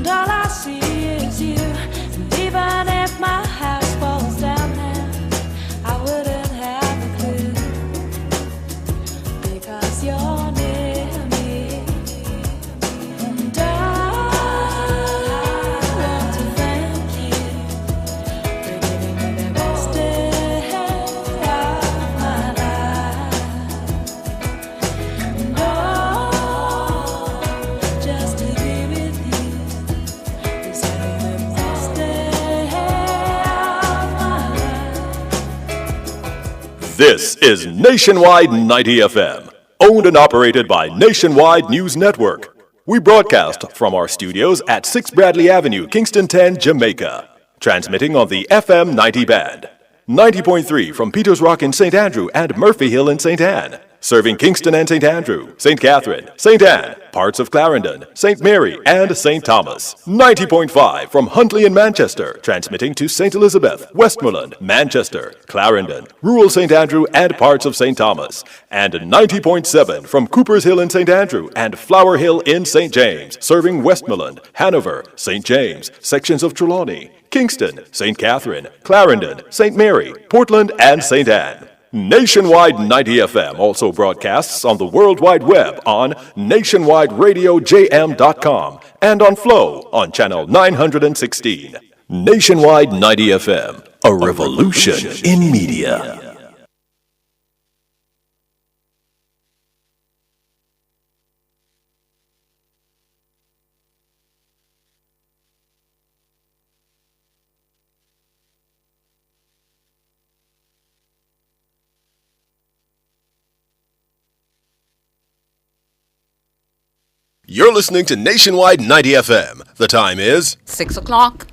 and all I see is you. And even if my house falls down now, I wouldn't have a clue, because you're near me. And I want to thank you for giving me the best day of my life. And just to be with you is having the best day of my life. This is Nationwide 90 FM, owned and operated by Nationwide News Network. We broadcast from our studios at 6 Bradley Avenue, Kingston 10, Jamaica. Transmitting on the FM 90 band. 90.3 from Peters Rock in St. Andrew and Murphy Hill in St. Anne. Serving Kingston and St. Andrew, St. Catherine, St. Anne, parts of Clarendon, St. Mary, and St. Thomas. 90.5 from Huntley in Manchester. Transmitting to St. Elizabeth, Westmoreland, Manchester, Clarendon, rural St. Andrew, and parts of St. Thomas. And 90.7 from Cooper's Hill in St. Andrew and Flower Hill in St. James. Serving Westmoreland, Hanover, St. James, sections of Trelawney, Kingston, St. Catherine, Clarendon, St. Mary, Portland, and St. Anne. Nationwide 90 FM also broadcasts on the World Wide Web on nationwideradiojm.com and on Flow on channel 916. Nationwide 90 FM, a revolution in media. You're listening to Nationwide 90 FM. The time is 6 o'clock.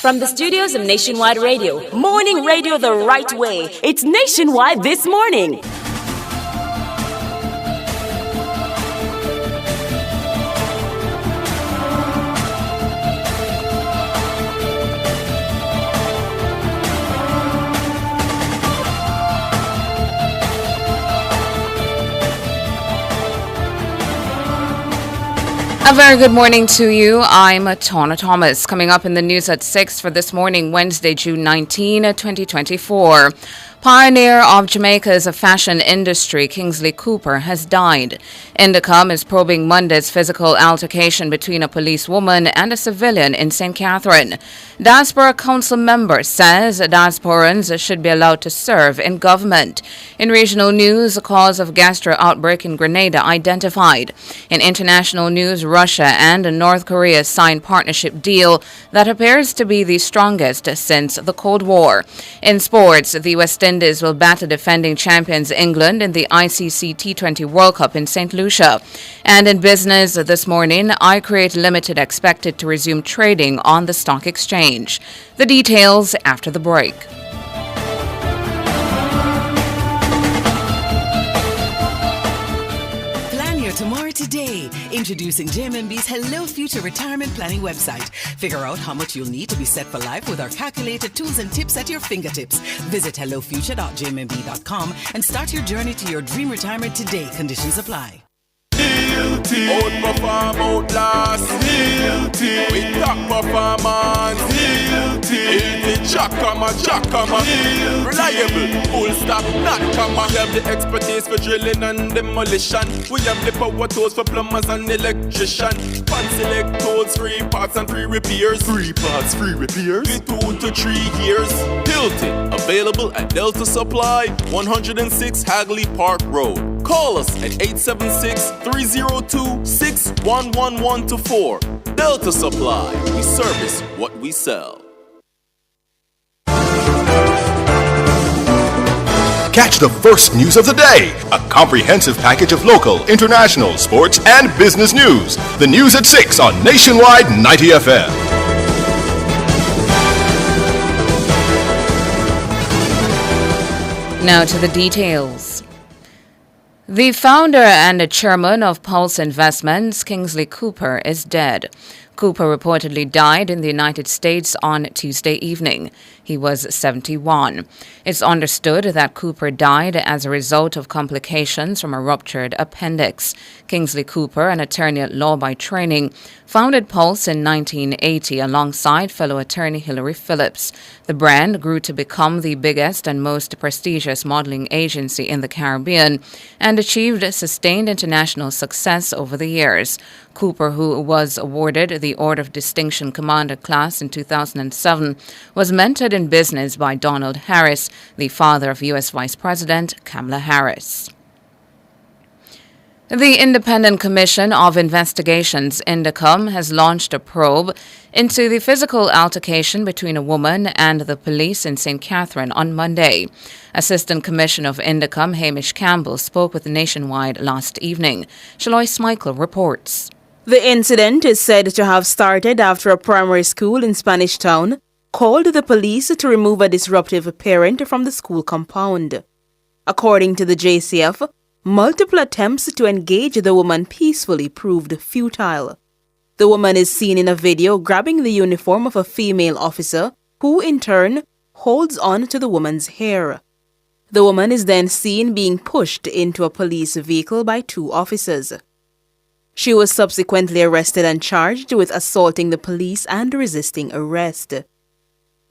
From the studios of Nationwide Radio, morning radio the right way. It's Nationwide This Morning. A very good morning to you. I'm Tona Thomas. Coming up in the news at 6 for this morning, Wednesday, June 19, 2024. Pioneer of Jamaica's fashion industry, Kingsley Cooper, has died. Indicom is probing Monday's physical altercation between a policewoman and a civilian in St. Catherine. Diaspora council member says diasporans should be allowed to serve in government. In regional news, the cause of gastro outbreak in Grenada identified. In international news, Russia and North Korea signed partnership deal that appears to be the strongest since the Cold War. In sports, the West Indies will batter defending champions England in the ICC T20 World Cup in St. Lucia. And in business this morning, iCreate Limited expected to resume trading on the stock exchange. The details after the break. Tomorrow today, introducing JMMB's Hello Future Retirement Planning website. Figure out how much you'll need to be set for life with our calculated tools and tips at your fingertips. Visit hellofuture.jmmb.com and start your journey to your dream retirement today. Conditions apply. Outperform, outlast. With top performance. Easy Jackama. Reliable, full stop, not comma. We have the expertise for drilling and demolition. We have the power tools for plumbers and electricians. Fancy select tools, 3 parts and 3 repairs. 3 parts, 3 repairs. 2 to 3 years. Hilton, available at Delta Supply, 106 Hagley Park Road. Call us at 876-302-61124. Delta Supply. We service what we sell. Catch the first news of the day. A comprehensive package of local, international, sports, and business news. The news at 6 on Nationwide 90 FM. Now to the details. The founder and chairman of Pulse Investments, Kingsley Cooper, is dead. Cooper reportedly died in the United States on Tuesday evening. He was 71. It's understood that Cooper died as a result of complications from a ruptured appendix. Kingsley Cooper, an attorney at law by training, founded Pulse in 1980 alongside fellow attorney Hilary Phillips. The brand grew to become the biggest and most prestigious modeling agency in the Caribbean and achieved sustained international success over the years. Cooper, who was awarded the Order of Distinction Commander class in 2007, was mentored in business by Donald Harris, the father of U.S. Vice President Kamala Harris. The Independent Commission of Investigations, INDECOM, has launched a probe into the physical altercation between a woman and the police in St. Catherine on Monday. Assistant Commissioner of INDECOM, Hamish Campbell, spoke with Nationwide last evening. Shalois Michael reports. The incident is said to have started after a primary school in Spanish Town called the police to remove a disruptive parent from the school compound. According to the JCF, multiple attempts to engage the woman peacefully proved futile. The woman is seen in a video grabbing the uniform of a female officer who, in turn, holds on to the woman's hair. The woman is then seen being pushed into a police vehicle by two officers. She was subsequently arrested and charged with assaulting the police and resisting arrest.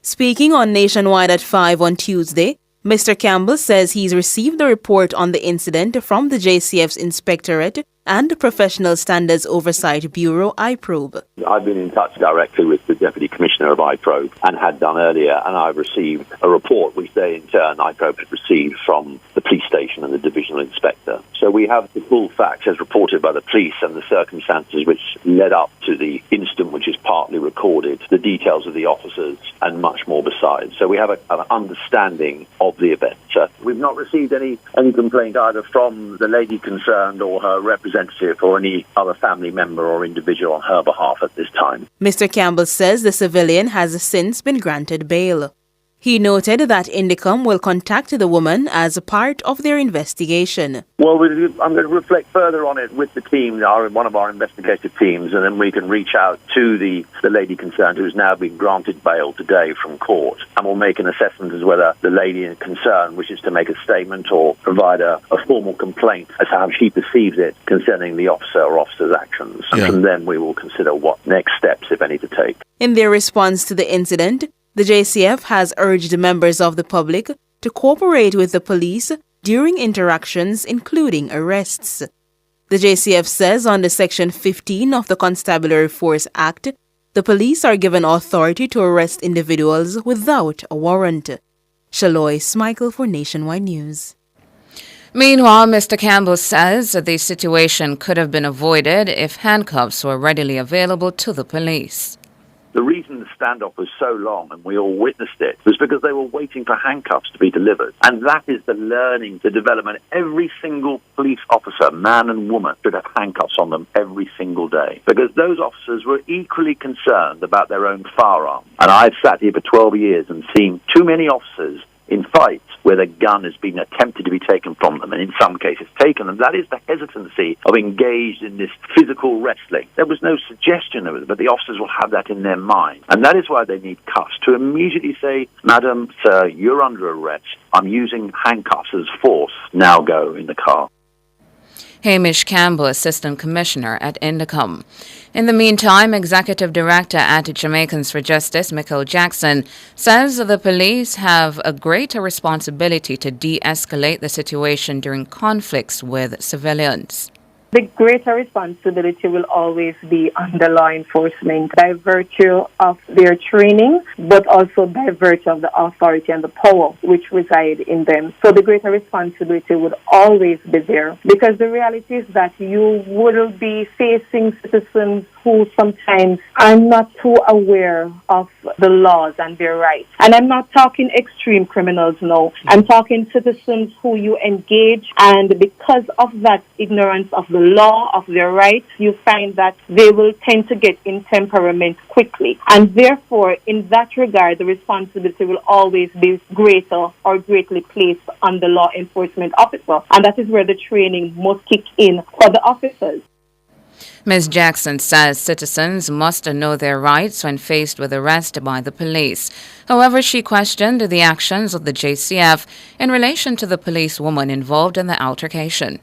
Speaking on Nationwide at 5 on Tuesday, Mr. Campbell says he's received a report on the incident from the JCF's Inspectorate and Professional Standards Oversight Bureau, IPROBE. I've been in touch directly with the Deputy Commissioner of IPROBE and had done earlier, and I've received a report which they in turn, IPROBE, had received from the police station and the Divisional Inspector. So we have the full facts as reported by the police and the circumstances which led up to the incident, which is partly recorded, the details of the officers and much more besides. So we have an understanding of the event. We've not received any complaint either from the lady concerned or her representative or any other family member or individual on her behalf at this time. Mr. Campbell says the civilian has since been granted bail. He noted that INDECOM will contact the woman as a part of their investigation. Well, I'm going to reflect further on it with the team, one of our investigative teams, and then we can reach out to the lady concerned who has now been granted bail today from court. And we'll make an assessment as whether the lady concerned wishes to make a statement or provide a formal complaint as to how she perceives it concerning the officer or officer's actions. And from then we will consider what next steps, if any, to take. In their response to the incident, the JCF has urged members of the public to cooperate with the police during interactions, including arrests. The JCF says under Section 15 of the Constabulary Force Act, the police are given authority to arrest individuals without a warrant. Shalois Michael for Nationwide News. Meanwhile, Mr. Campbell says that the situation could have been avoided if handcuffs were readily available to the police. The reason the standoff was so long, and we all witnessed it, was because they were waiting for handcuffs to be delivered. And that is the learning, the development. Every single police officer, man and woman, should have handcuffs on them every single day. Because those officers were equally concerned about their own firearm. And I've sat here for 12 years and seen too many officers in fights where the gun has been attempted to be taken from them, and in some cases taken, and that is the hesitancy of engaged in this physical wrestling. There was no suggestion of it, but the officers will have that in their mind, and that is why they need cuffs, to immediately say, Madam, sir, you're under arrest. I'm using handcuffs as force. Now go in the car. Hamish Campbell, Assistant Commissioner at INDECOM. In the meantime, Executive Director at Jamaicans for Justice, McLeod Jackson, says the police have a greater responsibility to de-escalate the situation during conflicts with civilians. The greater responsibility will always be on the law enforcement by virtue of their training, but also by virtue of the authority and the power which reside in them. So the greater responsibility would always be there, because the reality is that you will be facing citizens who sometimes are not too aware of the laws and their rights. And I'm not talking extreme criminals, no. I'm talking citizens who you engage, and because of that ignorance of the law, of their rights, you find that they will tend to get in temperament quickly. And therefore, in that regard, the responsibility will always be greater or greatly placed on the law enforcement officer. And that is where the training must kick in for the officers. Ms. Jackson says citizens must know their rights when faced with arrest by the police. However, she questioned the actions of the JCF in relation to the policewoman involved in the altercation.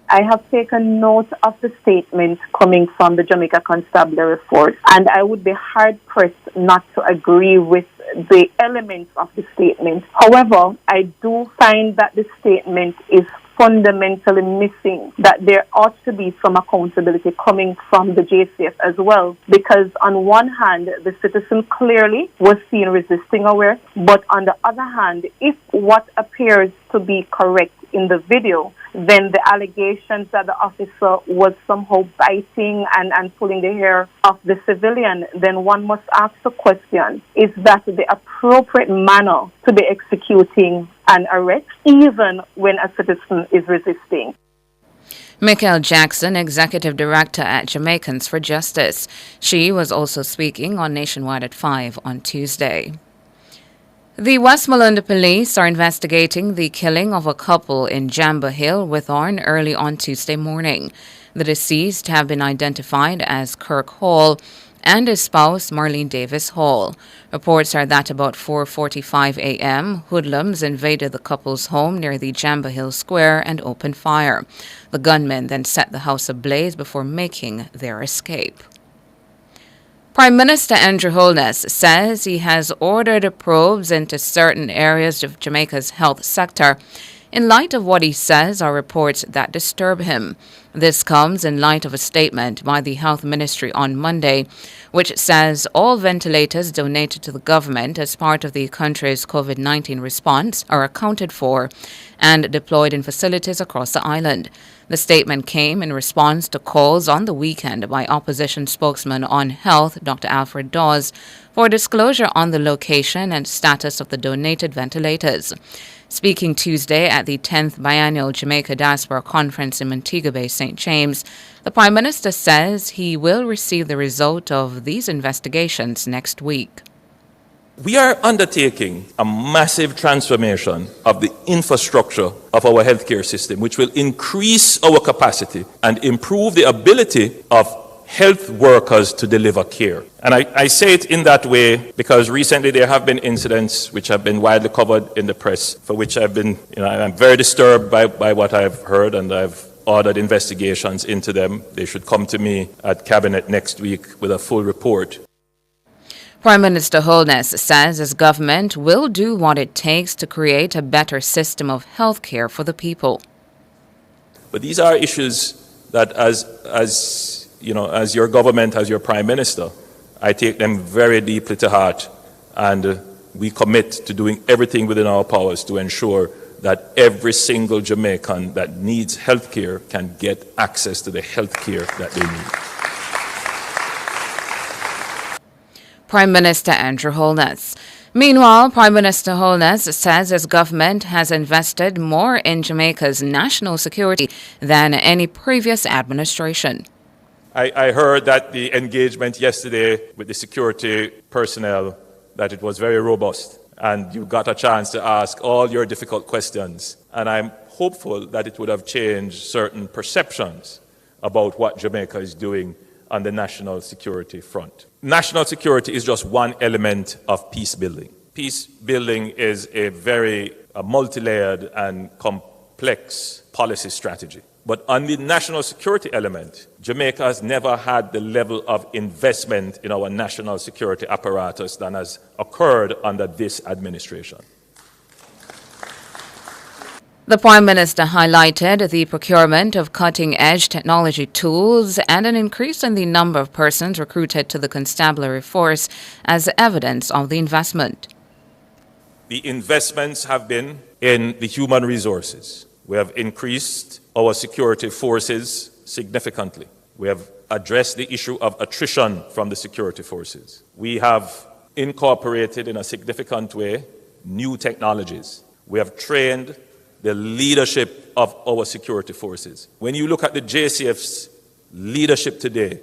I have taken note of the statement coming from the Jamaica Constabulary Force, and I would be hard-pressed not to agree with the elements of the statement. However, I do find that the statement is fundamentally missing, that there ought to be some accountability coming from the JCF as well, because on one hand, the citizen clearly was seen resisting arrest, but on the other hand, if what appears to be correct in the video, then the allegations that the officer was somehow biting and pulling the hair of the civilian, then one must ask the question, is that the appropriate manner to be executing an arrest, even when a citizen is resisting? McLeod Jackson, Executive Director at Jamaicans for Justice. She was also speaking on Nationwide at 5 on Tuesday. The Westmoreland Police are investigating the killing of a couple in Jamba Hill, Withorn, early on Tuesday morning. The deceased have been identified as Kirk Hall and his spouse, Marlene Davis Hall. Reports are that about 4:45 a.m., hoodlums invaded the couple's home near the Jamba Hill Square and opened fire. The gunmen then set the house ablaze before making their escape. Prime Minister Andrew Holness says he has ordered probes into certain areas of Jamaica's health sector in light of what he says are reports that disturb him. This comes in light of a statement by the Health Ministry on Monday, which says all ventilators donated to the government as part of the country's COVID-19 response are accounted for and deployed in facilities across the island. The statement came in response to calls on the weekend by opposition spokesman on health, Dr. Alfred Dawes, for disclosure on the location and status of the donated ventilators. Speaking Tuesday at the 10th Biannual Jamaica Diaspora Conference in Montego Bay, St. James, the Prime Minister says he will receive the result of these investigations next week. We are undertaking a massive transformation of the infrastructure of our healthcare system, which will increase our capacity and improve the ability of health workers to deliver care. And I say it in that way because recently there have been incidents which have been widely covered in the press, for which I'm very disturbed by what I've heard, and I've ordered investigations into them. They should come to me at Cabinet next week with a full report. Prime Minister Holness says his government will do what it takes to create a better system of health care for the people. But these are issues that as your government, as your Prime Minister, I take them very deeply to heart, and we commit to doing everything within our powers to ensure that every single Jamaican that needs health care can get access to the health care that they need. Prime Minister Andrew Holness. Meanwhile, Prime Minister Holness says his government has invested more in Jamaica's national security than any previous administration. I heard that the engagement yesterday with the security personnel, that it was very robust, and you got a chance to ask all your difficult questions. And I'm hopeful that it would have changed certain perceptions about what Jamaica is doing on the national security front. National security is just one element of peace building. Peace building is a very multi-layered and complex policy strategy. But on the national security element, Jamaica has never had the level of investment in our national security apparatus than has occurred under this administration. The Prime Minister highlighted the procurement of cutting-edge technology tools and an increase in the number of persons recruited to the constabulary force as evidence of the investment. The investments have been in the human resources. We have increased our security forces significantly. We have addressed the issue of attrition from the security forces. We have incorporated in a significant way new technologies. We have trained the leadership of our security forces. When you look at the JCF's leadership today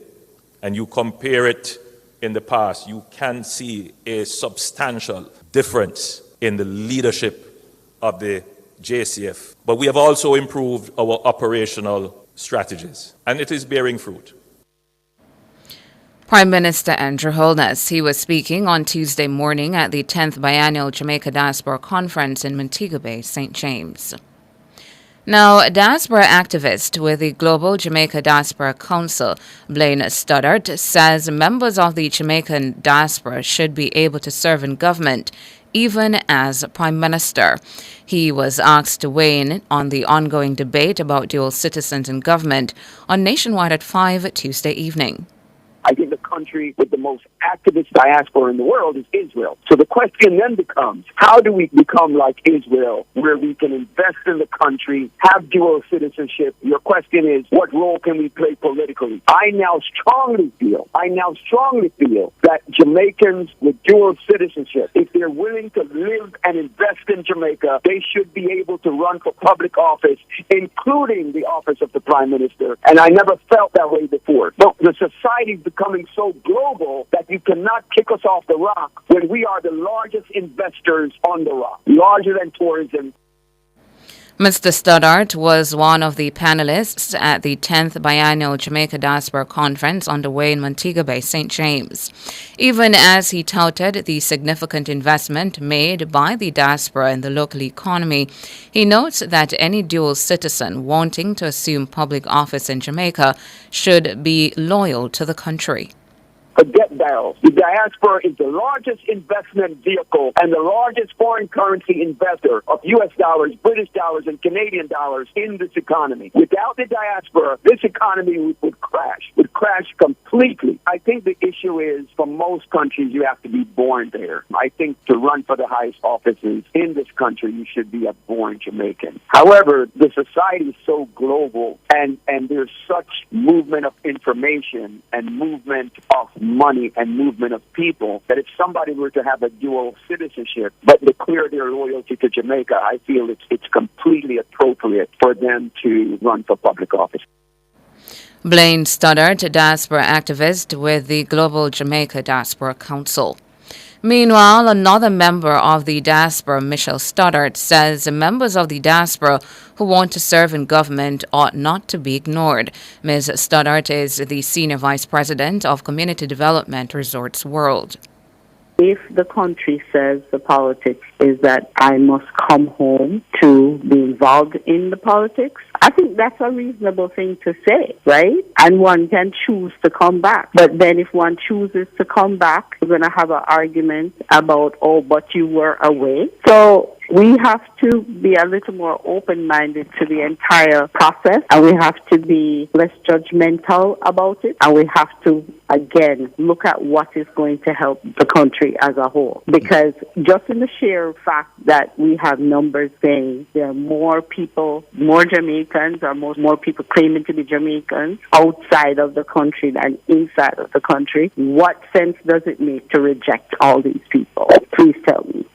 and you compare it in the past, you can see a substantial difference in the leadership of the JCF. But we have also improved our operational strategies, and it is bearing fruit. Prime Minister Andrew Holness, he was speaking on Tuesday morning at the 10th Biennial Jamaica Diaspora Conference in Montego Bay, St. James. Now, a diaspora activist with the Global Jamaica Diaspora Council, Blaine Stoddart, says members of the Jamaican diaspora should be able to serve in government, even as Prime Minister. He was asked to weigh in on the ongoing debate about dual citizens in government on Nationwide at 5 Tuesday evening. I think the country with the most activist diaspora in the world is Israel. So the question then becomes, how do we become like Israel, where we can invest in the country, have dual citizenship? Your question is, what role can we play politically? I now strongly feel that Jamaicans with dual citizenship, if they're willing to live and invest in Jamaica, they should be able to run for public office, including the office of the Prime Minister. And I never felt that way before. But the society is becoming so global that you cannot kick us off the rock when we are the largest investors on the rock, larger than tourism. Mr. Stoddart was one of the panelists at the 10th Biennial Jamaica Diaspora Conference underway in Montego Bay, St. James. Even as he touted the significant investment made by the diaspora in the local economy, he notes that any dual citizen wanting to assume public office in Jamaica should be loyal to the country. Forget barrels. The diaspora is the largest investment vehicle and the largest foreign currency investor of U.S. dollars, British dollars, and Canadian dollars in this economy. Without the diaspora, this economy would crash completely. I think the issue is, for most countries, you have to be born there. I think to run for the highest offices in this country, you should be a born Jamaican. However, the society is so global, and there's such movement of information and movement of money and movement of people that if somebody were to have a dual citizenship but declare their loyalty to Jamaica, I feel it's completely appropriate for them to run for public office. Blaine Stoddart, a diaspora activist with the Global Jamaica Diaspora Council. Meanwhile, another member of the diaspora, Michelle Stoddart, says members of the diaspora who want to serve in government ought not to be ignored. Ms. Stoddart is the Senior Vice President of Community Development Resorts World. If the country says the politics is that I must come home to be involved in the politics, I think that's a reasonable thing to say, right? And one can choose to come back. But then if one chooses to come back, we're going to have an argument about, oh, but you were away. So we have to be a little more open-minded to the entire process, and we have to be less judgmental about it, and we have to, again, look at what is going to help the country as a whole. Because just in the sheer fact that we have numbers saying there are more people, more Jamaicans, or more people claiming to be Jamaicans outside of the country than inside of the country, what sense does it make to reject all these people? Please tell me.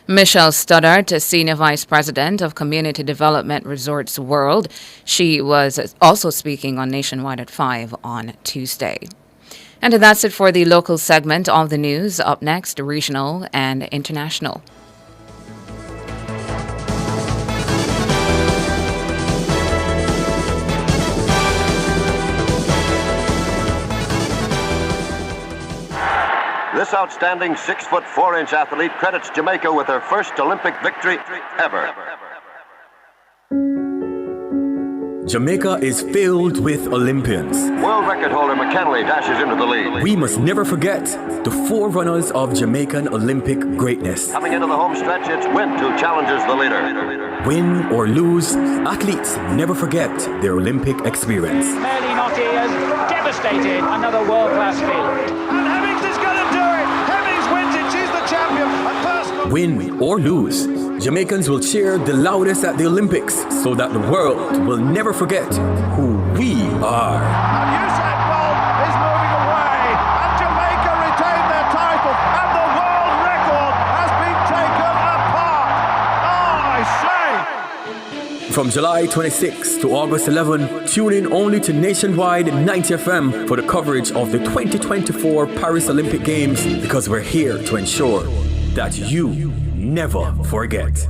Michelle Stoddart, Senior Vice President of Community Development Resorts World. She was also speaking on Nationwide at 5 on Tuesday. And that's it for the local segment of the news. Up next, regional and international. This outstanding 6'4" athlete credits Jamaica with her first Olympic victory ever. Jamaica is filled with Olympians. World record holder McLeod dashes into the lead. We must never forget the forerunners of Jamaican Olympic greatness. Coming into the home stretch, it's Wint who challenges the leader. Win or lose, athletes never forget their Olympic experience. Fairly not Ian, devastated, another world-class field. And Hemmings is going to do it. Hemmings wins it, she's the champion. Win or lose, Jamaicans will cheer the loudest at the Olympics so that the world will never forget who we are. And Usain Bolt is moving away, and Jamaica retained their title, and the world record has been taken apart. Oh, I say! From July 26 to August 11, tune in only to Nationwide 90 FM for the coverage of the 2024 Paris Olympic Games, because we're here to ensure that you never forget.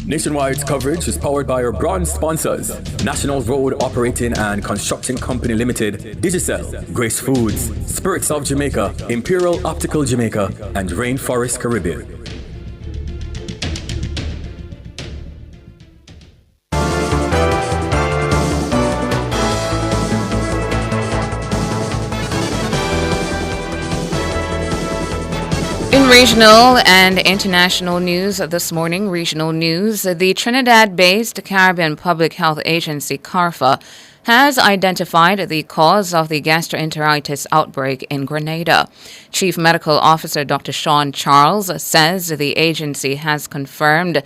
Nationwide's coverage is powered by our bronze sponsors: National Road Operating and Construction Company Limited, Digicel, Grace Foods, Spirits of Jamaica, Imperial Optical Jamaica, and Rainforest Caribbean. In regional and international news this morning, regional news, the Trinidad-based Caribbean Public Health Agency, CARFA, has identified the cause of the gastroenteritis outbreak in Grenada. Chief Medical Officer Dr. Sean Charles says the agency has confirmed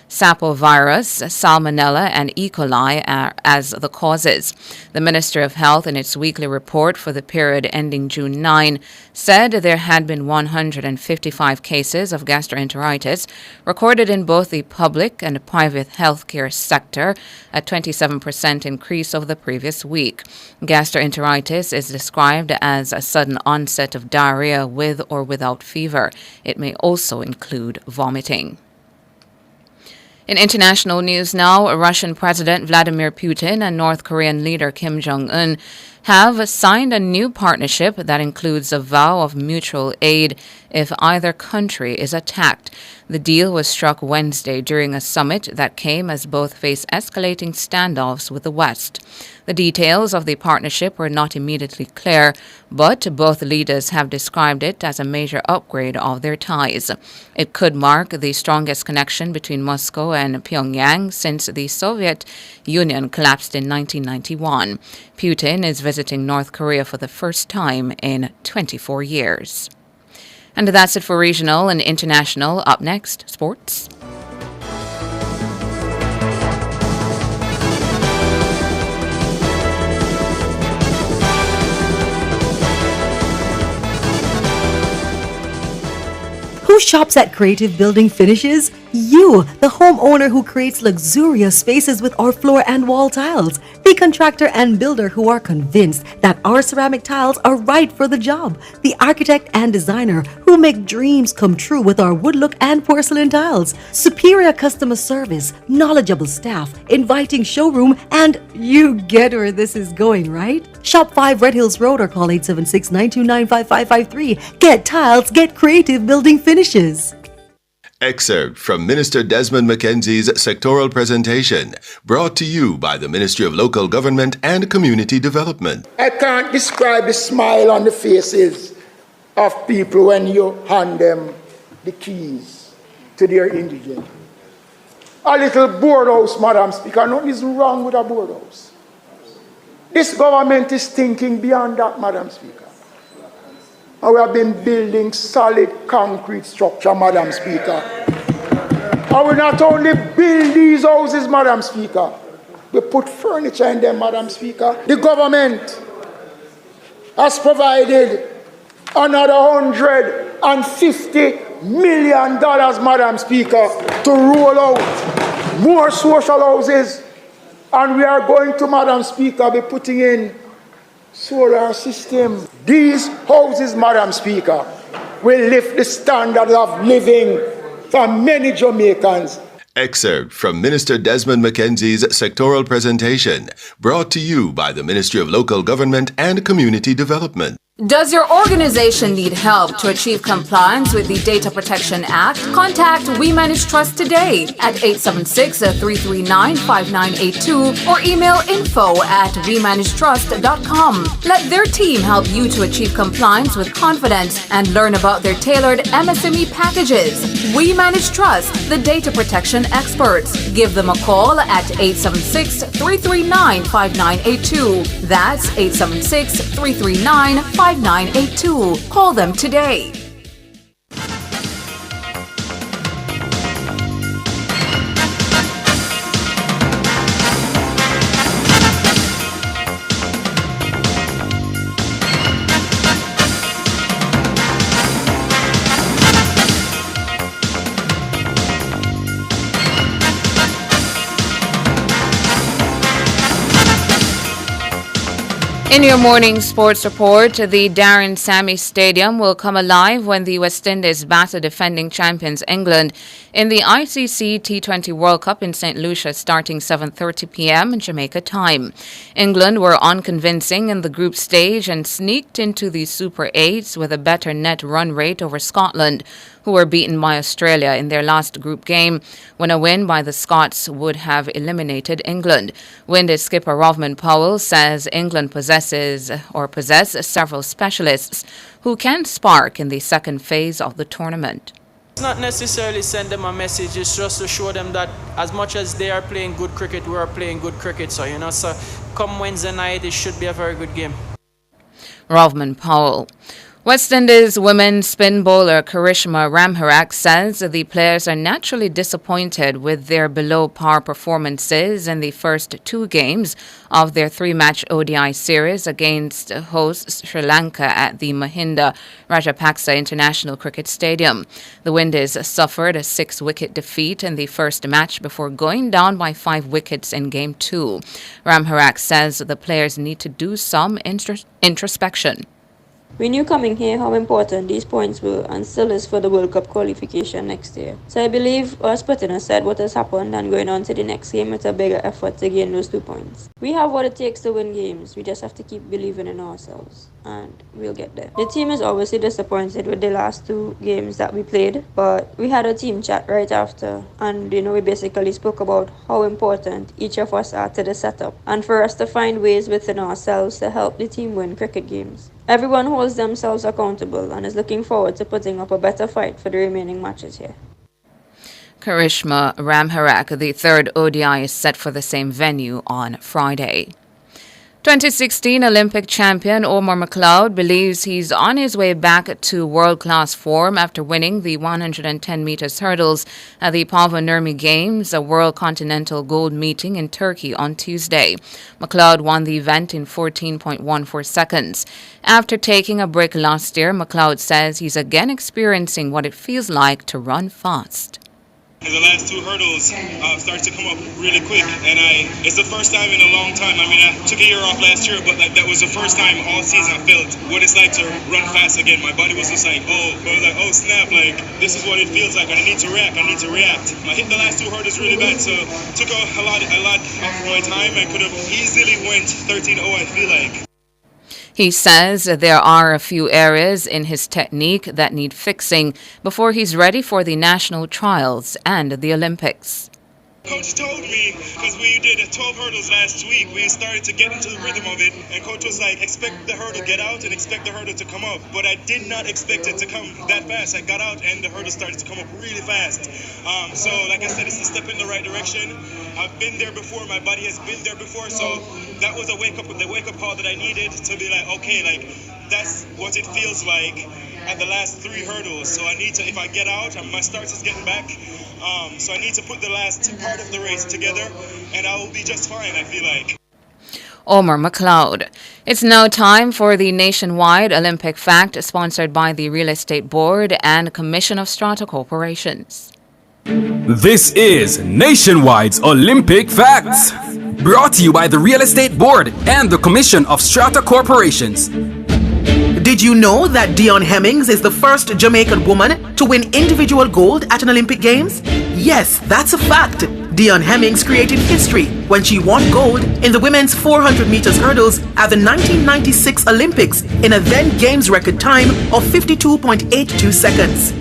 sapovirus, salmonella, and E. coli as the causes. The Ministry of Health, in its weekly report for the period ending June 9, said there had been 155 cases of gastroenteritis recorded in both the public and private healthcare sector, a 27% increase over the previous week. Gastroenteritis is described as a sudden onset of diarrhea with or without fever. It may also include vomiting. In international news now, Russian President Vladimir Putin and North Korean leader Kim Jong-un have signed a new partnership that includes a vow of mutual aid if either country is attacked. The deal was struck Wednesday during a summit that came as both face escalating standoffs with the West. The details of the partnership were not immediately clear, but both leaders have described it as a major upgrade of their ties. It could mark the strongest connection between Moscow and Pyongyang since the Soviet Union collapsed in 1991. Putin is visiting North Korea for the first time in 24 years. And that's it for regional and international. Up next, sports. Who shops at Creative Building Finishes? You, the homeowner who creates luxurious spaces with our floor and wall tiles. The contractor and builder who are convinced that our ceramic tiles are right for the job. The architect and designer who make dreams come true with our wood look and porcelain tiles. Superior customer service, knowledgeable staff, inviting showroom, and you get where this is going, right? Shop 5 Red Hills Road or call 876-929-5553. Get tiles, get Creative Building Finishes. Excerpt from Minister Desmond McKenzie's sectoral presentation, brought to you by the Ministry of Local Government and Community Development. I can't describe the smile on the faces of people when you hand them the keys to their indigent. A little boardhouse, Madam Speaker, nothing is wrong with a boardhouse. This government is thinking beyond that, Madam Speaker. And we have been building solid concrete structure, Madam Speaker. And we not only build these houses, Madam Speaker, we put furniture in them, Madam Speaker. The government has provided another $150 million, Madam Speaker, to roll out more social houses. And we are going to, Madam Speaker, be putting in solar system. These houses, Madam Speaker, will lift the standard of living for many Jamaicans. Excerpt from Minister Desmond McKenzie's sectoral presentation, brought to you by the Ministry of Local Government and Community Development. Does your organization need help to achieve compliance with the Data Protection Act? Contact We Manage Trust today at 876-339-5982 or email info@wemanagetrust.com. Let their team help you to achieve compliance with confidence and learn about their tailored MSME packages. We Manage Trust, the data protection experts. Give them a call at 876-339-5982. That's 876-339-5982. Call them today. In your morning sports report, the Darren Sammy Stadium will come alive when the West Indies batter defending champions England in the ICC T20 World Cup in St. Lucia starting 7:30 p.m. Jamaica time. England were unconvincing in the group stage and sneaked into the Super 8s with a better net run rate over Scotland, who were beaten by Australia in their last group game, when a win by the Scots would have eliminated England. Windies skipper Rovman Powell says England possess several specialists who can spark in the second phase of the tournament. It's not necessarily send them a message, it's just to show them that as much as they are playing good cricket, we are playing good cricket. So come Wednesday night, it should be a very good game. Rovman Powell. West Indies women's spin bowler Karishma Ramharak says the players are naturally disappointed with their below-par performances in the first two games of their three-match ODI series against hosts Sri Lanka at the Mahinda Rajapaksa International Cricket Stadium. The Windies suffered a 6-wicket defeat in the first match before going down by 5 wickets in Game 2. Ramharak says the players need to do some introspection. We knew coming here how important these points were and still is for the World Cup qualification next year. So I believe us putting aside what has happened and going on to the next game with a bigger effort to gain those 2 points. We have what it takes to win games. We just have to keep believing in ourselves and we'll get there. The team is obviously disappointed with the last 2 games that we played, but we had a team chat right after and we basically spoke about how important each of us are to the setup and for us to find ways within ourselves to help the team win cricket games. Everyone holds themselves accountable and is looking forward to putting up a better fight for the remaining matches here. Karishma Ramharak, the third ODI, is set for the same venue on Friday. 2016 Olympic champion Omar McLeod believes he's on his way back to world-class form after winning the 110 meters hurdles at the Pava Nurmi Games, a World Continental Gold meeting in Turkey on Tuesday. McLeod won the event in 14.14 seconds. After taking a break last year, McLeod says he's again experiencing what it feels like to run fast. The last 2 hurdles started to come up really quick, and it's the first time in a long time. I mean, I took a year off last year, but that was the first time all season I felt what it's like to run fast again. My body was just like, oh snap, like this is what it feels like. I need to react. I hit the last 2 hurdles really bad, so took a lot off my time. I could have easily went 13-0, I feel like. He says there are a few areas in his technique that need fixing before he's ready for the national trials and the Olympics. Coach told me, because we did 12 hurdles last week, we started to get into the rhythm of it, and coach was like, expect the hurdle get out and expect the hurdle to come up. But I did not expect it to come that fast. I got out and the hurdle started to come up really fast. So like I said, it's a step in the right direction. I've been there before, my body has been there before, so that was the wake up call that I needed to be like, okay, like that's what it feels like at the last 3 hurdles. So I need to, if I get out, my start is getting back. So I need to put the last part of the race together, and I will be just fine, I feel like. Omar McLeod. It's now time for the Nationwide Olympic Fact, sponsored by the Real Estate Board and Commission of Strata Corporations. This is Nationwide's Olympic Facts, brought to you by the Real Estate Board and the Commission of Strata Corporations. Did you know that Dion Hemmings is the first Jamaican woman to win individual gold at an Olympic Games? Yes, that's a fact. Dion Hemmings created history when she won gold in the women's 400 meters hurdles at the 1996 Olympics in a then Games record time of 52.82 seconds.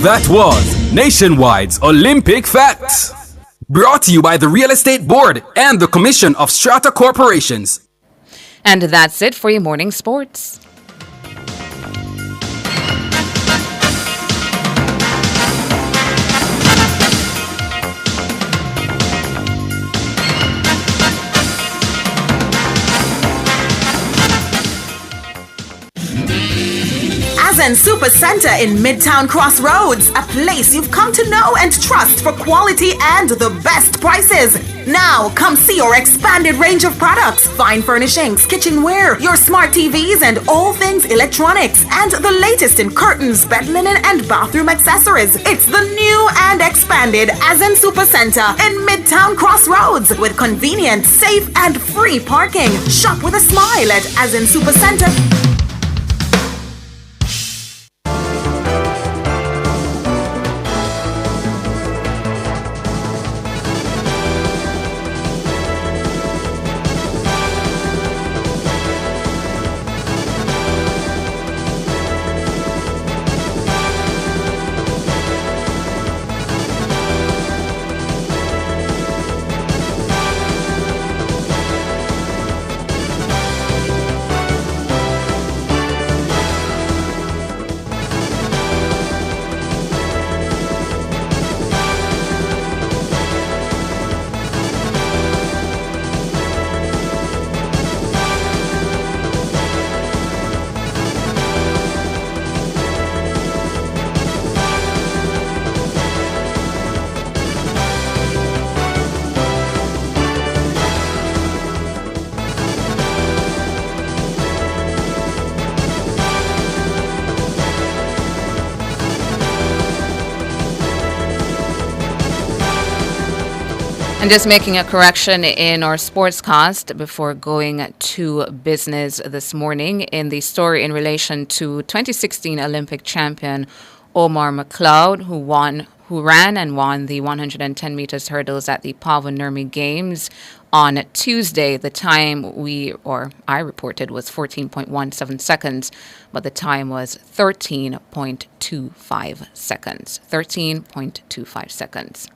That was Nationwide's Olympic Facts, brought to you by the Real Estate Board and the Commission of Strata Corporations. And that's it for your morning sports. As Azen Super Center in Midtown Crossroads, a place you've come to know and trust for quality and the best prices. Now, come see our expanded range of products, fine furnishings, kitchenware, your smart TVs, and all things electronics, and the latest in curtains, bed linen, and bathroom accessories. It's the new and expanded Azen Super Center in Midtown Crossroads with convenient, safe, and free parking. Shop with a smile at Azen Super Center. And just making a correction in our sportscast before going to business this morning in the story in relation to 2016 Olympic champion Omar McLeod, who ran and won the 110 meters hurdles at the Pavu Games on Tuesday. The time I reported was 14.17 seconds, but the time was 13.25 seconds. 13.25 seconds.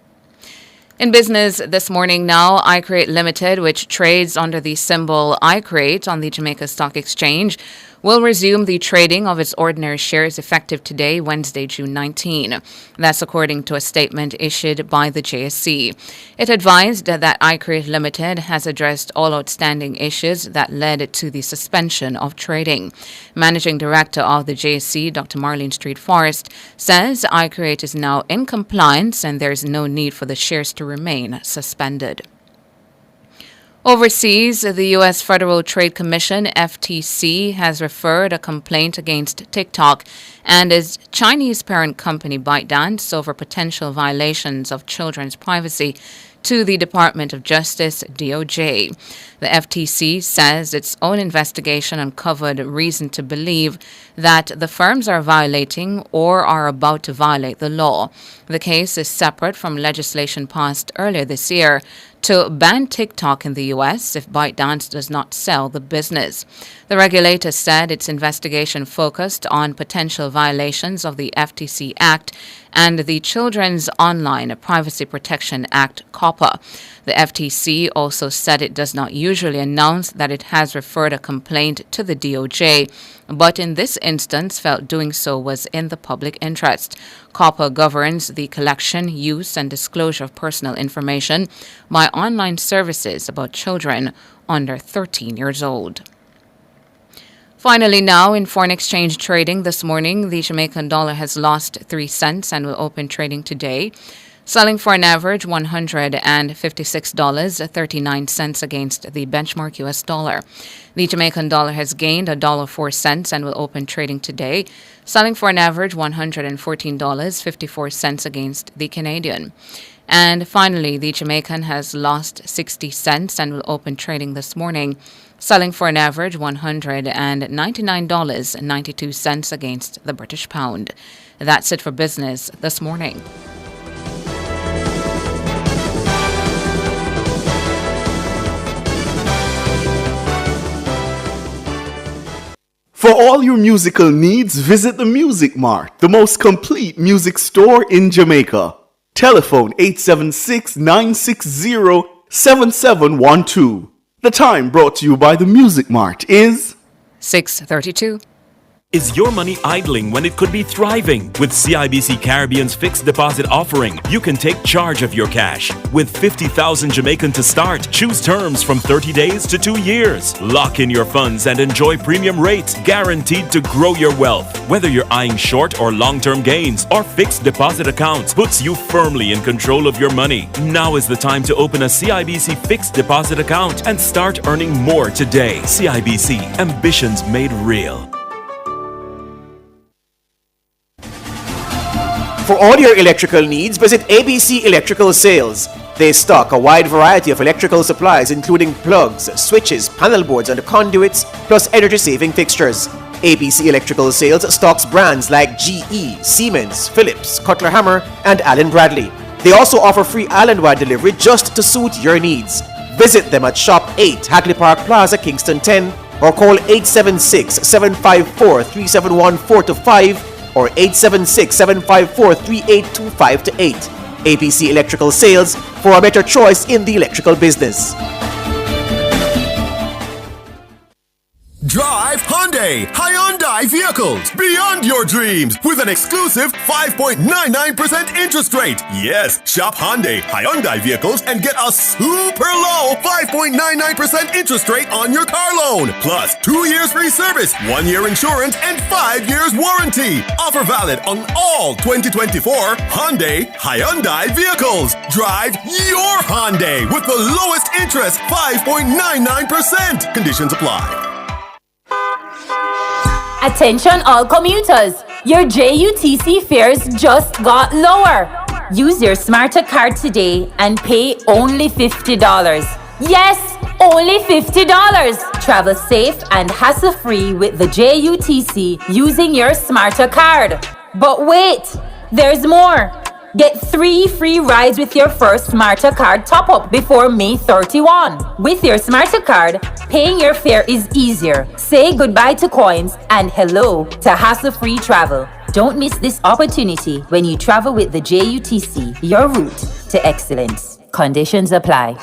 In business this morning now, iCreate Limited, which trades under the symbol iCreate on the Jamaica Stock Exchange, will resume the trading of its ordinary shares effective today, Wednesday, June 19. That's according to a statement issued by the JSC. It advised that iCreate Limited has addressed all outstanding issues that led to the suspension of trading. Managing Director of the JSC, Dr. Marlene Street Forrest, says iCreate is now in compliance and there is no need for the shares to remain suspended. Overseas, the U.S. Federal Trade Commission, FTC, has referred a complaint against TikTok and its Chinese parent company ByteDance over potential violations of children's privacy to the Department of Justice, DOJ. The FTC says its own investigation uncovered reason to believe that the firms are violating or are about to violate the law. The case is separate from legislation passed earlier this year to ban TikTok in the U.S. if ByteDance does not sell the business. The regulator said its investigation focused on potential violations of the FTC Act and the Children's Online Privacy Protection Act, COPPA. The FTC also said it does not usually announce that it has referred a complaint to the DOJ, but in this instance felt doing so was in the public interest. COPPA governs the collection, use, and disclosure of personal information by online services about children under 13 years old. Finally now, in foreign exchange trading this morning, the Jamaican dollar has lost 3 cents and will open trading today, selling for an average $156.39 against the benchmark U.S. dollar. The Jamaican dollar has gained $1.04 and will open trading today, selling for an average $114.54 against the Canadian. And finally, the Jamaican has lost 60 cents and will open trading this morning, selling for an average $199.92 against the British pound. That's it for business this morning. For all your musical needs, visit the Music Mart, the most complete music store in Jamaica. Telephone 876-960-7712. The time brought to you by the Music Mart is 6:32. Is your money idling when it could be thriving? With CIBC Caribbean's fixed deposit offering, you can take charge of your cash. With 50,000 Jamaican to start, choose terms from 30 days to 2 years. Lock in your funds and enjoy premium rates guaranteed to grow your wealth. Whether you're eyeing short or long-term gains, our fixed deposit account puts you firmly in control of your money. Now is the time to open a CIBC fixed deposit account and start earning more today. CIBC, ambitions made real. For all your electrical needs, visit ABC Electrical Sales. They stock a wide variety of electrical supplies including plugs, switches, panel boards and conduits, plus energy-saving fixtures. ABC Electrical Sales stocks brands like GE, Siemens, Philips, Cutler Hammer and Allen Bradley. They also offer free island-wide delivery just to suit your needs. Visit them at Shop 8, Hagley Park Plaza, Kingston 10 or call 876-754-3714-5 or 876-754-3825-8. ABC Electrical Sales for a better choice in the electrical business. Drive Hyundai vehicles beyond your dreams with an exclusive 5.99% interest rate. Yes, shop Hyundai vehicles and get a super low 5.99% interest rate on your car loan. Plus 2 years free service, 1 year insurance, and 5 years warranty. Offer valid on all 2024 Hyundai vehicles. Drive your Hyundai with the lowest interest, 5.99%. Conditions apply. Attention all commuters, your JUTC fares just got lower. Use your Smarter card today and pay only $50. Yes, only $50. Travel safe and hassle-free with the JUTC using your Smarter card. But wait, there's more. Get 3 free rides with your first Smarter card top-up before May 31. With your Smarter card, paying your fare is easier. Say goodbye to coins and hello to hassle-free travel. Don't miss this opportunity when you travel with the JUTC, your route to excellence. Conditions apply.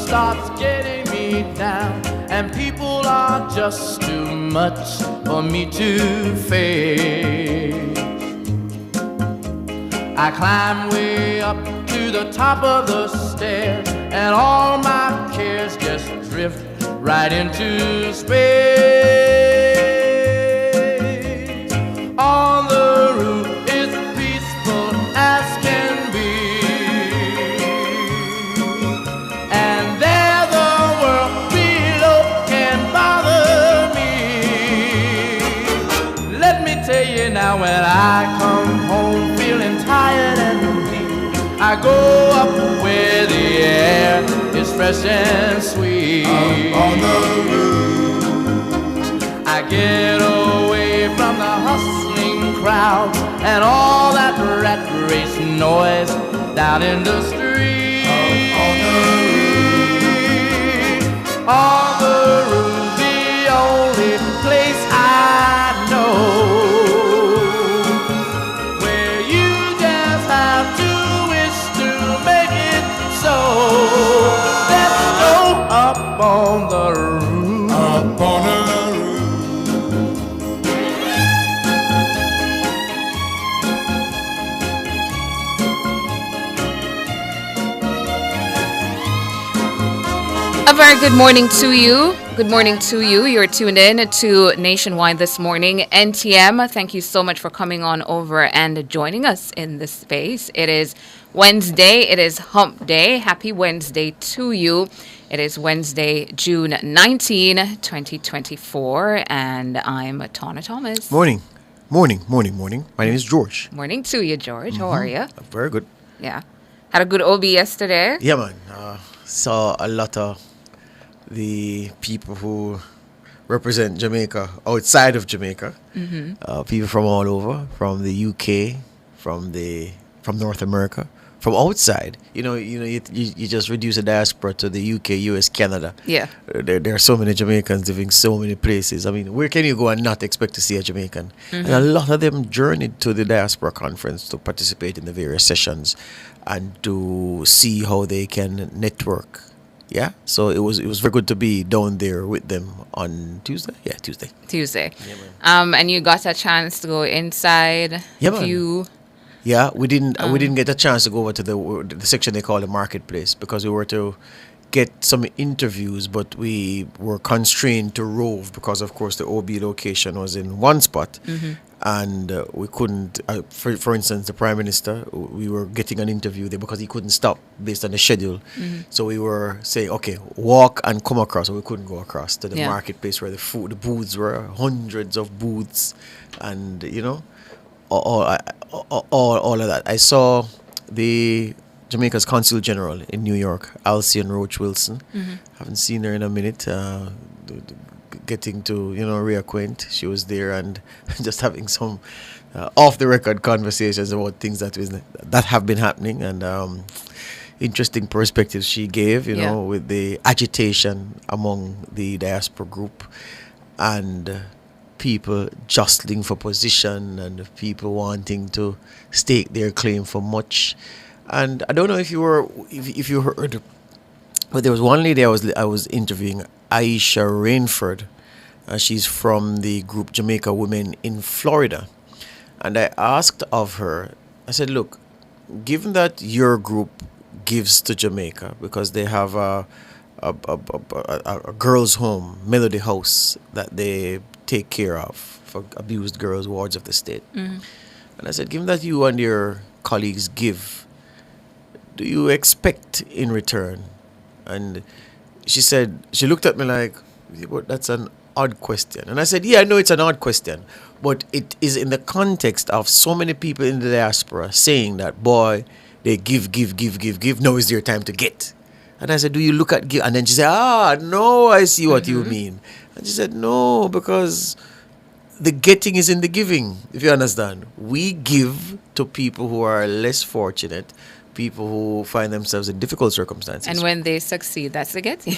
Starts getting me down, and people are just too much for me to face. I climb way up to the top of the stairs, and all my cares just drift right into space. On the roof is peaceful as can be. Now when I come home feeling tired and weak, I go up where the air is fresh and sweet. On the roof, I get away from the hustling crowd and all that rat race noise down in the street. On the roof, the only place I know. On the roof, up on the A very good morning to you. Good morning to you. You're tuned in to Nationwide this morning. NTM, thank you so much for coming on over and joining us in this space. It is Wednesday. It is Hump Day. Happy Wednesday to you. It is Wednesday, June 19, 2024, and I'm Tana Thomas. Morning. My name is George. Morning to you, George. How are you? Very good. Yeah. Had a good OB yesterday? Yeah, man. Saw a lot of the people who represent Jamaica outside of Jamaica. People from all over, from the UK, from North America, from outside. You just reduce the diaspora to the UK, US, Canada. Yeah. There are so many Jamaicans living so many places. I mean, where can you go and not expect to see a Jamaican? And a lot of them journeyed to the Diaspora Conference to participate in the various sessions and to see how they can network. Yeah, so it was very good to be down there with them on Tuesday. Yeah, Tuesday. Yeah, and you got a chance to go inside. Yeah, man. Yeah, we didn't get a chance to go over to the section they call the marketplace because we were to get some interviews, but we were constrained to rove because, of course, the OB location was in one spot. And we couldn't, for instance, the Prime Minister, we were getting an interview there because he couldn't stop based on the schedule. So we were saying, okay, walk and come across. So we couldn't go across to the marketplace where the booths were, hundreds of booths, and, all of that. I saw the Jamaica's Consul General in New York, Alcione Roach Wilson. Haven't seen her in a minute. Getting to reacquaint. She was there and just having some off the record conversations about things that have been happening, and interesting perspectives she gave with the agitation among the diaspora group and people jostling for position and people wanting to stake their claim for much. And I don't know if you heard, but there was one lady I was interviewing, Aisha Rainford. She's from the group Jamaica Women in Florida. And I asked of her, I said, look, given that your group gives to Jamaica because they have a girls' home, Melody House, that they take care of for abused girls, wards of the state. And I said, given that you and your colleagues give, do you expect in return? And she said, she looked at me like, but that's an odd question. And I said, yeah, I know it's an odd question, but it is in the context of so many people in the diaspora saying that, boy, they give. Now is their time to get. And I said, do you look at give? And then she said, no, I see what you mean. And she said, no, because the getting is in the giving, if you understand. We give to people who are less fortunate, people who find themselves in difficult circumstances. And when they succeed, that's the getting.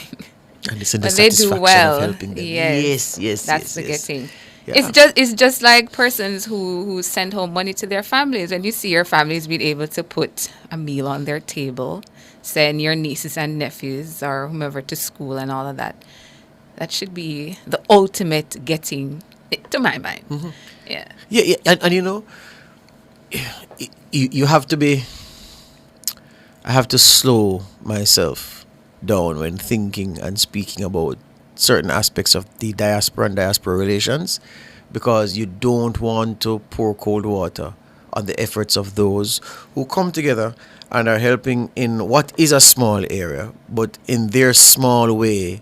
And it's in the when they satisfaction do well, of helping them. yes, yes, that's the getting. Yeah. It's just like persons who send home money to their families. When you see your families being able to put a meal on their table, send your nieces and nephews or whomever to school and all of that, that should be the ultimate getting, to my mind. Yeah. And you have to be. I have to slow myself down when thinking and speaking about certain aspects of the diaspora and diaspora relations, because you don't want to pour cold water on the efforts of those who come together and are helping in what is a small area, but in their small way,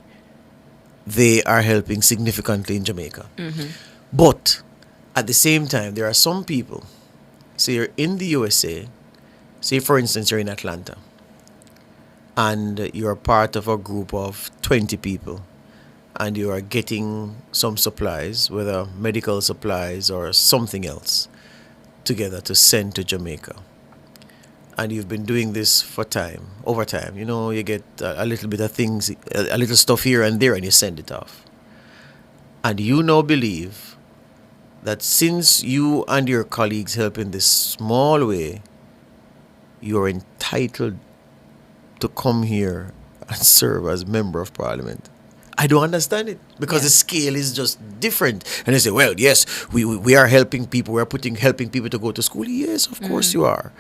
they are helping significantly in Jamaica. But at the same time, there are some people, say you're in the USA, say for instance you're in Atlanta, and you're part of a group of 20 people, and you are getting some supplies, whether medical supplies or something else, together to send to Jamaica. And you've been doing this for over time. You get a little bit of things, a little stuff here and there, and you send it off. And you now believe that since you and your colleagues help in this small way, you're entitled to come here and serve as member of parliament. I don't understand it, because the scale is just different. And they say, well, yes, we are helping people. We are helping people to go to school. Yes, of course you are.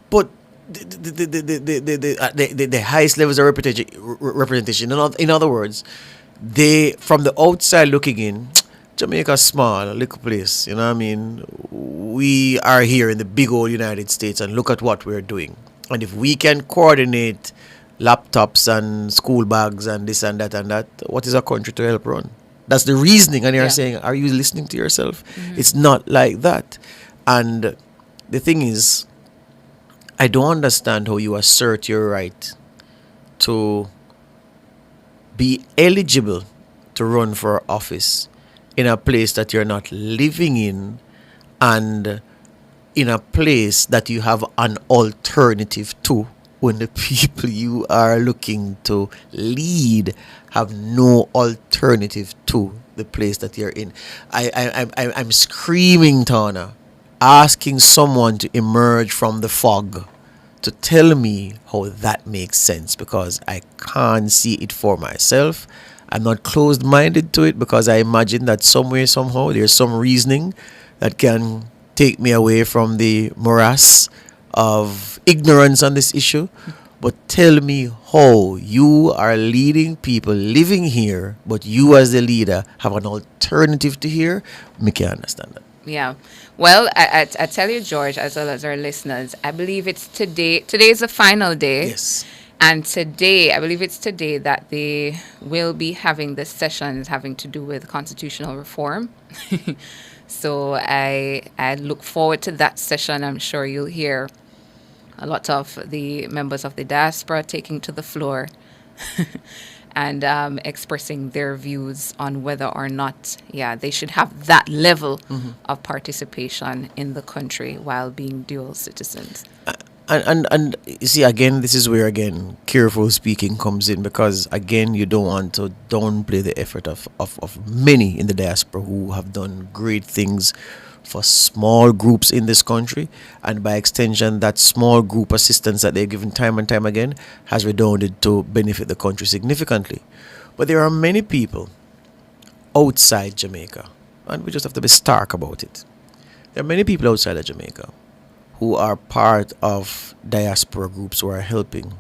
But the highest levels of representation. In other words, they, from the outside looking in, Jamaica's small, little place. You know what I mean? We are here in the big old United States, and look at what we're doing. And if we can coordinate laptops and school bags and this and that, what is our country to help run? That's the reasoning. And you're saying, are you listening to yourself? It's not like that. And the thing is, I don't understand how you assert your right to be eligible to run for office in a place that you're not living in, and in a place that you have an alternative to, when the people you are looking to lead have no alternative to the place that you're in. I'm screaming, Tana, asking someone to emerge from the fog to tell me how that makes sense, because I can't see it for myself. I'm not closed-minded to it, because I imagine that somewhere, somehow, there's some reasoning that can take me away from the morass of ignorance on this issue. But tell me how you are leading people living here, but you as the leader have an alternative to here. Me can't understand that. Yeah. Well, I tell you, George, as well as our listeners, I believe it's today. Today is the final day. Yes. And today, I believe it's today that they will be having the sessions having to do with constitutional reform. So I look forward to that session. I'm sure you'll hear a lot of the members of the diaspora taking to the floor and expressing their views on whether or not, they should have that level of participation in the country while being dual citizens. And you see, again, this is where, again, careful speaking comes in, because, again, you don't want to downplay the effort of many in the diaspora who have done great things for small groups in this country, and by extension, that small group assistance that they've given time and time again has redounded to benefit the country significantly. But there are many people outside Jamaica, and we just have to be stark about it. There are many people outside of Jamaica who are part of diaspora groups who are helping,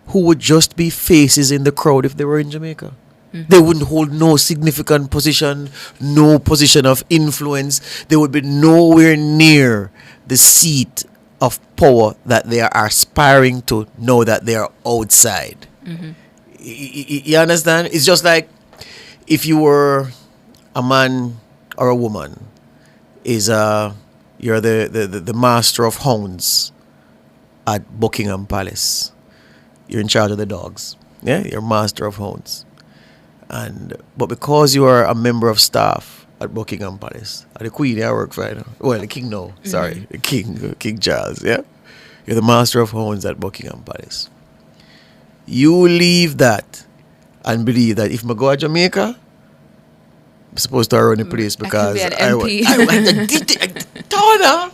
who would just be faces in the crowd if they were in Jamaica. They wouldn't hold no significant position, no position of influence. They would be nowhere near the seat of power that they are aspiring to now that they are outside. You understand? It's just like if you were a man or a woman, you're the master of hounds at Buckingham Palace. You're in charge of the dogs. Yeah, you're master of hounds. But because you are a member of staff at Buckingham Palace, the Queen I work for, the King now, sorry, the King Charles, yeah? You're the master of hounds at Buckingham Palace. You leave that and believe that if I go to Jamaica, I'm supposed to run the place because Tana,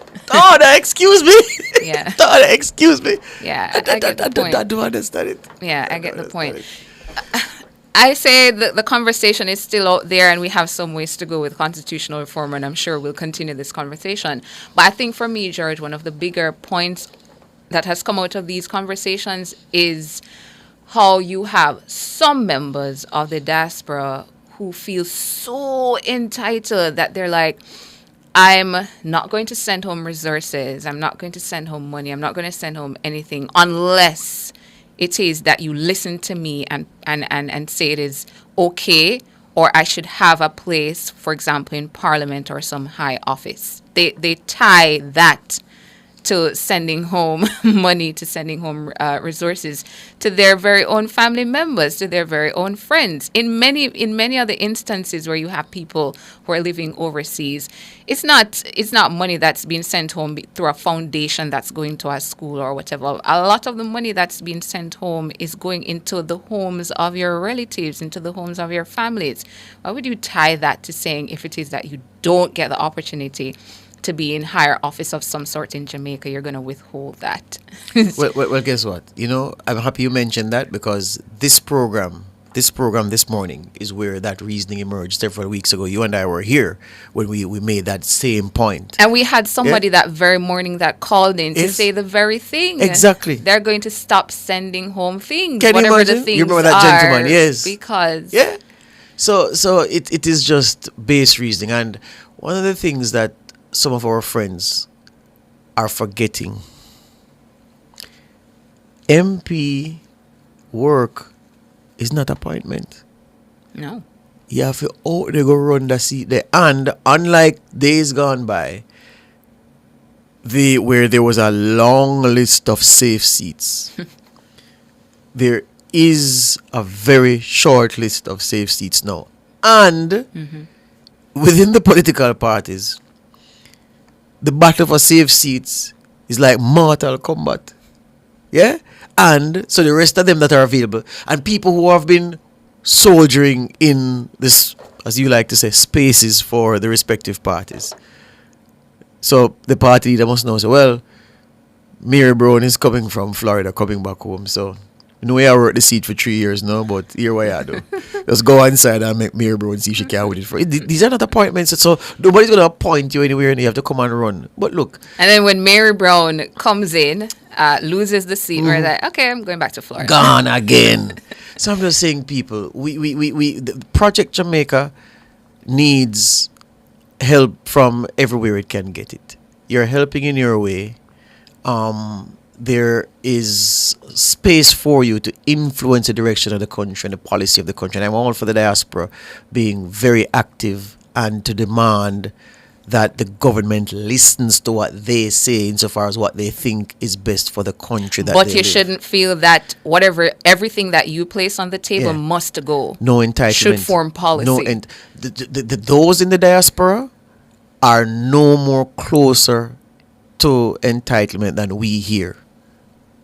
excuse me. Yeah. Tana, excuse me. Yeah, I get the point. I don't understand it. Yeah, I get the point. I say the conversation is still out there, and we have some ways to go with constitutional reform, and I'm sure we'll continue this conversation. But I think for me, George, one of the bigger points that has come out of these conversations is how you have some members of the diaspora who feel so entitled that they're like, I'm not going to send home resources, I'm not going to send home money, I'm not going to send home anything unless it is that you listen to me and say it is okay, or I should have a place, for example, in Parliament or some high office. They tie that to sending home money, to sending home resources to their very own family members, to their very own friends. In many other instances where you have people who are living overseas, it's not money that's being sent home through a foundation that's going to a school or whatever. A lot of the money that's being sent home is going into the homes of your relatives, into the homes of your families. Why would you tie that to saying if it is that you don't get the opportunity to be in higher office of some sort in Jamaica, you're going to withhold that? well, guess what? I'm happy you mentioned that, because this program this morning is where that reasoning emerged several weeks ago. You and I were here when we made that same point. And we had somebody that very morning that called in to say the very thing. Exactly. They're going to stop sending home things. Can whatever you imagine? The things you remember that are, gentleman? Yes. Because... Yeah. So it is just base reasoning. And one of the things that some of our friends are forgetting, MP work is not appointment. No. You have to they go run the seat there. And unlike days gone by, where there was a long list of safe seats, there is a very short list of safe seats now. And within the political parties, the battle for safe seats is like Mortal Kombat. Yeah? And so the rest of them that are available, and people who have been soldiering in this, as you like to say, spaces for the respective parties. So the party leader must know, so, well, Mary Brown is coming from Florida, coming back home. So, you know, I worked the seat for 3 years now, but here what I do. Just go inside and make Mary Brown see if she can win it for it. These are not appointments, so nobody's going to appoint you anywhere and you have to come and run. But look. And then when Mary Brown comes in, loses the seat, we're like, okay, I'm going back to Florida. Gone again. So I'm just saying, people, the Project Jamaica needs help from everywhere it can get it. You're helping in your way. There is space for you to influence the direction of the country and the policy of the country. And I'm all for the diaspora being very active and to demand that the government listens to what they say insofar as what they think is best for the country that but they you live. shouldn't feel that everything that you place on the table must go. No entitlement. Should form policy. No, and those in the diaspora are no more closer to entitlement than we here.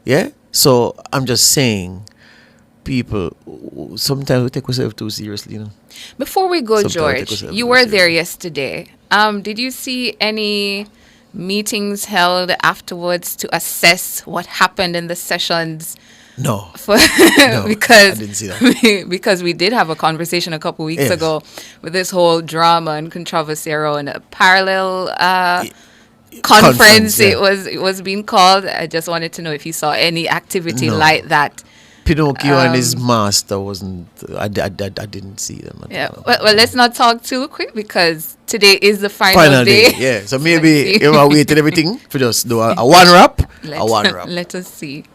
Yeah? So I'm just saying, people, sometimes we take ourselves too seriously, you know. Before we go, Sometimes we take George, ourselves you too were seriously. there yesterday. Did you see any meetings held afterwards to assess what happened in the sessions? No. Because I didn't see that. because we did have a conversation a couple weeks ago with this whole drama and controversy around a parallel conference. Yeah. It was being called. I just wanted to know if you saw any activity like that. Pinocchio and his master wasn't. I didn't see them. Yeah. Well, let's not talk too quick because today is the final day. Yeah. So maybe you are waiting everything for just do a one wrap. A one wrap. Let us see.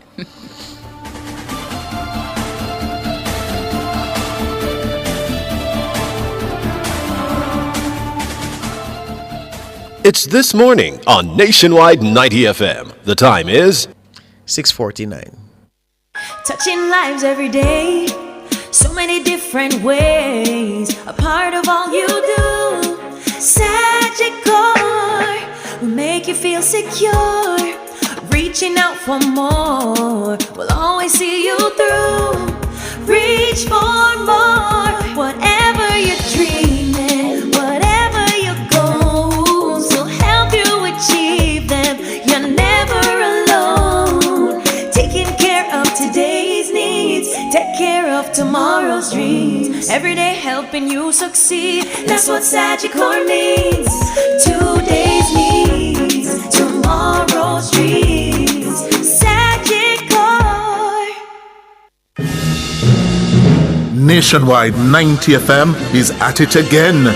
It's This Morning on Nationwide 90 FM. The time is 6:49. Touching lives every day, so many different ways, a part of all you do. Sagicor will make you feel secure, reaching out for more, will always see you through. Reach for more, whatever you're dreaming, whatever your goals, will help you achieve them. You're never alone, taking care of today's needs, take care of tomorrow's dreams, every day helping you succeed. That's what Sagicor means. Today's needs, tomorrow's dreams. Sagicor. Nationwide 90 FM is at it again.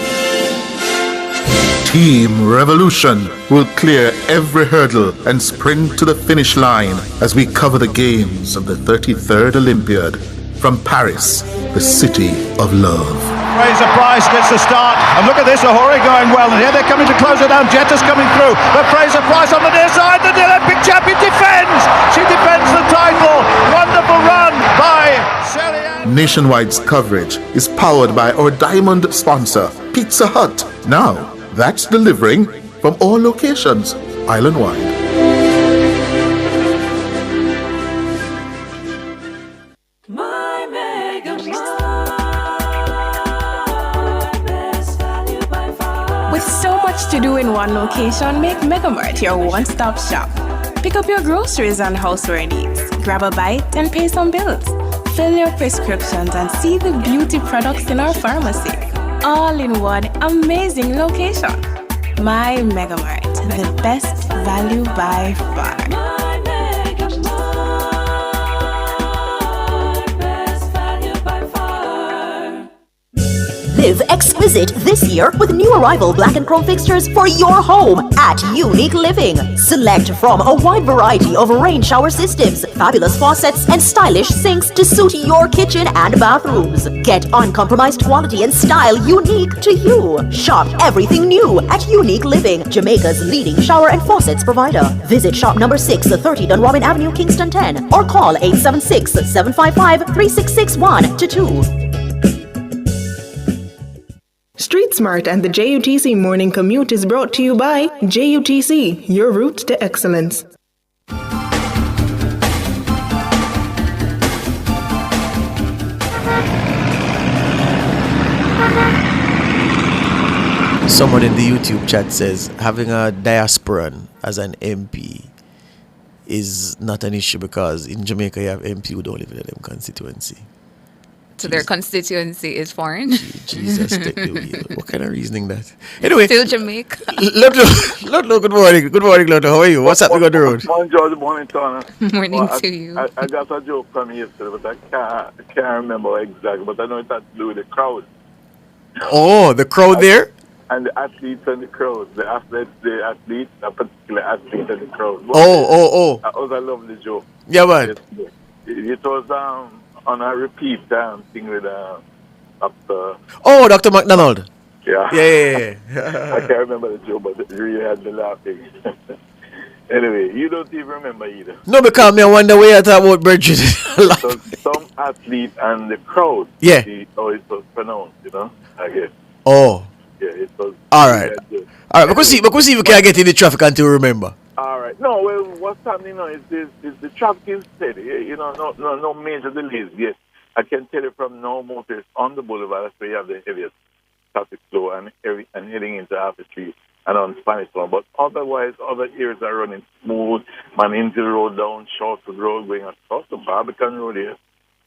Team Revolution will clear every hurdle and sprint to the finish line as we cover the games of the 33rd Olympiad from Paris, the city of love. Fraser Price gets the start, and look at this, Ahuri going well, and here they're coming to close it down. Jetta's coming through, but Fraser Price on the near side, the Olympic champion defends! She defends the title! Wonderful run by Shelly Ann. Nationwide's coverage is powered by our diamond sponsor, Pizza Hut. Now, that's delivering from all locations, island-wide. With so much to do in one location, make Megamart your one-stop shop. Pick up your groceries and houseware needs, grab a bite and pay some bills, fill your prescriptions and see the beauty products in our pharmacy. All in one amazing location. My Megamart, the best value by far. Live exquisite this year with new arrival black and chrome fixtures for your home at Unique Living. Select from a wide variety of rain shower systems, fabulous faucets, and stylish sinks to suit your kitchen and bathrooms. Get uncompromised quality and style unique to you. Shop everything new at Unique Living, Jamaica's leading shower and faucets provider. Visit shop number 630 Dunrobin Avenue, Kingston 10, or call 876-755-3661 to 2. Street Smart and the JUTC Morning Commute is brought to you by JUTC, your route to excellence. Someone in the YouTube chat says having a diasporan as an MP is not an issue because in Jamaica you have MP who don't live in them constituency. So their constituency is foreign? Jesus, take the wheel. What kind of reasoning that? Anyway. Still Jamaica. Lotlo, good morning. Good morning, Lotlo. How are you? What's happening on the road? Morning, George. Morning, Tana. Morning to you. I got a joke from yesterday, but I can't remember exactly. But I know it has to do with the crowd. Oh, the crowd there? And the athletes and the crowd. The athletes, a particular athlete and the crowd. Oh. That was a lovely joke. Yeah, man. It was on a repeat thing with Dr. Oh, Dr. McDonald. Yeah. Yeah. I can't remember the joke, but it really had me laughing. Anyway, you don't even remember either. No, because I wonder where you talk about Bridget. So some athlete and the crowd. Yeah. How it was pronounced, I guess. Oh. Yeah, it was. All right. Because see if we can get in the traffic until remember. All right. No, well, what's happening now is the traffic is steady. No major delays yet. I can tell you from now, motors on the boulevard, that's where you have the heaviest traffic flow and heading into Half Street and on Spanish Lawn. But otherwise, other areas are running smooth. Maninville Road down, Shortwood Road, going across the Barbican Road here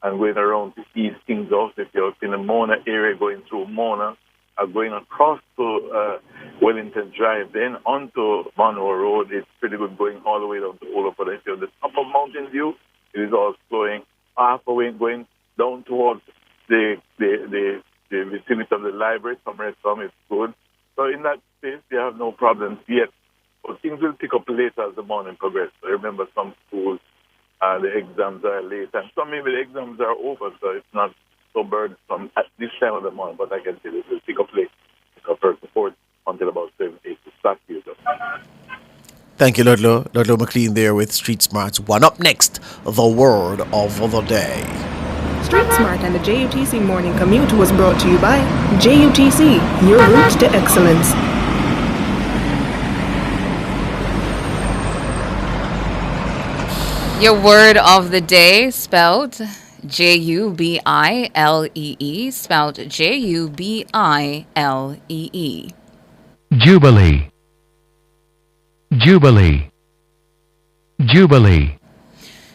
and going around to East King's House. If you're in the Mona area, going through Mona, going across to Wellington Drive, then onto Monroe Road. It's pretty good going all the way down to Olaford. If you're the top of Mountain View, it is all slowing halfway going down towards the vicinity of the library. Some is good. So in that space, you have no problems yet. But things will pick up later as the morning progresses. I remember some schools, the exams are late, and some maybe the exams are over, so it's not so burdensome at this time of the month, but I can say this will pick up late. Pick up first support until about 7, 8 to start here. Thank you, Lotlo. Lotlo McLeod there with Street Smarts. One up next, the word of the day. Street Smart and the JUTC Morning Commute was brought to you by JUTC, your route to excellence. Your word of the day spelled Jubilee, spelled Jubilee. Jubilee. Jubilee. Jubilee.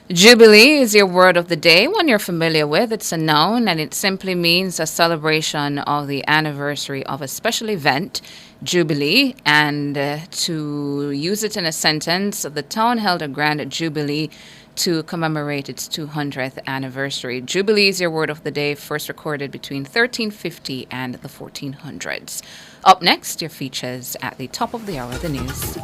Jubilee is your word of the day, one you're familiar with. It's a noun and it simply means a celebration of the anniversary of a special event, Jubilee. And to use it in a sentence, the town held a grand Jubilee to commemorate its 200th anniversary. Jubilee is your word of the day, first recorded between 1350 and the 1400s. Up next, your features at the top of the hour, the news.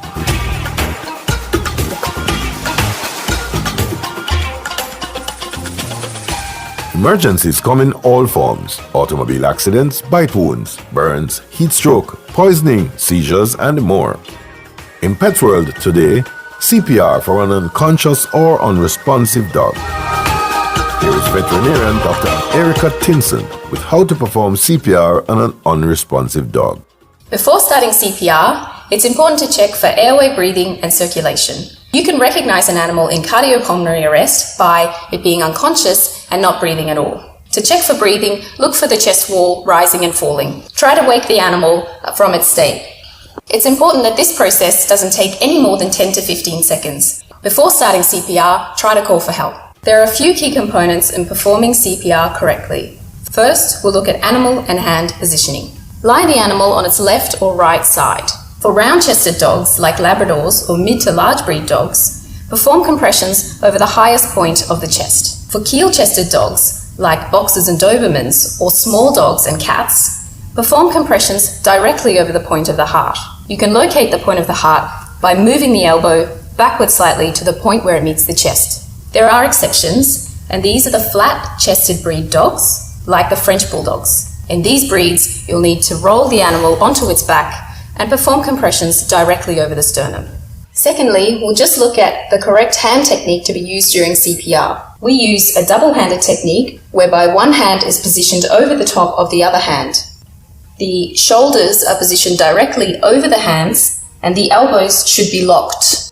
Emergencies come in all forms: automobile accidents, bite wounds, burns, heat stroke, poisoning, seizures, and more. In Pet World today, CPR for an unconscious or unresponsive dog. Here is veterinarian Dr. Erica Tinson with how to perform CPR on an unresponsive dog. Before starting CPR, it's important to check for airway breathing and circulation. You can recognize an animal in cardiopulmonary arrest by it being unconscious and not breathing at all. To check for breathing, look for the chest wall rising and falling. Try to wake the animal from its state. It's important that this process doesn't take any more than 10 to 15 seconds. Before starting CPR, try to call for help. There are a few key components in performing CPR correctly. First, we'll look at animal and hand positioning. Lie the animal on its left or right side. For round-chested dogs, like Labradors or mid to large breed dogs, perform compressions over the highest point of the chest. For keel-chested dogs, like Boxers and Dobermans, or small dogs and cats, perform compressions directly over the point of the heart. You can locate the point of the heart by moving the elbow backward slightly to the point where it meets the chest. There are exceptions, and these are the flat-chested breed dogs, like the French Bulldogs. In these breeds, you'll need to roll the animal onto its back and perform compressions directly over the sternum. Secondly, we'll just look at the correct hand technique to be used during CPR. We use a double-handed technique whereby one hand is positioned over the top of the other hand. The shoulders are positioned directly over the hands and the elbows should be locked.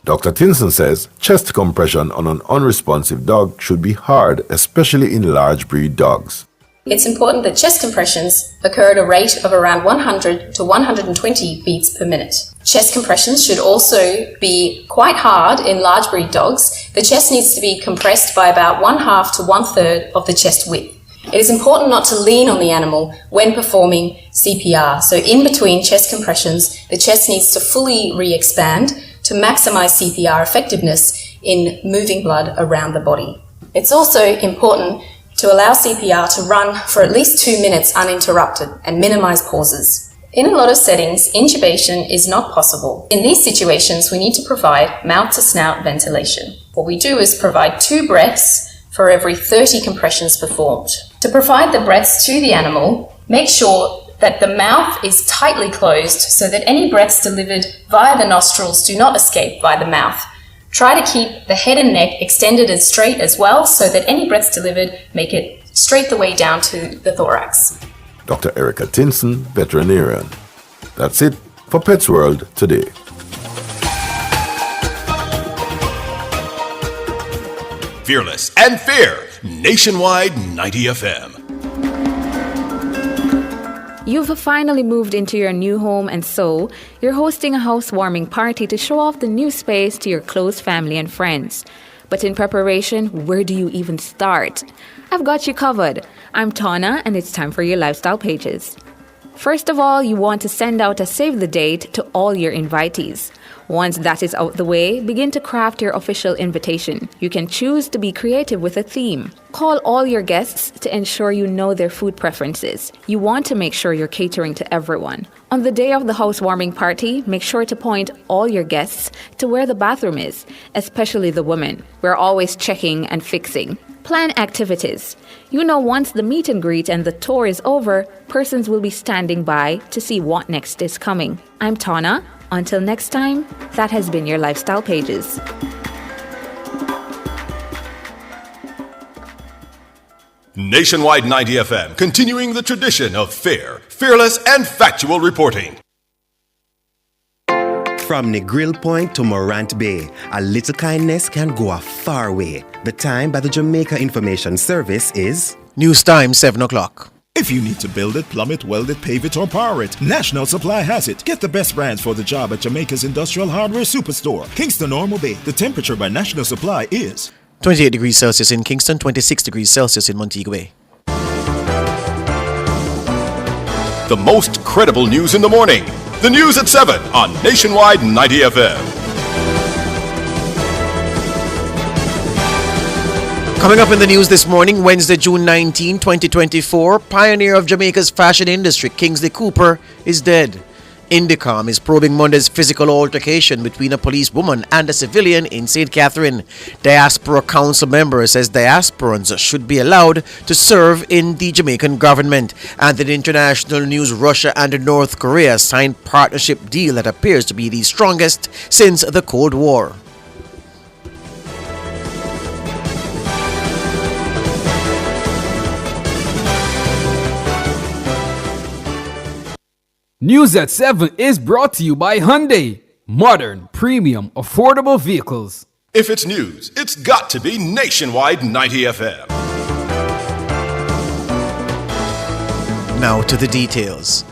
Dr. Tinson says chest compression on an unresponsive dog should be hard, especially in large breed dogs. It's important that chest compressions occur at a rate of around 100 to 120 beats per minute. Chest compressions should also be quite hard in large breed dogs. The chest needs to be compressed by about 1/2 to 1/3 of the chest width. It is important not to lean on the animal when performing CPR. So in between chest compressions, the chest needs to fully re-expand to maximize CPR effectiveness in moving blood around the body. It's also important to allow CPR to run for at least 2 minutes uninterrupted and minimize pauses. In a lot of settings, intubation is not possible. In these situations, we need to provide mouth-to-snout ventilation. What we do is provide 2 breaths for every 30 compressions performed. To provide the breaths to the animal, make sure that the mouth is tightly closed so that any breaths delivered via the nostrils do not escape by the mouth. Try to keep the head and neck extended and straight as well so that any breaths delivered make it straight the way down to the thorax. Dr. Erica Tinson, veterinarian. That's it for Pets World today. Fearless and fair, Nationwide 90 FM. You've finally moved into your new home, and so you're hosting a housewarming party to show off the new space to your close family and friends. But in preparation, where do you even start? I've got you covered. I'm Tana, and it's time for your lifestyle pages. First of all, you want to send out a save the date to all your invitees. Once that is out the way, begin to craft your official invitation. You can choose to be creative with a theme. Call all your guests to ensure you know their food preferences. You want to make sure you're catering to everyone. On the day of the housewarming party, make sure to point all your guests to where the bathroom is, especially the women. We're always checking and fixing. Plan activities. You know, once the meet and greet and the tour is over, persons will be standing by to see what next is coming. I'm Tana. Until next time, that has been your Lifestyle Pages. Nationwide 90 FM, continuing the tradition of fair, fearless, and factual reporting. From Negril Point to Morant Bay, a little kindness can go a far way. The time by the Jamaica Information Service is... News time, 7 o'clock. If you need to build it, plumb it, weld it, pave it, or power it, National Supply has it. Get the best brands for the job at Jamaica's Industrial Hardware Superstore, Kingston or Bay. The temperature by National Supply is 28 degrees Celsius in Kingston, 26 degrees Celsius in Montego Bay. The most credible news in the morning. The news at 7 on Nationwide 90 FM. Coming up in the news this morning, Wednesday, June 19, 2024, pioneer of Jamaica's fashion industry, Kingsley Cooper, is dead. Indicom is probing Monday's physical altercation between a policewoman and a civilian in St. Catherine. Diaspora Council member says diasporans should be allowed to serve in the Jamaican government. And in international news, Russia and North Korea signed partnership deal that appears to be the strongest since the Cold War. News at 7 is brought to you by Hyundai. Modern, premium, affordable vehicles. If it's news, it's got to be Nationwide 90 FM. Now to the details.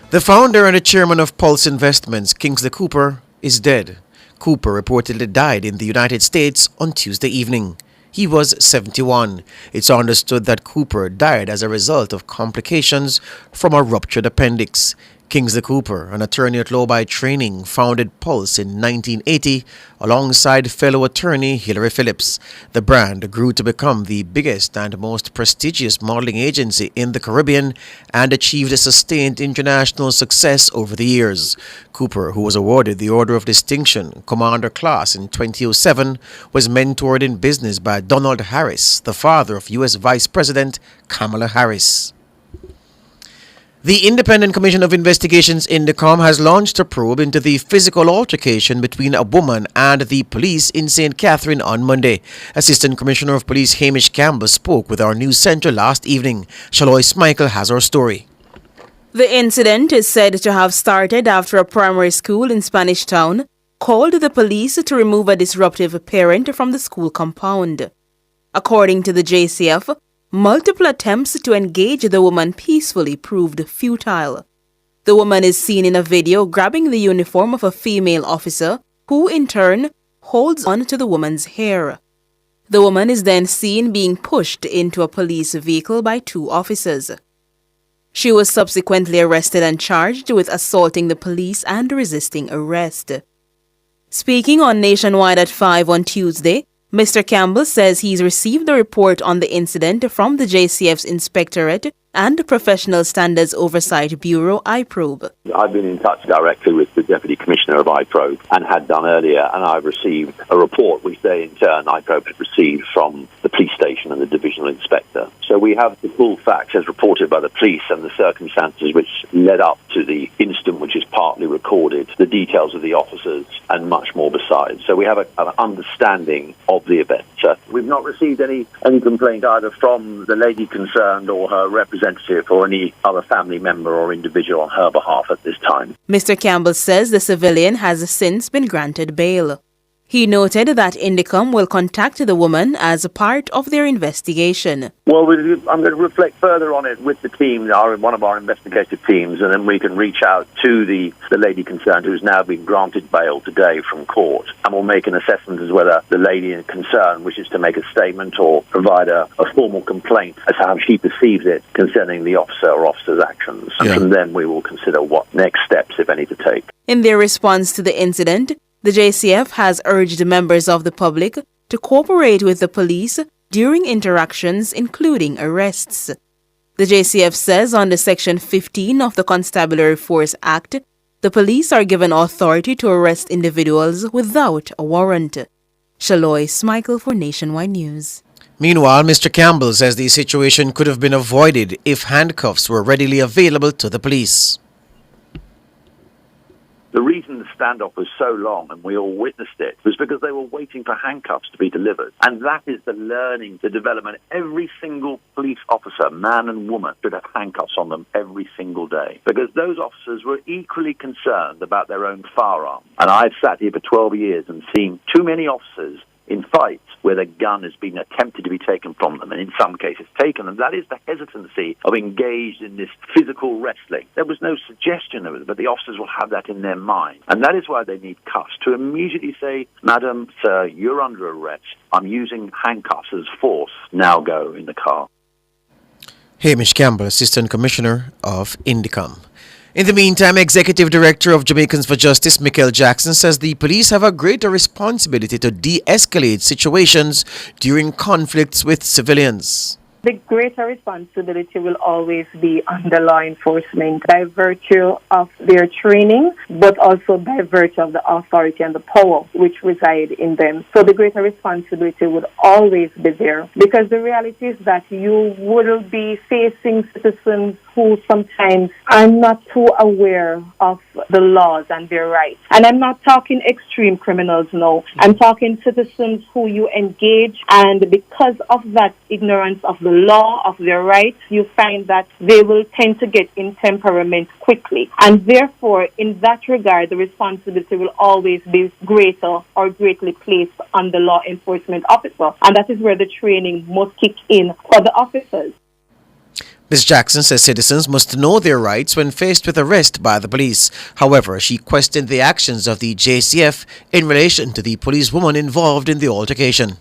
The founder and the chairman of Pulse Investments, Kingsley Cooper, is dead. Cooper reportedly died in the United States on Tuesday evening. He was 71. It's understood that Cooper died as a result of complications from a ruptured appendix. Kingsley Cooper, an attorney at law by training, founded Pulse in 1980 alongside fellow attorney Hilary Phillips. The brand grew to become the biggest and most prestigious modeling agency in the Caribbean and achieved a sustained international success over the years. Cooper, who was awarded the Order of Distinction, Commander Class in 2007, was mentored in business by Donald Harris, the father of U.S. Vice President Kamala Harris. The Independent Commission of Investigations Indicom has launched a probe into the physical altercation between a woman and the police in St. Catherine on Monday. Assistant Commissioner of Police Hamish Campbell spoke with our news centre last evening. Shalois Michael has our story. The incident is said to have started after a primary school in Spanish Town called the police to remove a disruptive parent from the school compound. According to the JCF, multiple attempts to engage the woman peacefully proved futile. The woman is seen in a video grabbing the uniform of a female officer, who in turn holds on to the woman's hair. The woman is then seen being pushed into a police vehicle by 2 officers. She was subsequently arrested and charged with assaulting the police and resisting arrest. Speaking on Nationwide at 5 on Tuesday, Mr. Campbell says he's received a report on the incident from the JCF's Inspectorate and Professional Standards Oversight Bureau, IPROBE. I've been in touch directly with the Deputy Commissioner of IPROBE and had done earlier, and I've received a report which they in turn, IPROBE, had received from the police station and the Divisional Inspector. So we have the full facts as reported by the police and the circumstances which led up to the incident, which is partly recorded, the details of the officers and much more besides. So we have an understanding of the event. We've not received any complaint either from the lady concerned or her representative or any other family member or individual on her behalf at this time. Mr. Campbell says the civilian has since been granted bail. He noted that Indicom will contact the woman as a part of their investigation. Well, I'm going to reflect further on it with the team, one of our investigative teams, and then we can reach out to the lady concerned who's now been granted bail today from court. And we'll make an assessment as whether the lady in concern wishes to make a statement or provide a formal complaint as to how she perceives it concerning the officer or officer's actions. And from then we will consider what next steps, if any, to take. In their response to the incident, the JCF has urged members of the public to cooperate with the police during interactions, including arrests. The JCF says under Section 15 of the Constabulary Force Act, the police are given authority to arrest individuals without a warrant. Shaloy Smichael for Nationwide News. Meanwhile, Mr. Campbell says the situation could have been avoided if handcuffs were readily available to the police. The reason the standoff was so long, and we all witnessed it, was because they were waiting for handcuffs to be delivered. And that is the learning, the development. Every single police officer, man and woman, should have handcuffs on them every single day. Because those officers were equally concerned about their own firearms. And I've sat here for 12 years and seen too many officers in fights where the gun has been attempted to be taken from them, and in some cases taken, and that is the hesitancy of engaged in this physical wrestling. There was no suggestion of it, but the officers will have that in their mind, and that is why they need cuffs, to immediately say, Madam, sir, you're under arrest. I'm using handcuffs as force. Now go in the car. Hamish Campbell, Assistant Commissioner of Indicom. In the meantime, Executive Director of Jamaicans for Justice, McLeod Jackson, says the police have a greater responsibility to de-escalate situations during conflicts with civilians. The greater responsibility will always be on the law enforcement by virtue of their training, but also by virtue of the authority and the power which reside in them. So the greater responsibility would always be there, because the reality is that you will be facing citizens who sometimes are not too aware of the laws and their rights. And I'm not talking extreme criminals, no. I'm talking citizens who you engage, and because of that ignorance of the law, of their rights, you find that they will tend to get in temperament quickly. And therefore, in that regard, the responsibility will always be greater or greatly placed on the law enforcement officer. And that is where the training must kick in for the officers. Ms. Jackson says citizens must know their rights when faced with arrest by the police. However, she questioned the actions of the JCF in relation to the policewoman involved in the altercation.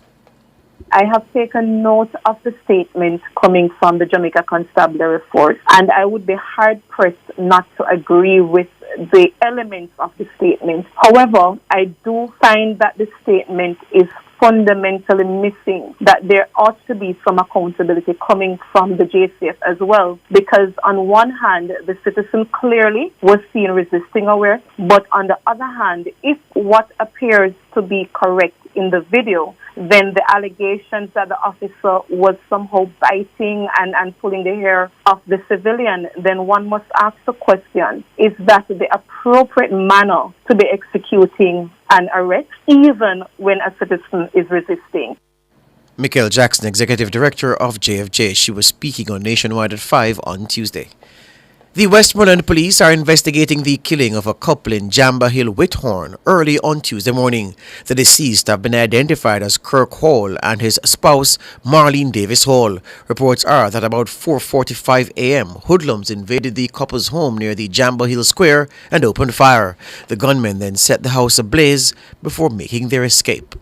I have taken note of the statement coming from the Jamaica Constabulary Force, and I would be hard-pressed not to agree with the elements of the statement. However, I do find that the statement is fundamentally missing, that there ought to be some accountability coming from the JCF as well, because on one hand, the citizen clearly was seen resisting arrest, but on the other hand, if what appears to be correct in the video, then the allegations that the officer was somehow biting and pulling the hair of the civilian, then one must ask the question, is that the appropriate manner to be executing an arrest, even when a citizen is resisting? McLeod Jackson, Executive Director of JFJ. She was speaking on Nationwide at 5 on Tuesday. The Westmoreland police are investigating the killing of a couple in Jamba Hill, Whithorn, early on Tuesday morning. The deceased have been identified as Kirk Hall and his spouse, Marlene Davis Hall. Reports are that about 4:45 a.m., hoodlums invaded the couple's home near the Jamba Hill Square and opened fire. The gunmen then set the house ablaze before making their escape.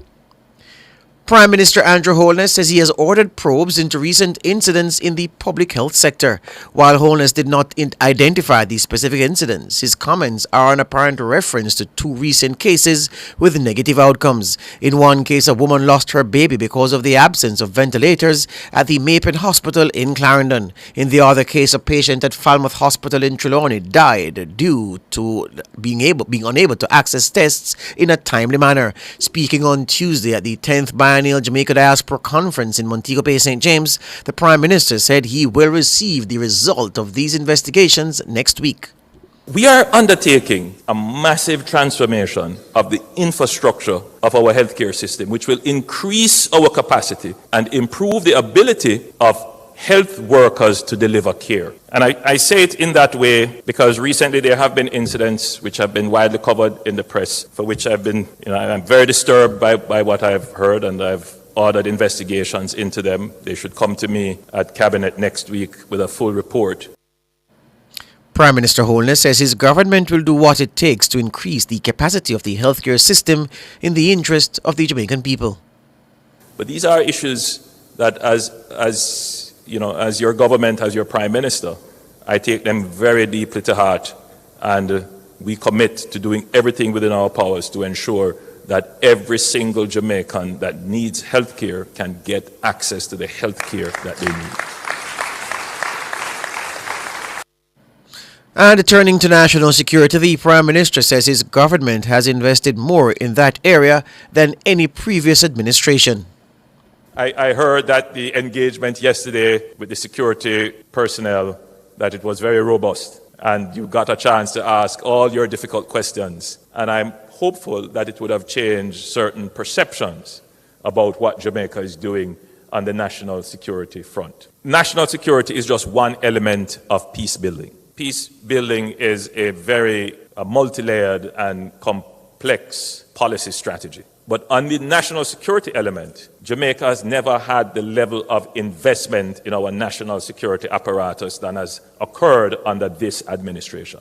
Prime Minister Andrew Holness says he has ordered probes into recent incidents in the public health sector. While Holness did not identify the specific incidents, his comments are an apparent reference to two recent cases with negative outcomes. In one case, a woman lost her baby because of the absence of ventilators at the Mapen Hospital in Clarendon. In the other case, a patient at Falmouth Hospital in Trelawney died due to being unable to access tests in a timely manner. Speaking on Tuesday at the 10th Biennial Jamaica Diaspora Conference in Montego Bay, St. James, the Prime Minister said he will receive the result of these investigations next week. We are undertaking a massive transformation of the infrastructure of our healthcare system, which will increase our capacity and improve the ability of health workers to deliver care. And I say it in that way because recently there have been incidents which have been widely covered in the press, for which I'm very disturbed by what I've heard, and I've ordered investigations into them. They should come to me at Cabinet next week with a full report. Prime Minister Holness says his government will do what it takes to increase the capacity of the healthcare system in the interest of the Jamaican people. But these are issues that as your government, as your Prime Minister, I take them very deeply to heart, and we commit to doing everything within our powers to ensure that every single Jamaican that needs health care can get access to the health care that they need. And turning to national security, the Prime Minister says his government has invested more in that area than any previous administration. I heard that the engagement yesterday with the security personnel, that it was very robust, and you got a chance to ask all your difficult questions. And I'm hopeful that it would have changed certain perceptions about what Jamaica is doing on the national security front. National security is just one element of peace building. Peace building is a very multi-layered and complex policy strategy. But on the national security element, Jamaica has never had the level of investment in our national security apparatus than has occurred under this administration.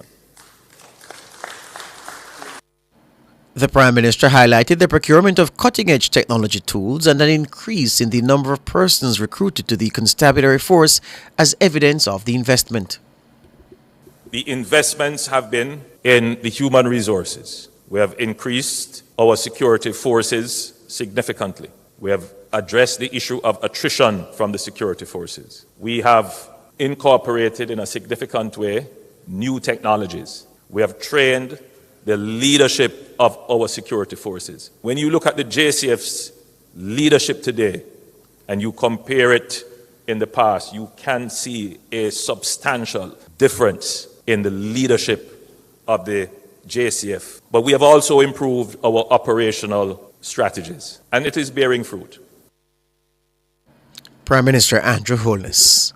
The Prime Minister highlighted the procurement of cutting-edge technology tools and an increase in the number of persons recruited to the constabulary force as evidence of the investment. The investments have been in the human resources. We have increased our security forces significantly. We have addressed the issue of attrition from the security forces. We have incorporated in a significant way new technologies. We have trained the leadership of our security forces. When you look at the JCF's leadership today and you compare it in the past, you can see a substantial difference in the leadership of the JCF. But we have also improved our operational strategies, and it is bearing fruit. Prime Minister Andrew Holness.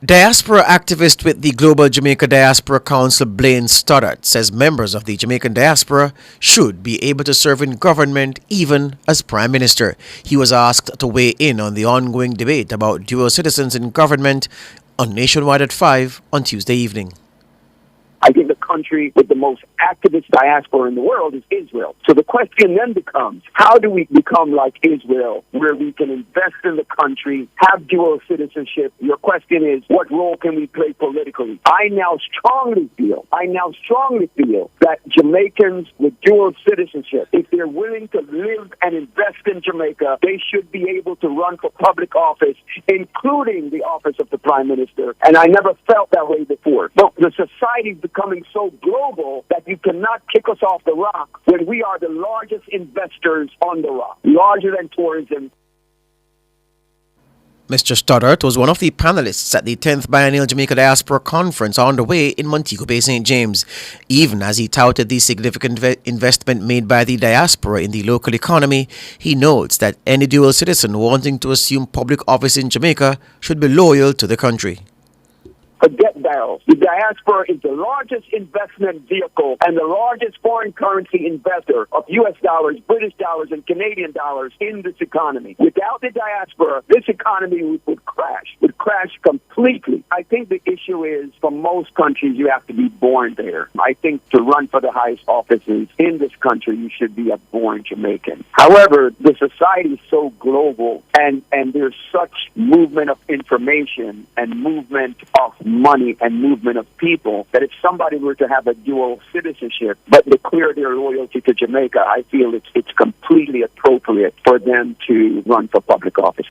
Diaspora activist with the Global Jamaica Diaspora Council, Blaine Stoddart, says members of the Jamaican diaspora should be able to serve in government even as Prime Minister. He was asked to weigh in on the ongoing debate about dual citizens in government on Nationwide at 5 on Tuesday evening. I think the country with the most activist diaspora in the world is Israel. So the question then becomes, how do we become like Israel, where we can invest in the country, have dual citizenship? Your question is, what role can we play politically? I now strongly feel that Jamaicans with dual citizenship, if they're willing to live and invest in Jamaica, they should be able to run for public office, including the office of the Prime Minister. And I never felt that way before. But the society's becoming so global that you cannot kick us off the rock when we are the largest investors on the rock, larger than tourism. Mr. Stoddart was one of the panelists at the 10th Biennial Jamaica Diaspora Conference underway in Montego Bay, St. James. Even as he touted the significant investment made by the diaspora in the local economy, he notes that any dual citizen wanting to assume public office in Jamaica should be loyal to the country. Forget barrels. The diaspora is the largest investment vehicle and the largest foreign currency investor of U.S. dollars, British dollars, and Canadian dollars in this economy. Without the diaspora, this economy would crash completely. I think the issue is, for most countries, you have to be born there. I think to run for the highest offices in this country, you should be a born Jamaican. However, the society is so global, and there's such movement of information and movement of money and movement of people that if somebody were to have a dual citizenship but declare their loyalty to Jamaica, I feel it's completely appropriate for them to run for public office.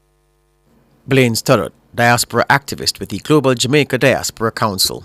Blaine Stoddard, diaspora activist with the Global Jamaica Diaspora Council.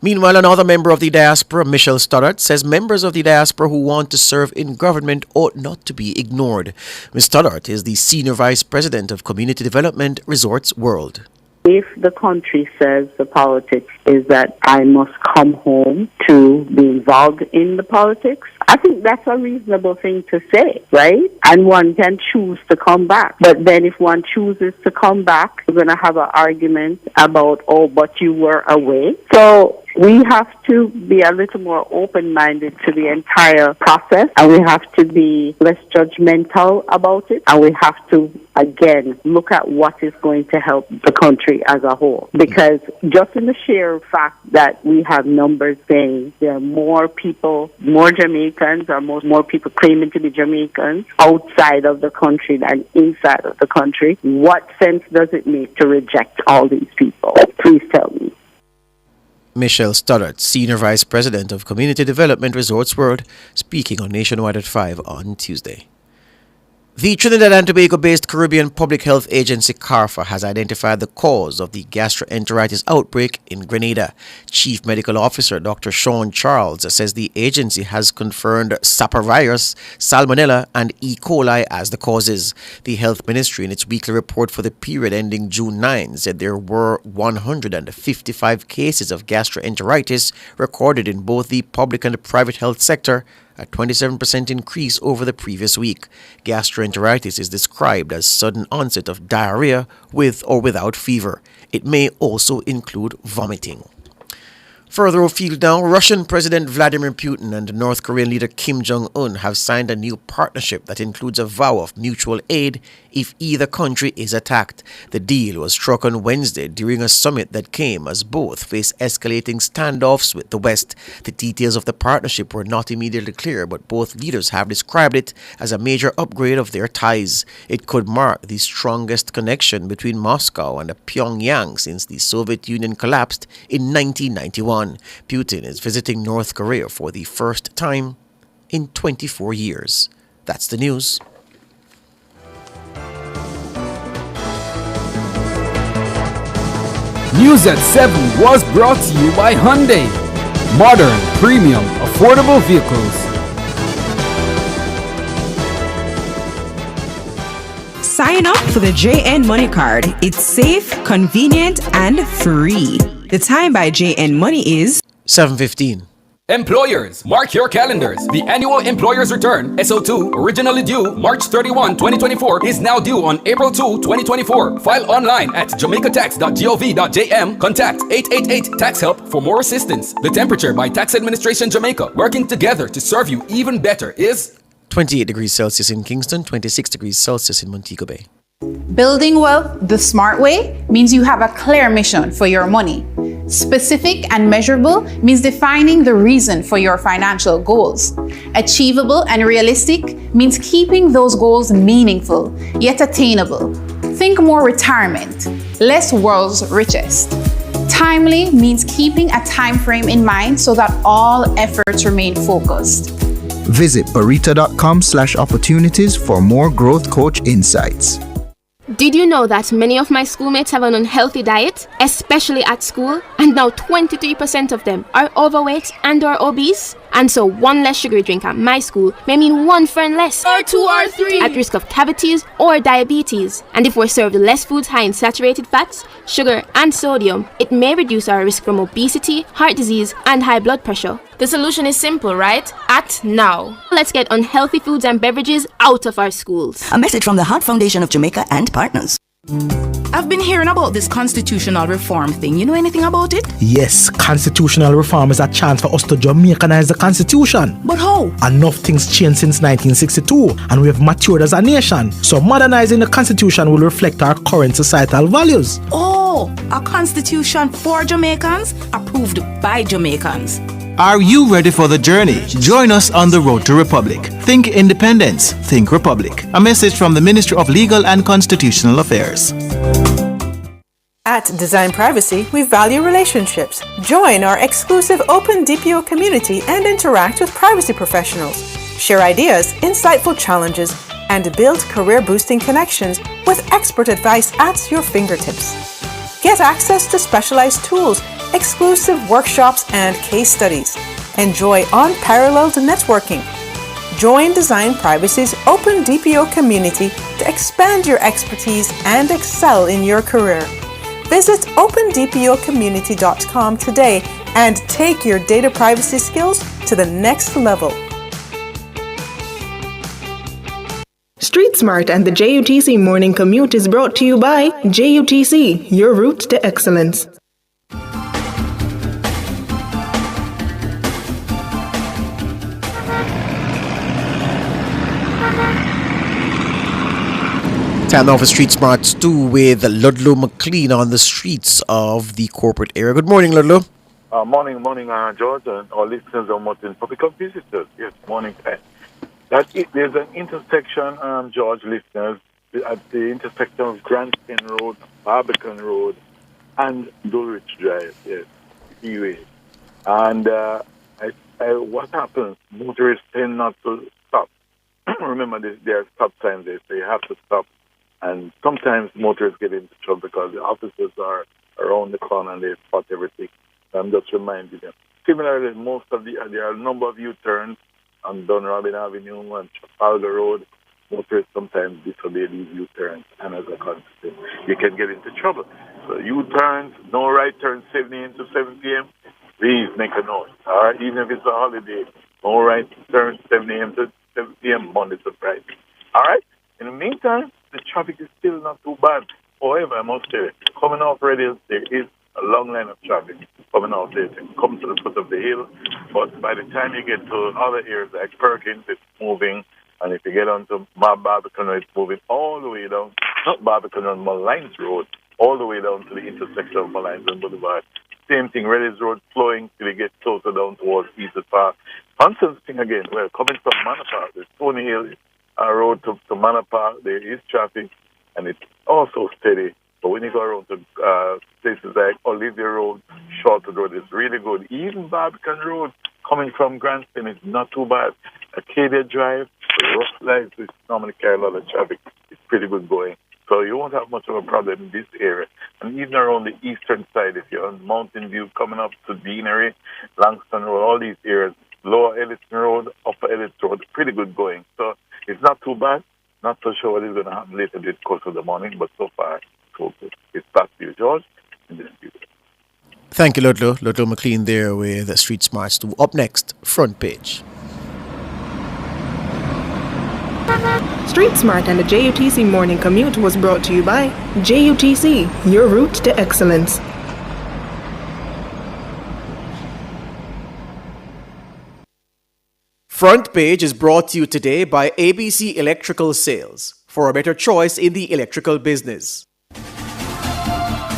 Meanwhile, another member of the diaspora, Michelle Stoddard, says members of the diaspora who want to serve in government ought not to be ignored. Ms. Stoddard is the Senior Vice President of Community Development Resorts World. If the country says the politics is that I must come home to be involved in the politics, I think that's a reasonable thing to say, right? And one can choose to come back. But then if one chooses to come back, we're going to have an argument about, oh, but you were away. So we have to be a little more open-minded to the entire process, and we have to be less judgmental about it, and we have to, again, look at what is going to help the country as a whole. Because just in the sheer fact that we have numbers saying there are more people, more Jamaicans, or more people claiming to be Jamaicans outside of the country than inside of the country, what sense does it make to reject all these people? Please tell me. Michelle Stoddard, Senior Vice President of Community Development Resorts World, speaking on Nationwide at 5 on Tuesday. The Trinidad and Tobago-based Caribbean Public Health Agency CARFA has identified the cause of the gastroenteritis outbreak in Grenada. Chief Medical Officer Dr. Sean Charles says the agency has confirmed saprovirus, salmonella, and E. coli as the causes. The Health Ministry, in its weekly report for the period ending June 9, said there were 155 cases of gastroenteritis recorded in both the public and the private health sector, a 27% increase over the previous week. Gastroenteritis is described as sudden onset of diarrhea with or without fever. It may also include vomiting. Further afield now, Russian President Vladimir Putin and North Korean leader Kim Jong-un have signed a new partnership that includes a vow of mutual aid if either country is attacked. The deal was struck on Wednesday during a summit that came as both face escalating standoffs with the West. The details of the partnership were not immediately clear, but both leaders have described it as a major upgrade of their ties. It could mark the strongest connection between Moscow and Pyongyang since the Soviet Union collapsed in 1991. Putin is visiting North Korea for the first time in 24 years. That's the news. News at 7 was brought to you by Hyundai. Modern, premium, affordable vehicles. Sign up for the JN Money Card. It's safe, convenient, and free. The time by JN Money is 7:15. Employers, mark your calendars. The annual Employers Return, SO2, originally due March 31, 2024, is now due on April 2, 2024. File online at jamaicatax.gov.jm. Contact 888-TAX-HELP for more assistance. The temperature by Tax Administration Jamaica, working together to serve you even better, is 28 degrees Celsius in Kingston, 26 degrees Celsius in Montego Bay. Building wealth the smart way means you have a clear mission for your money. Specific and measurable means defining the reason for your financial goals. Achievable and realistic means keeping those goals meaningful, yet attainable. Think more retirement, less world's richest. Timely means keeping a time frame in mind so that all efforts remain focused. Visit barita.com/opportunities for more growth coach insights. Did you know that many of my schoolmates have an unhealthy diet, especially at school? And now 23% of them are overweight and or obese? And so one less sugary drink at my school may mean one friend less, or two or three, at risk of cavities or diabetes. And if we're served less foods high in saturated fats, sugar and sodium, it may reduce our risk from obesity, heart disease and high blood pressure. The solution is simple, right? Act now. Let's get unhealthy foods and beverages out of our schools. A message from the Heart Foundation of Jamaica and partners. I've been hearing about this constitutional reform thing. You know anything about it? Yes, constitutional reform is a chance for us to Jamaicanize the constitution. But how? Enough things changed since 1962 and we have matured as a nation. So modernizing the constitution will reflect our current societal values. Oh, a constitution for Jamaicans, approved by Jamaicans. Are you ready for the journey? Join us on the road to Republic. Think independence, think Republic. A message from the Ministry of Legal and Constitutional Affairs. At Design Privacy, we value relationships. Join our exclusive open DPO community and interact with privacy professionals. Share ideas, insightful challenges, and build career-boosting connections with expert advice at your fingertips. Get access to specialized tools, exclusive workshops, and case studies. Enjoy unparalleled networking. Join Design Privacy's open DPO community to expand your expertise and excel in your career. Visit opendpocommunity.com today and take your data privacy skills to the next level. Street Smart and the JUTC Morning Commute is brought to you by JUTC, your route to excellence. Time now for Street Smart 2 with Ludlow McLeod on the streets of the corporate area. Good morning, Ludlow. Morning, George, and our listeners are Martin Public visitors. Yes, morning time. There's an intersection, George, listeners, at the intersection of Kingston Road, Barbican Road, and Dulwich Drive. Yes, freeway. And what happens? Motorists tend not to stop. Remember, there are stop signs there, so you have to stop. And sometimes motorists get into trouble because the officers are around the corner and they spot everything. So I'm just reminding them. Similarly, there are a number of U-turns on Dunrobin Avenue and Trafalgar Road. Motorists sometimes disobey these U-turns, and as a consequence, you can get into trouble. So U-turns, no right turn 7 a.m. to 7 p.m., please make a note. All right, even if it's a holiday, no right turn 7 a.m. to 7 p.m., Monday to Friday. All right? In the meantime, the traffic is still not too bad. However, I must say, coming off Radius, there is a long line of traffic coming off there to come to the foot of the hill. But by the time you get to other areas like Perkins, it's moving. And if you get onto Barbican, it's moving all the way down, not Barbican, on Malines Road, all the way down to the intersection of Malines and Boulevard. Same thing, Reddy's Road flowing till you get closer down towards East Park. Hanson's thing again, well, coming from Manor Park, there's Stony Hill road to Manor Park, there is traffic, and it's also steady. But when you go around to places like Olivia Road, Shortwood Road, it's really good. Even Barbican Road, coming from Cranston, it's not too bad. Acadia Drive, rough lights, which normally carry a lot of traffic, it's pretty good going. So you won't have much of a problem in this area. And even around the eastern side, if you're on Mountain View, coming up to Deanery, Langston Road, all these areas, Lower Ellis Road, Upper Ellis Road, pretty good going. So it's not too bad. Not so sure what is going to happen later in the course of the morning, but so far, so good. It's back to you, George, in the studio. Thank you, Ludlow. Ludlow McLeod there with Street Smarts 2. Up next, Front Page. Street Smart and the JUTC Morning Commute was brought to you by JUTC, your route to excellence. Front Page is brought to you today by ABC Electrical Sales, for a better choice in the electrical business.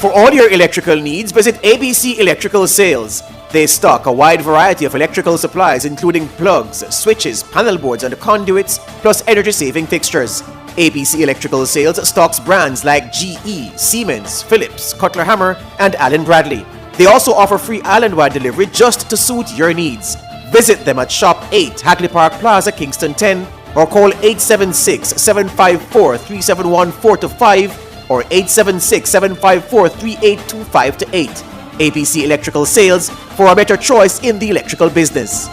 For all your electrical needs, visit ABC Electrical Sales. They stock a wide variety of electrical supplies including plugs, switches, panel boards and conduits, plus energy-saving fixtures. ABC Electrical Sales stocks brands like GE, Siemens, Philips, Cutler Hammer and Allen Bradley. They also offer free island-wide delivery just to suit your needs. Visit them at Shop 8, Hagley Park Plaza, Kingston 10, or call 876-754-3714-5 or 876-754-3825-8. ABC Electrical Sales, for a better choice in the electrical business.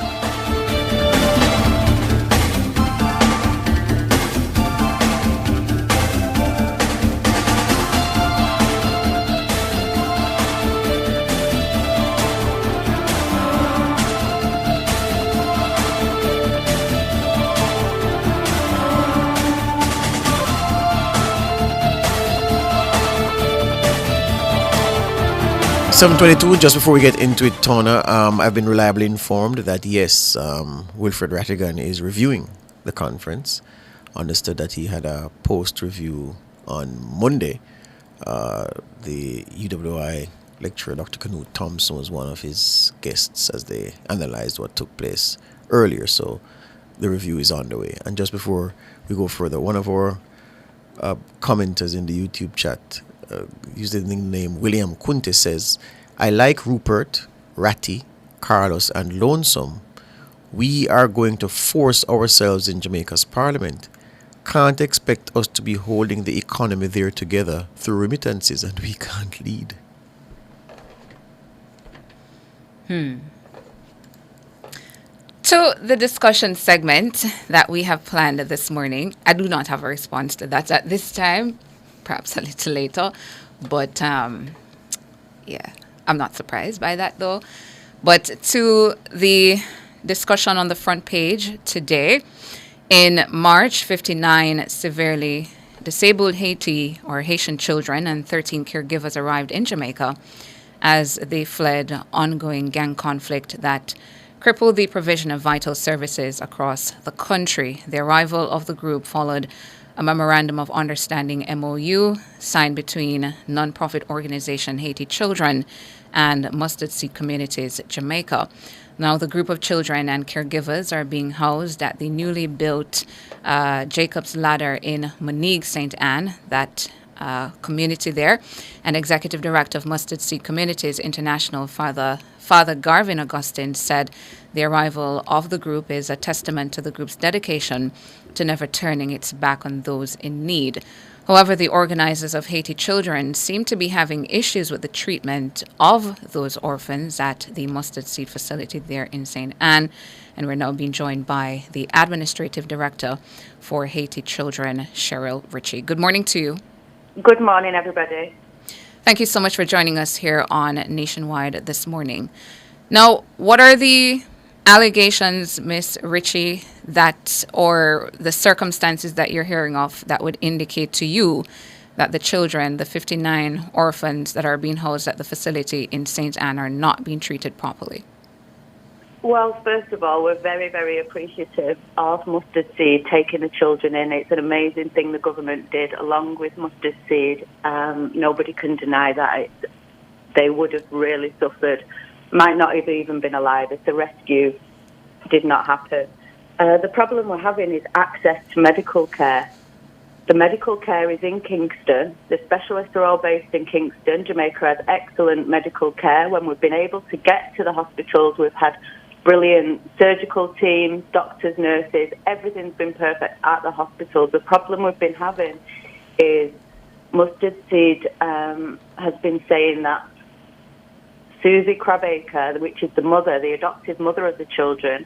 7:22. Just before we get into it, Tona, I've been reliably informed that yes, Wilfred Rattigan is reviewing the conference. Understood that he had a post-review on Monday. The UWI lecturer, Dr. Knut Thompson, was one of his guests as they analyzed what took place earlier. So the review is on the way. And just before we go further, one of our commenters in the YouTube chat, using the name William Kunte, says, I like Rupert, Ratty, Carlos, and Lonesome. We are going to force ourselves in Jamaica's parliament. Can't expect us to be holding the economy there together through remittances, and we can't lead. To the discussion segment that we have planned this morning, I do not have a response to that at this time, perhaps a little later, but yeah, I'm not surprised by that though. But to the discussion on the front page today, in March, 59 severely disabled Haitian children and 13 caregivers arrived in Jamaica as they fled ongoing gang conflict that crippled the provision of vital services across the country. The arrival of the group followed a Memorandum of Understanding MOU signed between non-profit organization Haiti Children and Mustard Seed Communities Jamaica. Now the group of children and caregivers are being housed at the newly built Jacob's Ladder in Monique, St. Anne, that community there. And Executive Director of Mustard Seed Communities International, Father Garvin Augustine, said the arrival of the group is a testament to the group's dedication to never turning its back on those in need. However, the organizers of Haiti Children seem to be having issues with the treatment of those orphans at the Mustard Seed facility there in St. Anne. And we're now being joined by the Administrative Director for Haiti Children, Cheryl Ritchie. Good morning to you. Good morning, everybody. Thank you so much for joining us here on Nationwide this morning. Now, what are the allegations, Ms. Ritchie, that or the circumstances that you're hearing of that would indicate to you that the children, the 59 orphans that are being housed at the facility in St. Anne, are not being treated properly? Well, first of all, we're very, very appreciative of Mustard Seed taking the children in. It's an amazing thing the government did along with Mustard Seed. Nobody can deny that. They would have really suffered, might not have even been alive if the rescue did not happen. The problem we're having is access to medical care. The medical care is in Kingston. The specialists are all based in Kingston. Jamaica has excellent medical care. When we've been able to get to the hospitals, we've had brilliant surgical teams, doctors, nurses. Everything's been perfect at the hospitals. The problem we've been having is Mustard Seed has been saying that Susie Crabaker, which is the mother, the adoptive mother of the children,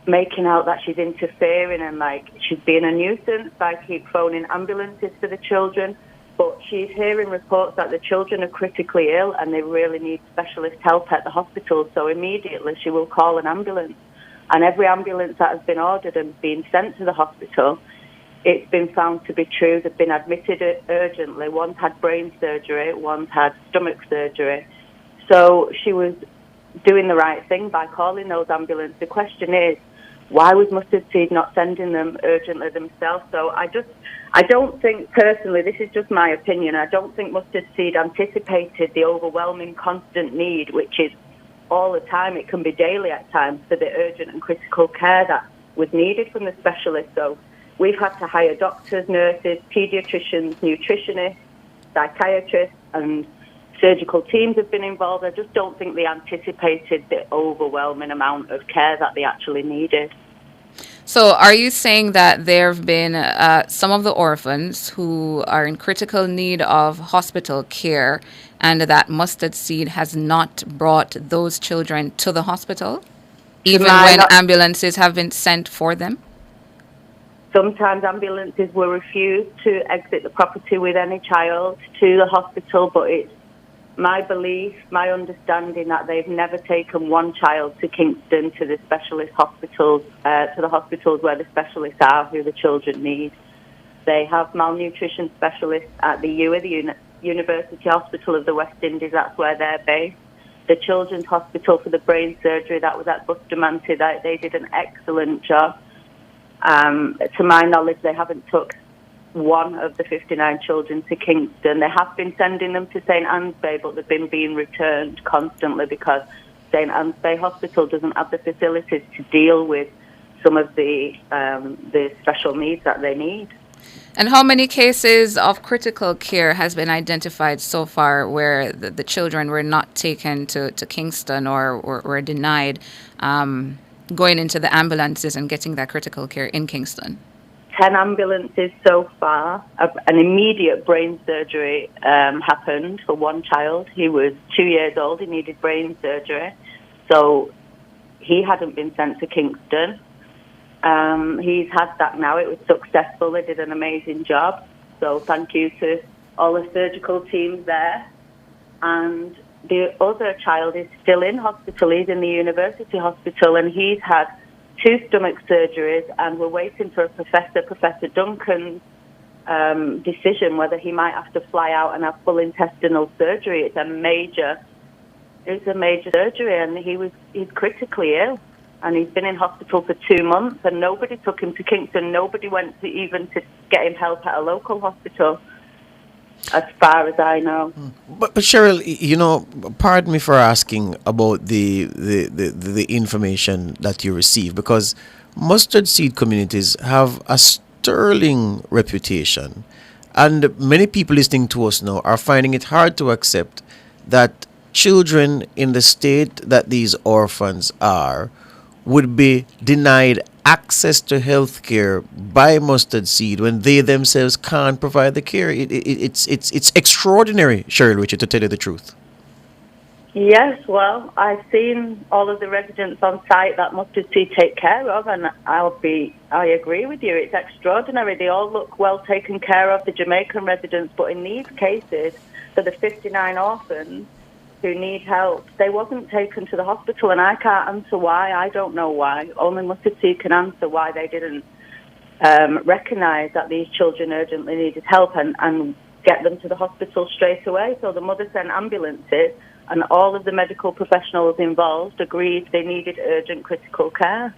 making out that she's interfering and she's being a nuisance by keep phoning ambulances for the children. But she's hearing reports that the children are critically ill and they really need specialist help at the hospital. So immediately she will call an ambulance. And every ambulance that has been ordered and been sent to the hospital, it's been found to be true. They've been admitted urgently. One's had brain surgery, one's had stomach surgery. So she was doing the right thing by calling those ambulances. The question is, why was Mustard Seed not sending them urgently themselves? So I don't think, personally, this is just my opinion, I don't think Mustard Seed anticipated the overwhelming constant need, which is all the time, it can be daily at times, for the urgent and critical care that was needed from the specialists. So we've had to hire doctors, nurses, paediatricians, nutritionists, psychiatrists, and surgical teams have been involved. I just don't think they anticipated the overwhelming amount of care that they actually needed. So are you saying that there have been some of the orphans who are in critical need of hospital care and that Mustard Seed has not brought those children to the hospital, even when ambulances have been sent for them? Sometimes ambulances were refused to exit the property with any child to the hospital, but it's my belief, my understanding that they've never taken one child to Kingston, to the specialist hospitals, to the hospitals where the specialists are, who the children need. They have malnutrition specialists at the University Hospital of the West Indies, that's where they're based. The Children's Hospital for the Brain Surgery, that was at Bustamante, they did an excellent job. To my knowledge, they haven't took one of the 59 children to Kingston. They have been sending them to St Anne's Bay, but they've been being returned constantly because St Anne's Bay Hospital doesn't have the facilities to deal with some of the special needs that they need. And how many cases of critical care has been identified so far where the children were not taken to Kingston or were denied going into the ambulances and getting that critical care in Kingston? 10 ambulances so far. An immediate brain surgery happened for one child. He was 2 years old. He needed brain surgery. So he hadn't been sent to Kingston. He's had that now. It was successful. They did an amazing job. So thank you to all the surgical teams there. And the other child is still in hospital. He's in the University Hospital, and he's had 2 stomach surgeries, and we're waiting for Professor Duncan's decision whether he might have to fly out and have full intestinal surgery. It's a major surgery, and he's critically ill, and he's been in hospital for 2 months, and nobody took him to Kingston. Nobody went to even to get him help at a local hospital, as far as I know. But Cheryl, pardon me for asking about the information that you receive, because mustard seed communities have a sterling reputation, and many people listening to us now are finding it hard to accept that children in the state that these orphans are would be denied access to health care by Mustard Seed when they themselves can't provide the care. It's extraordinary, Cheryl Richard, to tell you the truth. Yes, well, I've seen all of the residents on site that Mustard Seed take care of, and I agree with you. It's extraordinary. They all look well taken care of, the Jamaican residents, but in these cases, for the 59 orphans who need help, they wasn't taken to the hospital, and I can't answer why. I don't know why. Only Mustard Seed can answer why they didn't recognise that these children urgently needed help and get them to the hospital straight away. So the mother sent ambulances, and all of the medical professionals involved agreed they needed urgent critical care.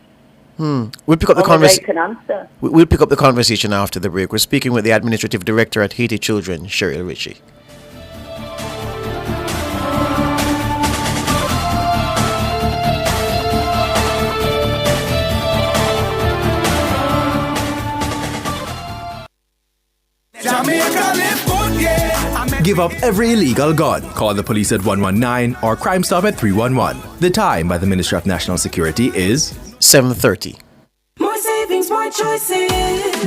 We'll pick up the conversation. We'll pick up the conversation after the break. We're speaking with the Administrative Director at Haiti Children, Cheryl Richie. Give up every illegal gun. Call the police at 119 or Crime Stop at 311. The time by the Ministry of National Security is 7:30. More savings, more choices.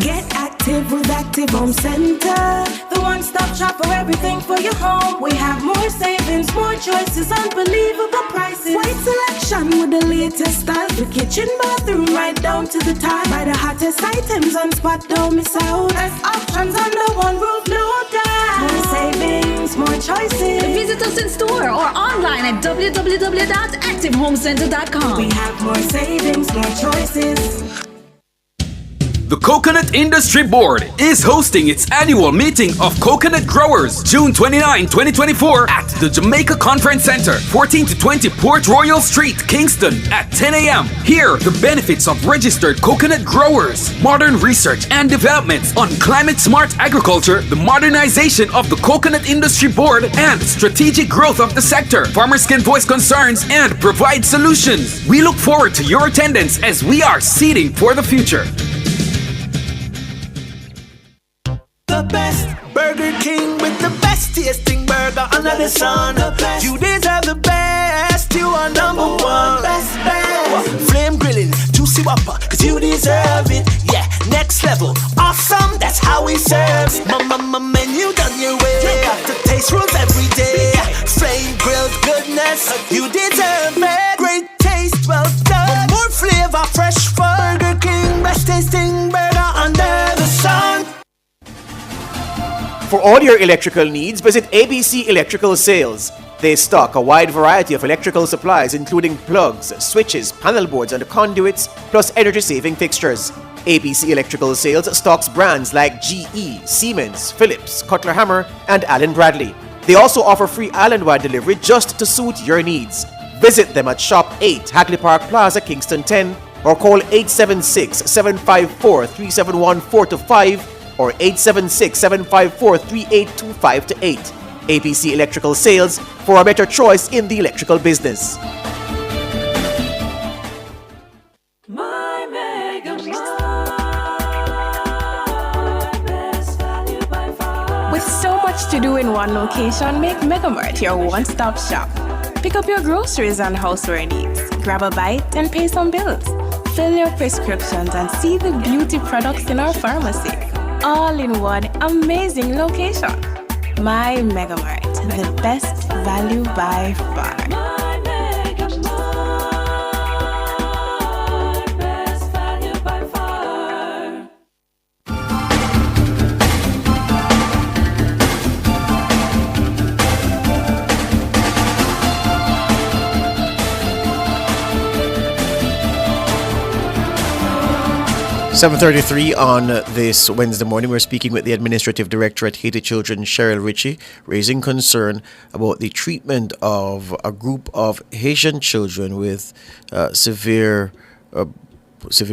Get active with Active Home Center. The one-stop shop for everything for your home. We have more savings, more choices, unbelievable prices. Wide selection with the latest style. The kitchen, bathroom, right down to the tile. Buy the hottest items on spot, don't miss out. Best options under one roof, no doubt. More savings, more choices. Visit us in store or online at www.activehomecenter.com. We have more savings, more choices. The Coconut Industry Board is hosting its annual meeting of coconut growers June 29, 2024 at the Jamaica Conference Center, 14 to 20 Port Royal Street, Kingston at 10 a.m. Hear the benefits of registered coconut growers, modern research and developments on climate-smart agriculture, the modernization of the Coconut Industry Board, and strategic growth of the sector. Farmers can voice concerns and provide solutions. We look forward to your attendance as we are seeding for the future. The best Burger King with the best tasting burger under the sun. You deserve the best. You are number one. Best. Flame grilling, juicy whopper, cause you deserve it. Yeah, next level, awesome. That's how we serve it. Mama menu done your way. You got the taste rules every day. Flame grilled goodness, you deserve it. Great taste, well done. More flavor, fresh Burger King, best tasting burger under the sun. For all your electrical needs, visit ABC Electrical Sales. They stock a wide variety of electrical supplies including plugs, switches, panel boards and conduits, plus energy-saving fixtures. APC Electrical Sales stocks brands like GE, Siemens, Philips, Cutler Hammer, and Allen Bradley. They also offer free island-wide delivery just to suit your needs. Visit them at Shop 8, Hagley Park Plaza, Kingston 10, or call 876-754-3714-5 or 876-754-3825-8. APC Electrical Sales, for a better choice in the electrical business. With so much to do in one location, make Megamart your one-stop shop. Pick up your groceries and houseware needs, grab a bite and pay some bills, fill your prescriptions and see the beauty products in our pharmacy. All in one amazing location. My Megamart, the best value by far. 7:33 on this Wednesday morning. We're speaking with the Administrative Director at Haiti Children, Cheryl Ritchie, raising concern about the treatment of a group of Haitian children with severe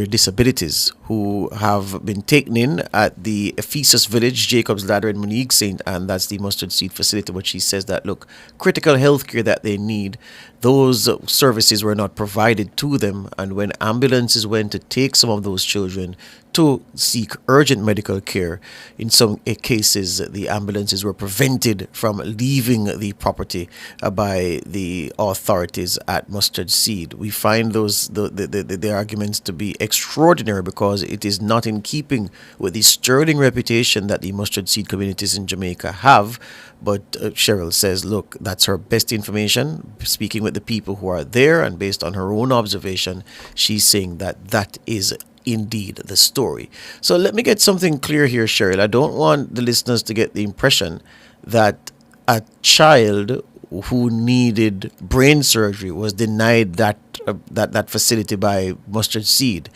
disabilities who have been taken in at the Ephesus Village, Jacob's Ladder in Monique St. Anne. That's the mustard seed facility. But she says that, look, critical health care that they need, those services were not provided to them. And when ambulances went to take some of those children to seek urgent medical care, in some cases, the ambulances were prevented from leaving the property by the authorities at Mustard Seed. We find the arguments to be extraordinary because it is not in keeping with the sterling reputation that the Mustard Seed communities in Jamaica have. But Cheryl says, look, that's her best information. Speaking with the people who are there and based on her own observation, she's saying that that is indeed the story. So let me get something clear here, Cheryl. I don't want the listeners to get the impression that a child who needed brain surgery was denied that facility by Mustard Seed.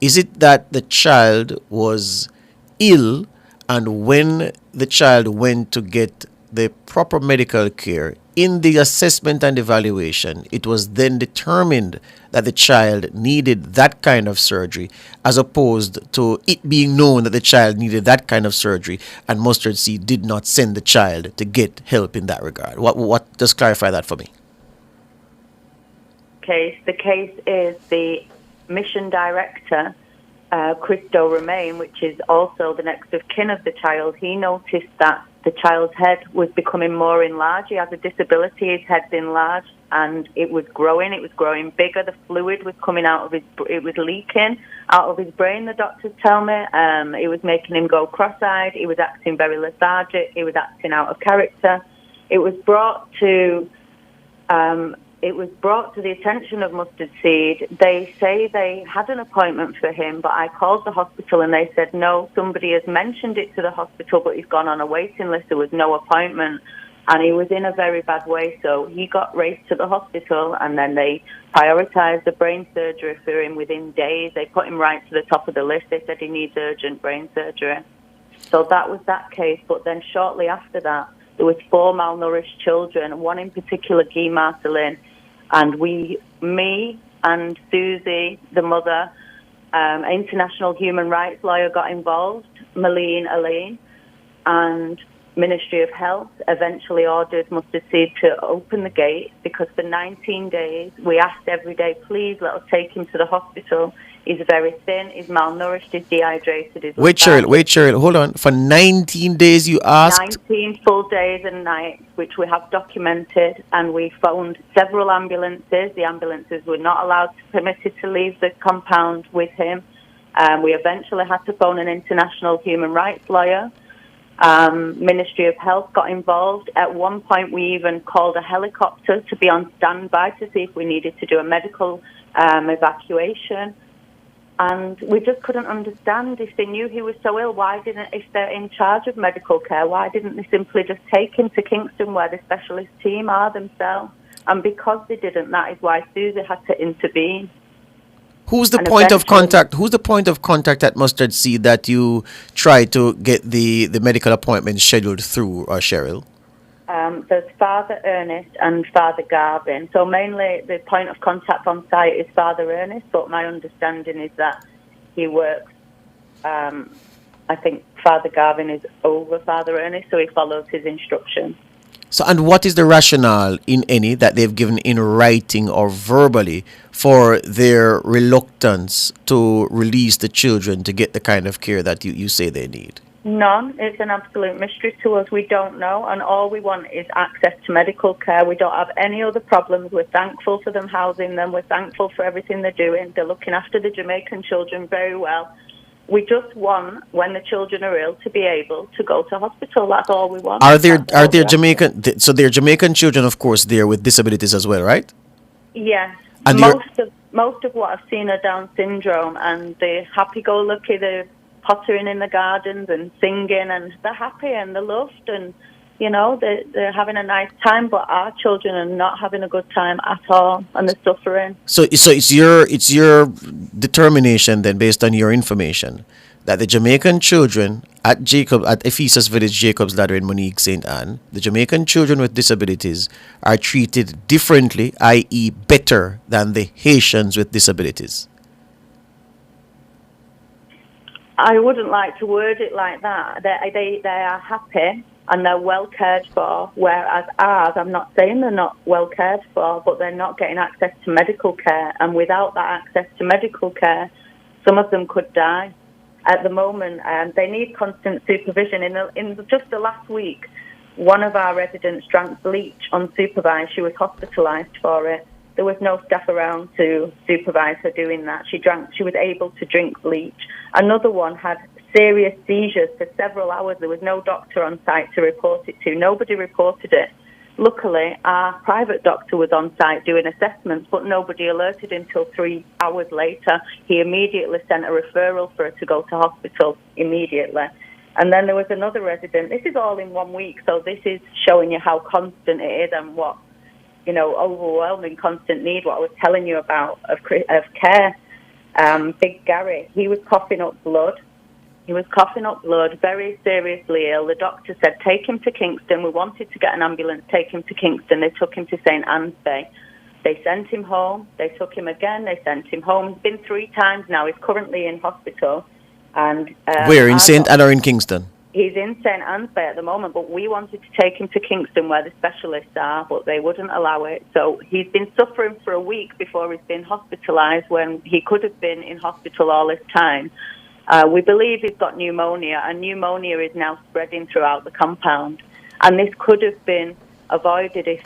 Is it that the child was ill, and when the child went to get the proper medical care, in the assessment and evaluation, it was then determined that the child needed that kind of surgery, as opposed to it being known that the child needed that kind of surgery and Mustard Seed did not send the child to get help in that regard? What just clarify that for me. The case is the mission director, Christo Romain, which is also the next of kin of the child. He noticed that the child's head was becoming more enlarged. He has a disability, his head's enlarged, and it was growing bigger. The fluid was coming out of it was leaking out of his brain, the doctors tell me. It was making him go cross-eyed, he was acting very lethargic, he was acting out of character. It was brought to the attention of Mustard Seed. They say they had an appointment for him, but I called the hospital and they said, no, somebody has mentioned it to the hospital, but he's gone on a waiting list. There was no appointment, and he was in a very bad way. So he got raced to the hospital, and then they prioritized the brain surgery for him within days. They put him right to the top of the list. They said he needs urgent brain surgery. So that was that case. But then shortly after that, there was 4 malnourished children, one in particular, Guy Marcelin. And me and Susie, the mother, an international human rights lawyer got involved, Malene Aline, and Ministry of Health eventually ordered Mustard Seed to open the gate, because for 19 days we asked every day, please let us take him to the hospital. He's very thin, he's malnourished, he's dehydrated. Wait, Cheryl, hold on. For 19 days you asked? 19 full days and nights, which we have documented, and we phoned several ambulances. The ambulances were not permitted to leave the compound with him. We eventually had to phone an international human rights lawyer. Ministry of Health got involved. At one point we even called a helicopter to be on standby to see if we needed to do a medical evacuation. And we just couldn't understand, if they knew he was so ill, if they're in charge of medical care, why didn't they simply just take him to Kingston, where the specialist team are themselves? And because they didn't, that is why Susie had to intervene. Who's the And point of eventually- contact? Who's the point of contact at Mustard Seed that you try to get the medical appointment scheduled through, Cheryl? There's Father Ernest and Father Garvin. So mainly the point of contact on site is Father Ernest, but my understanding is that he works, I think Father Garvin is over Father Ernest, so he follows his instructions. So, and what is the rationale in any that they've given in writing or verbally for their reluctance to release the children to get the kind of care that you say they need? None. It's an absolute mystery to us. We don't know, and all we want is access to medical care. We don't have any other problems. We're thankful for them housing them. We're thankful for everything they're doing. They're looking after the Jamaican children very well. We just want, when the children are ill, to be able to go to hospital. That's all we want. Are there Jamaican? So they're Jamaican children, of course, there with disabilities as well, right? Yes. And Most of what I've seen are Down syndrome, and they're happy-go-lucky. They're pottering in the gardens and singing, and they're happy and they're loved, and they're having a nice time. But our children are not having a good time at all, and they're suffering. So it's your determination then, based on your information, that the Jamaican children at Ephesus Village, Jacob's Ladder in Monique, St. Anne, the Jamaican children with disabilities are treated differently, i.e. better than the Haitians with disabilities. I wouldn't like to word it like that. They are happy and they're well cared for, whereas ours, I'm not saying they're not well cared for, but they're not getting access to medical care. And without that access to medical care, some of them could die. At the moment, they need constant supervision. In just the last week, one of our residents drank bleach unsupervised. She was hospitalised for it. There was no staff around to supervise her doing that. She was able to drink bleach. Another one had serious seizures for several hours. There was no doctor on site to report it to. Nobody reported it. Luckily, our private doctor was on site doing assessments, but nobody alerted him until 3 hours later. He immediately sent a referral for her to go to hospital immediately. And then there was another resident. This is all in 1 week, so this is showing you how constant it is and what, overwhelming constant need, what I was telling you about of care. Big Gary, he was coughing up blood. Very seriously ill. The doctor said, take him to Kingston. We wanted to get an ambulance, take him to Kingston. They took him to St. Anne's Bay. They sent him home. They took him again. They sent him home. He's been 3 times now. He's currently in hospital. And where, in St. Anne or in Kingston? He's in St. Anne's Bay at the moment, but we wanted to take him to Kingston where the specialists are, but they wouldn't allow it. So he's been suffering for a week before he's been hospitalised when he could have been in hospital all this time. We believe he's got pneumonia, and pneumonia is now spreading throughout the compound. And this could have been avoided if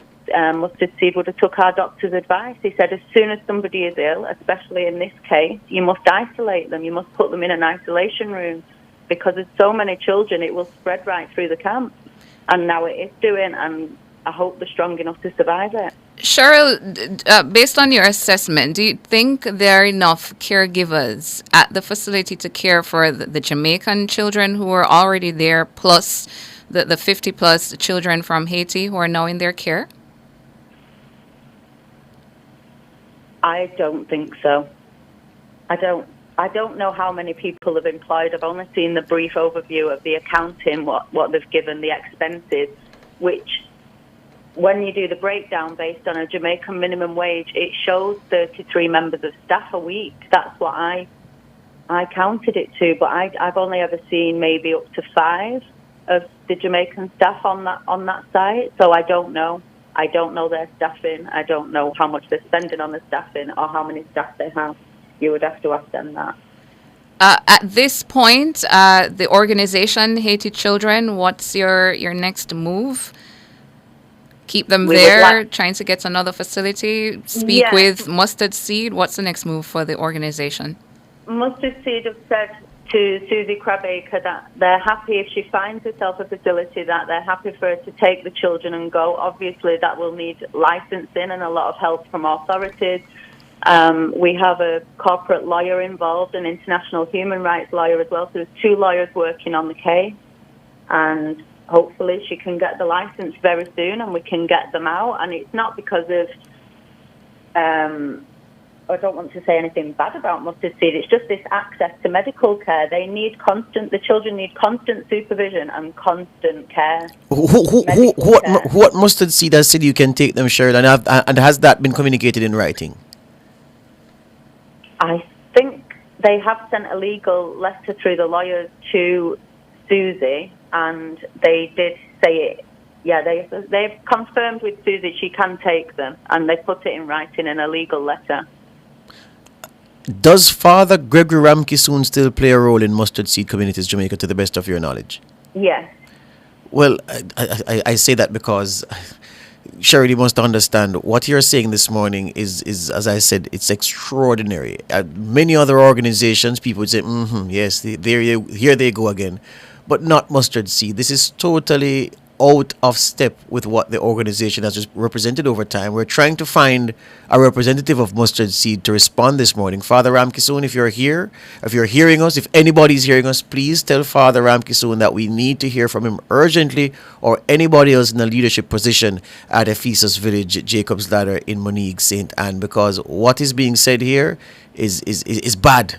Mustard Seed would have took our doctor's advice. He said as soon as somebody is ill, especially in this case, you must isolate them. You must put them in an isolation room. Because there's so many children, it will spread right through the camp. And now it is doing, and I hope they're strong enough to survive it. Cheryl, based on your assessment, do you think there are enough caregivers at the facility to care for the Jamaican children who are already there, plus the 50-plus children from Haiti who are now in their care? I don't think so. I don't know how many people have employed. I've only seen the brief overview of the accounting, what they've given, the expenses, which when you do the breakdown based on a Jamaican minimum wage, it shows 33 members of staff a week. That's what I counted it to, but I've only ever seen maybe up to 5 of the Jamaican staff on that site, so I don't know. I don't know their staffing. I don't know how much they're spending on the staffing or how many staff they have. You would have to ask them that. At this point, the organization Haiti Children, what's your next move? Keep them there, trying to get another facility, speak with Mustard Seed. What's the next move for the organization? Mustard Seed have said to Susie Crabacre that they're happy if she finds herself a facility, that they're happy for her to take the children and go. Obviously, that will need licensing and a lot of help from authorities. We have a corporate lawyer involved, an international human rights lawyer as well. So there's 2 lawyers working on the case, and hopefully she can get the license very soon and we can get them out. And it's not because of I don't want to say anything bad about mustard seed. It's just this access to medical care. The children need constant supervision and constant care. What mustard seed has said you can take them, Cheryl, and has that been communicated in writing? I think they have sent a legal letter through the lawyers to Susie, and they did say it. Yeah, they've confirmed with Susie she can take them, and they put it in writing in a legal letter. Does Father Gregory Ramkisoon still play a role in Mustard Seed Communities Jamaica, to the best of your knowledge? Yes. Well, I say that because, Cheryl, you must understand what you're saying this morning is as I said, it's extraordinary. Many other organizations, people would say, yes, here they go again, but not Mustard Seed. This is totally out of step with what the organization has just represented over time. We're trying to find a representative of Mustard Seed to respond this morning. Father Ramkisoon, if you're here, if you're hearing us, if anybody's hearing us, please tell Father Ramkisoon that we need to hear from him urgently, or anybody else in a leadership position at Ephesus Village, Jacob's Ladder in Monique, St. Anne, because what is being said here is bad.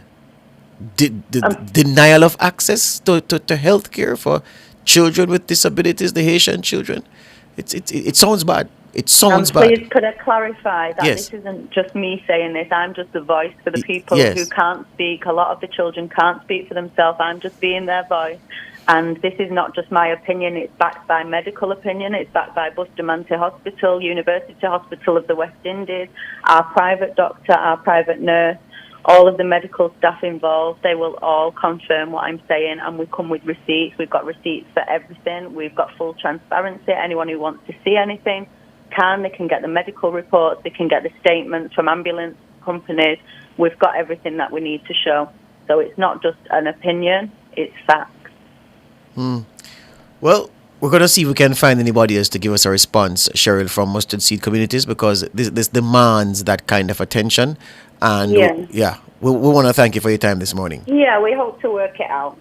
Denial of access to health care for children with disabilities, the Haitian children. It sounds bad. It sounds bad. Please, could I clarify that Yes. This isn't just me saying this. I'm just the voice for the people Yes. who can't speak. A lot of the children can't speak for themselves. I'm just being their voice. And this is not just my opinion. It's backed by medical opinion. It's backed by Bustamante Hospital, University Hospital of the West Indies, our private doctor, our private nurse, all of the medical staff involved. They will all confirm what I'm saying, and we come with receipts. We've got receipts for everything. We've got full transparency. Anyone who wants to see anything they can get the medical reports, they can get the statements from ambulance companies. We've got everything that we need to show. So it's not just an opinion, it's facts. Well, we're going to see if we can find anybody else to give us a response, Cheryl, from Mustard Seed Communities, because this demands that kind of attention. And we want to thank you for your time this morning. Yeah, we hope to work it out.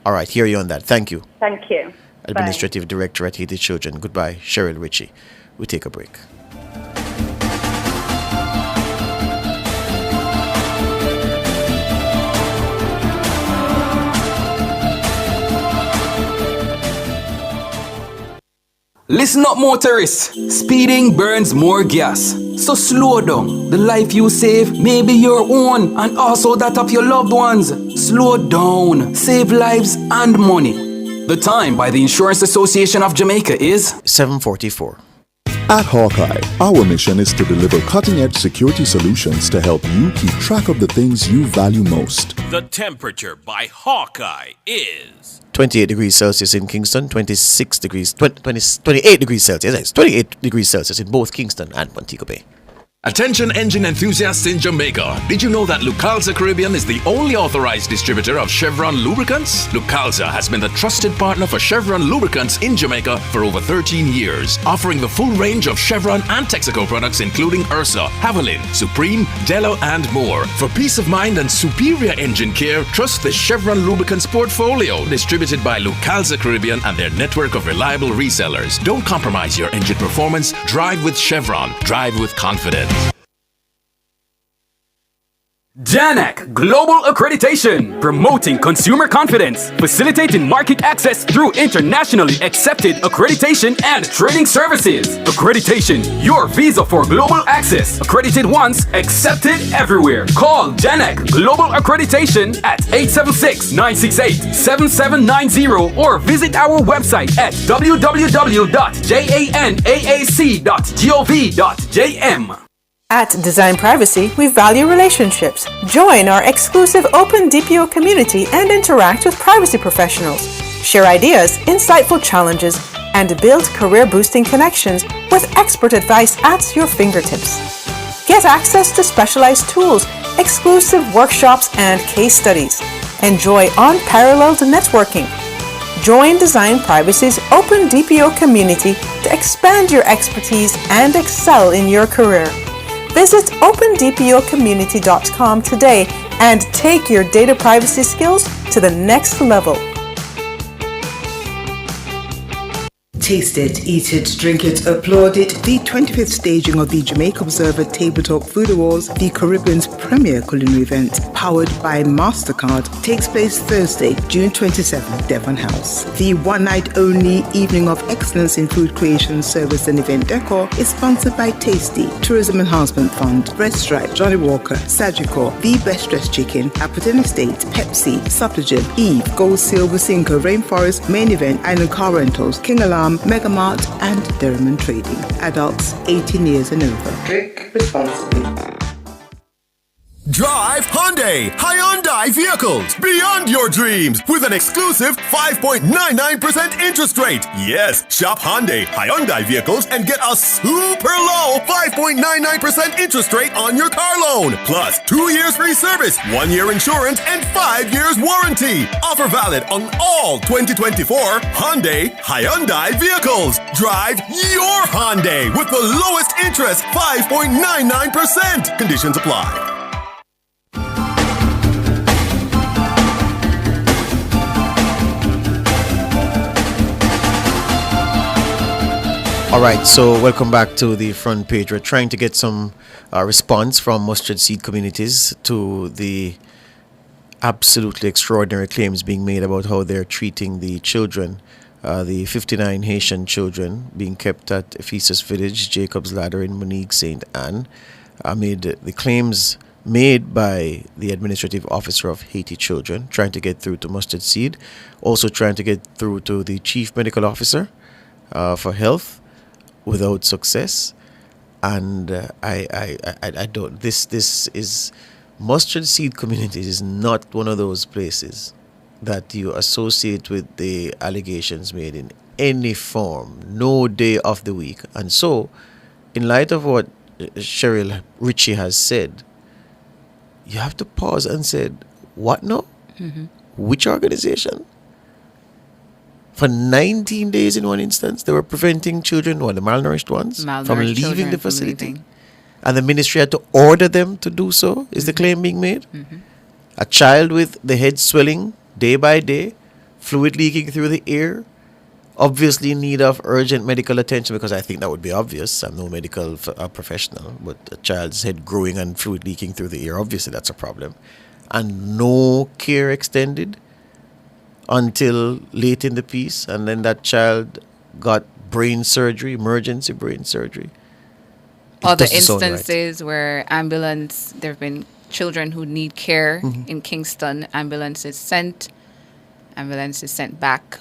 All right, hear you on that. Thank you. Thank you. Administrative Director at Haiti Children. Goodbye, Cheryl Ritchie. We take a break. Listen up, motorists. Speeding burns more gas. So slow down. The life you save may be your own, and also that of your loved ones. Slow down. Save lives and money. The time by the Insurance Association of Jamaica is 7:44. At Hawkeye, our mission is to deliver cutting-edge security solutions to help you keep track of the things you value most. The temperature by Hawkeye is 28 degrees Celsius in Kingston, 28 degrees Celsius. Yes, 28 degrees Celsius in both Kingston and Montego Bay. Attention engine enthusiasts in Jamaica. Did you know that Lucalza Caribbean is the only authorized distributor of Chevron lubricants? Lucalza has been the trusted partner for Chevron lubricants in Jamaica for over 13 years, offering the full range of Chevron and Texaco products including Ursa, Haviland, Supreme, Delo and more. For peace of mind and superior engine care, trust the Chevron lubricants portfolio, distributed by Lucalza Caribbean and their network of reliable resellers. Don't compromise your engine performance. Drive with Chevron. Drive with confidence. JANAC Global Accreditation, promoting consumer confidence, facilitating market access through internationally accepted accreditation and training services. Accreditation, your visa for global access. Accredited once, accepted everywhere. Call JANAC Global Accreditation at 876-968-7790 or visit our website at www.janaac.gov.jm. At Design Privacy, we value relationships. Join our exclusive open DPO community and interact with privacy professionals. Share ideas, insightful challenges, and build career-boosting connections with expert advice at your fingertips. Get access to specialized tools, exclusive workshops, and case studies. Enjoy unparalleled networking. Join Design Privacy's open DPO community to expand your expertise and excel in your career. Visit opendpocommunity.com today and take your data privacy skills to the next level. Taste it, eat it, drink it, applaud it. The 25th staging of the Jamaica Observer Table Talk Food Awards, the Caribbean's premier culinary event, powered by MasterCard, takes place Thursday, June 27th, Devon House. The one-night-only evening of excellence in food creation, service and event decor is sponsored by Tasty, Tourism Enhancement Fund, Red Stripe, Johnny Walker, Sagicor, The Best Dressed Chicken, Appleton Estate, Pepsi, Suppligen, Eve, Gold Silver Cinco, Rainforest, Main Event, Island Car Rentals, King Alarm, Megamart and Derriman Trading. Adults 18 years and over. Drink responsibly. Drive Hyundai Hyundai vehicles beyond your dreams with an exclusive 5.99% interest rate. Yes, shop Hyundai vehicles and get a super low 5.99% interest rate on your car loan. Plus 2 years free service, 1 year insurance, and 5 years warranty. Offer valid on all 2024 Hyundai vehicles. Drive your Hyundai with the lowest interest 5.99%. Conditions apply. All right, so welcome back to the front page. We're trying to get some response from mustard seed communities to the absolutely extraordinary claims being made about how they're treating the children, the 59 Haitian children being kept at Ephesus Village, Jacob's Ladder in Monique, St. Anne, amid the claims made by the administrative officer of Haiti Children, trying to get through to mustard seed, also trying to get through to the chief medical officer for health, without success. And I don't, this is, mustard seed community is not one of those places that you associate with the allegations made in any form, no day of the week. And so, in light of what Cheryl Ritchie has said, you have to pause and say, what now? Mm-hmm. Which organization? For 19 days in one instance, they were preventing children, the malnourished ones, from leaving the facility. And the ministry had to order them to do so, is the claim being made? Mm-hmm. A child with the head swelling day by day, fluid leaking through the ear, obviously in need of urgent medical attention, because I think that would be obvious. I'm no medical professional, but a child's head growing and fluid leaking through the ear, obviously that's a problem. And no care extended until late in the piece, and then that child got brain surgery, emergency brain surgery. Other instances where there have been children who need care in Kingston, ambulance is sent back.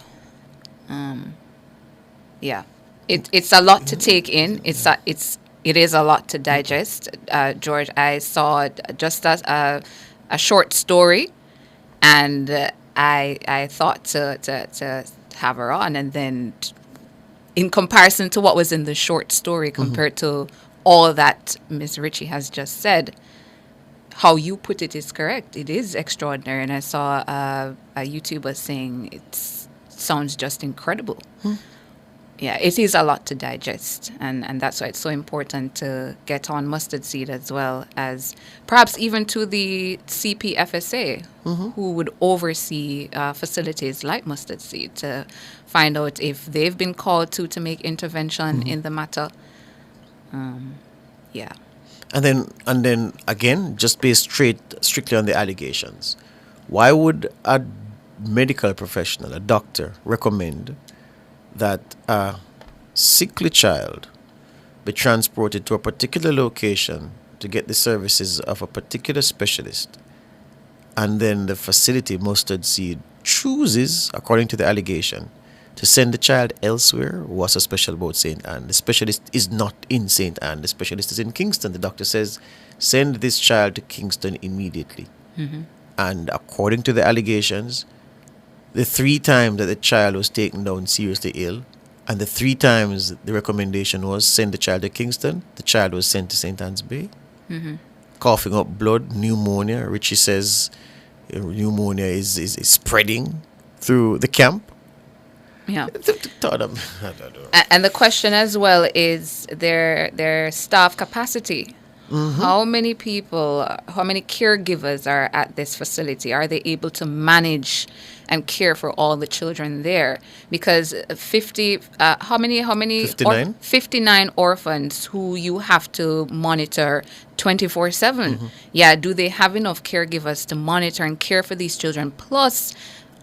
It's a lot to take in. It is a lot to digest. George, I saw just a short story, and I thought to have her on, and then in comparison to what was in the short story compared to all that Ms. Ritchie has just said, how you put it is correct. It is extraordinary. And I saw a YouTuber saying it sounds just incredible. Yeah, it is a lot to digest, and that's why it's so important to get on mustard seed, as well as perhaps even to the CPFSA, who would oversee facilities like mustard seed, to find out if they've been called to make intervention in the matter. And then again, just based strictly on the allegations, why would a medical professional, a doctor, recommend that a sickly child be transported to a particular location to get the services of a particular specialist, and then the facility, Mustard Seed, chooses, according to the allegation, to send the child elsewhere? What's so special about St. Anne? The specialist is not in St. Anne. The specialist is in Kingston. The doctor says, send this child to Kingston immediately. And according to the allegations, the 3 times that the child was taken down seriously ill, and the 3 times the recommendation was send the child to Kingston, the child was sent to St. Anne's Bay. Coughing up blood, pneumonia. Richie says pneumonia is spreading through the camp. Yeah. And the question as well is their staff capacity. How many people, how many caregivers are at this facility? Are they able to manage and care for all the children there? Because 59? 59 orphans who you have to monitor 24/7. Yeah, do they have enough caregivers to monitor and care for these children? Plus,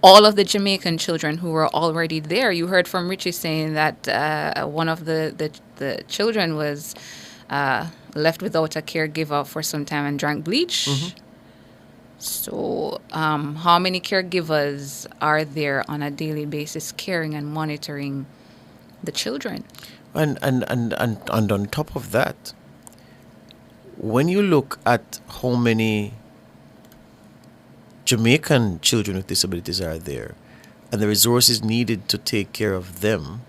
all of the Jamaican children who were already there. You heard from Richie saying that one of the children was left without a caregiver for some time and drank bleach. So, how many caregivers are there on a daily basis caring and monitoring the children? And on top of that, when you look at how many Jamaican children with disabilities are there and the resources needed to take care of them,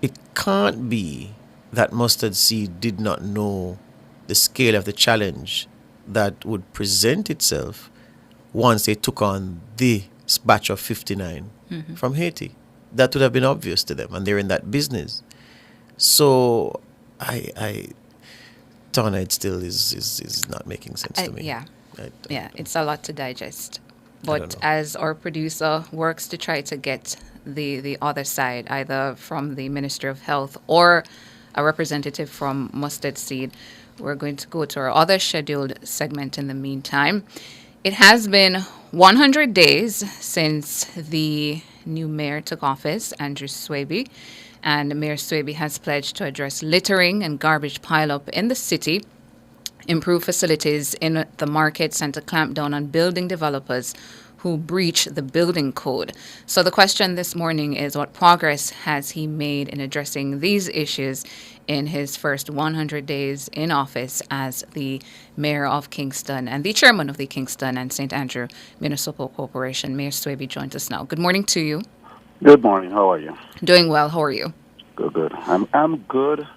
it can't be that Mustard Seed did not know the scale of the challenge that would present itself once they took on the batch of 59 from Haiti. That would have been obvious to them, and they're in that business. So, Tana, it still is not making sense to me. Yeah, it's a lot to digest. But as our producer works to try to get the other side, either from the Ministry of Health or a representative from Mustard Seed, we're going to go to our other scheduled segment in the meantime. It has been 100 days since the new mayor took office, Andrew Swaby, and Mayor Swaby has pledged to address littering and garbage pileup in the city, improve facilities in the markets, and to clamp down on building developers who breach the building code. So the question this morning is, what progress has he made in addressing these issues in his first 100 days in office as the mayor of Kingston and the chairman of the Kingston and St. Andrew Municipal Corporation? Mayor Swaby joins us now. Good morning to you. Good morning. How are you? Doing well. How are you? Good. I'm good.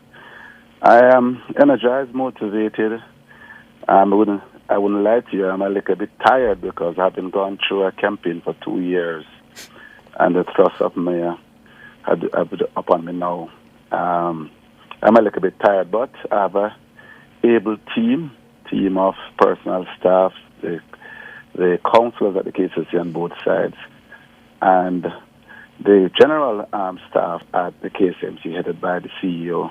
I am energized, motivated. I wouldn't lie to you. I'm a little bit tired because I've been going through a campaign for 2 years, and the thrust of mayor had upon me now. I'm a little bit tired, but I have a able team of personal staff, the councillors at the KCC on both sides, and the general staff at the KCMC headed by the CEO.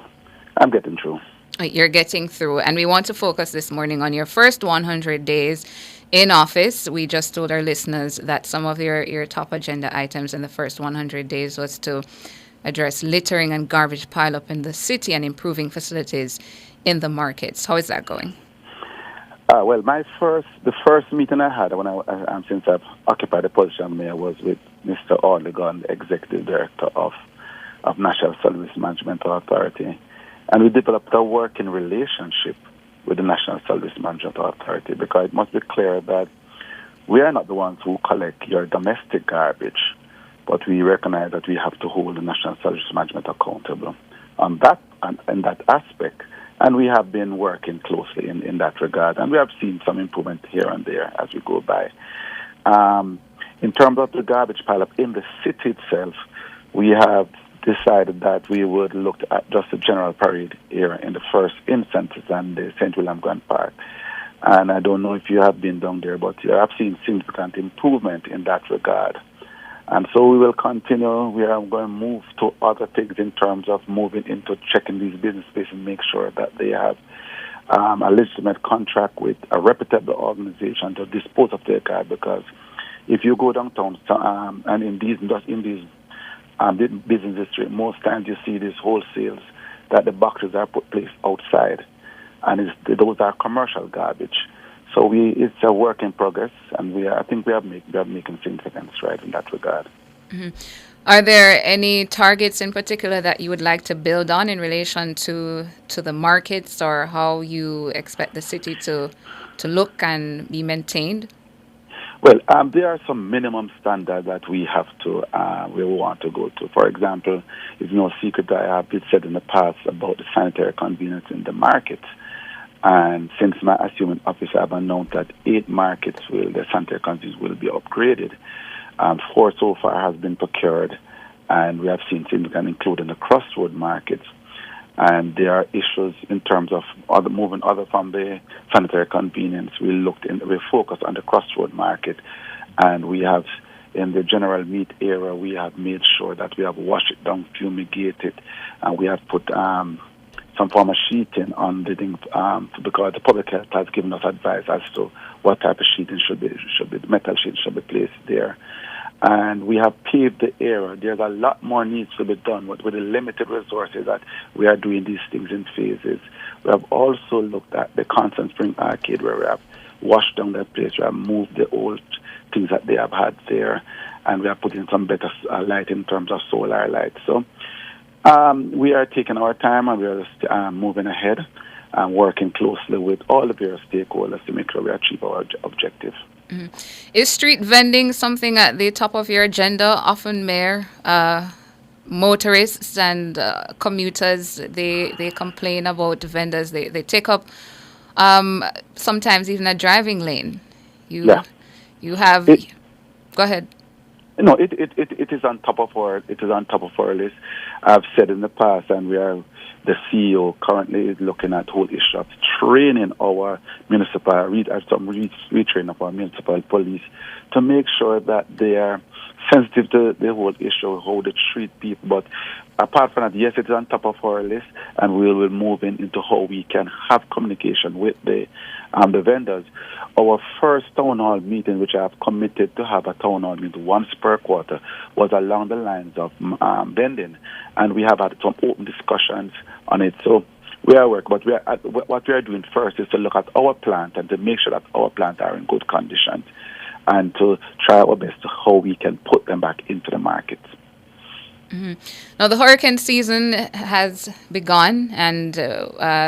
I'm getting through. You're getting through, and we want to focus this morning on your first 100 days in office. We just told our listeners that some of your top agenda items in the first 100 days was to address littering and garbage pileup in the city and improving facilities in the markets. How is that going? Well, the first meeting I had when since I've occupied the position of mayor was with Mr. Orlegon, the executive director of National Service Management Authority. And we developed a working relationship with the National Service Management Authority, because it must be clear that we are not the ones who collect your domestic garbage, but we recognize that we have to hold the National Service Management accountable on that and in that aspect. And we have been working closely in that regard, and we have seen some improvement here and there as we go by. In terms of the garbage pileup in the city itself, we have decided that we would look at just a general parade here in the first instances and the St. William Grand Park. And I don't know if you have been down there, but you have seen significant improvement in that regard. And so we will continue. We are going to move to other things in terms of moving into checking these business spaces and make sure that they have a legitimate contract with a reputable organization to dispose of their garbage. Because if you go downtown and in these business district, most times you see these wholesales that the boxes are placed outside, and those are commercial garbage. So it's a work in progress, and I think we are making significant strides in that regard. Mm-hmm. Are there any targets in particular that you would like to build on in relation to the markets, or how you expect the city to look and be maintained? Well, there are some minimum standards that we want to go to. For example, it's no secret that I have said in the past about the sanitary convenience in the markets. And since my assuming office, I've announced that 8 markets the sanitary convenience will be upgraded. 4 so far has been procured, and we have seen significant including the crossroad markets. and there are issues in terms of moving other from the sanitary convenience. We focused on the crossroad market, and we have in the general meat area, we have made sure that we have washed it down, fumigated, and we have put some form of sheeting on the thing because the public health has given us advice as to what type of sheeting should be metal sheet should be placed there. And we have paved the area. There's a lot more needs to be done with the limited resources that we are doing these things in phases. We have also looked at the Constant Spring Arcade where we have washed down that place. We have moved the old things that they have had there, and we are putting some better light in terms of solar light. So we are taking our time, and we are moving ahead and working closely with all the various stakeholders to make sure we achieve our objective. Mm-hmm. Is street vending something at the top of your agenda? Often, Mayor, motorists and commuters, they complain about vendors. They take up sometimes even a driving lane. You have. Go ahead. No, it is on top of our list. I've said in the past, and the CEO currently is looking at whole issue of training our municipal retraining of our municipal police to make sure that they are sensitive to the whole issue of how they treat people. But apart from that, yes, it is on top of our list, and we will move into how we can have communication with the vendors. Our first town hall meeting, which I have committed to have a town hall meeting once per quarter, was along the lines of vending, and we have had some open discussions on it. So we are working, but what we are doing first is to look at our plant and to make sure that our plants are in good conditions, and to try our best to how we can put them back into the market. Mm-hmm. Now, the hurricane season has begun, and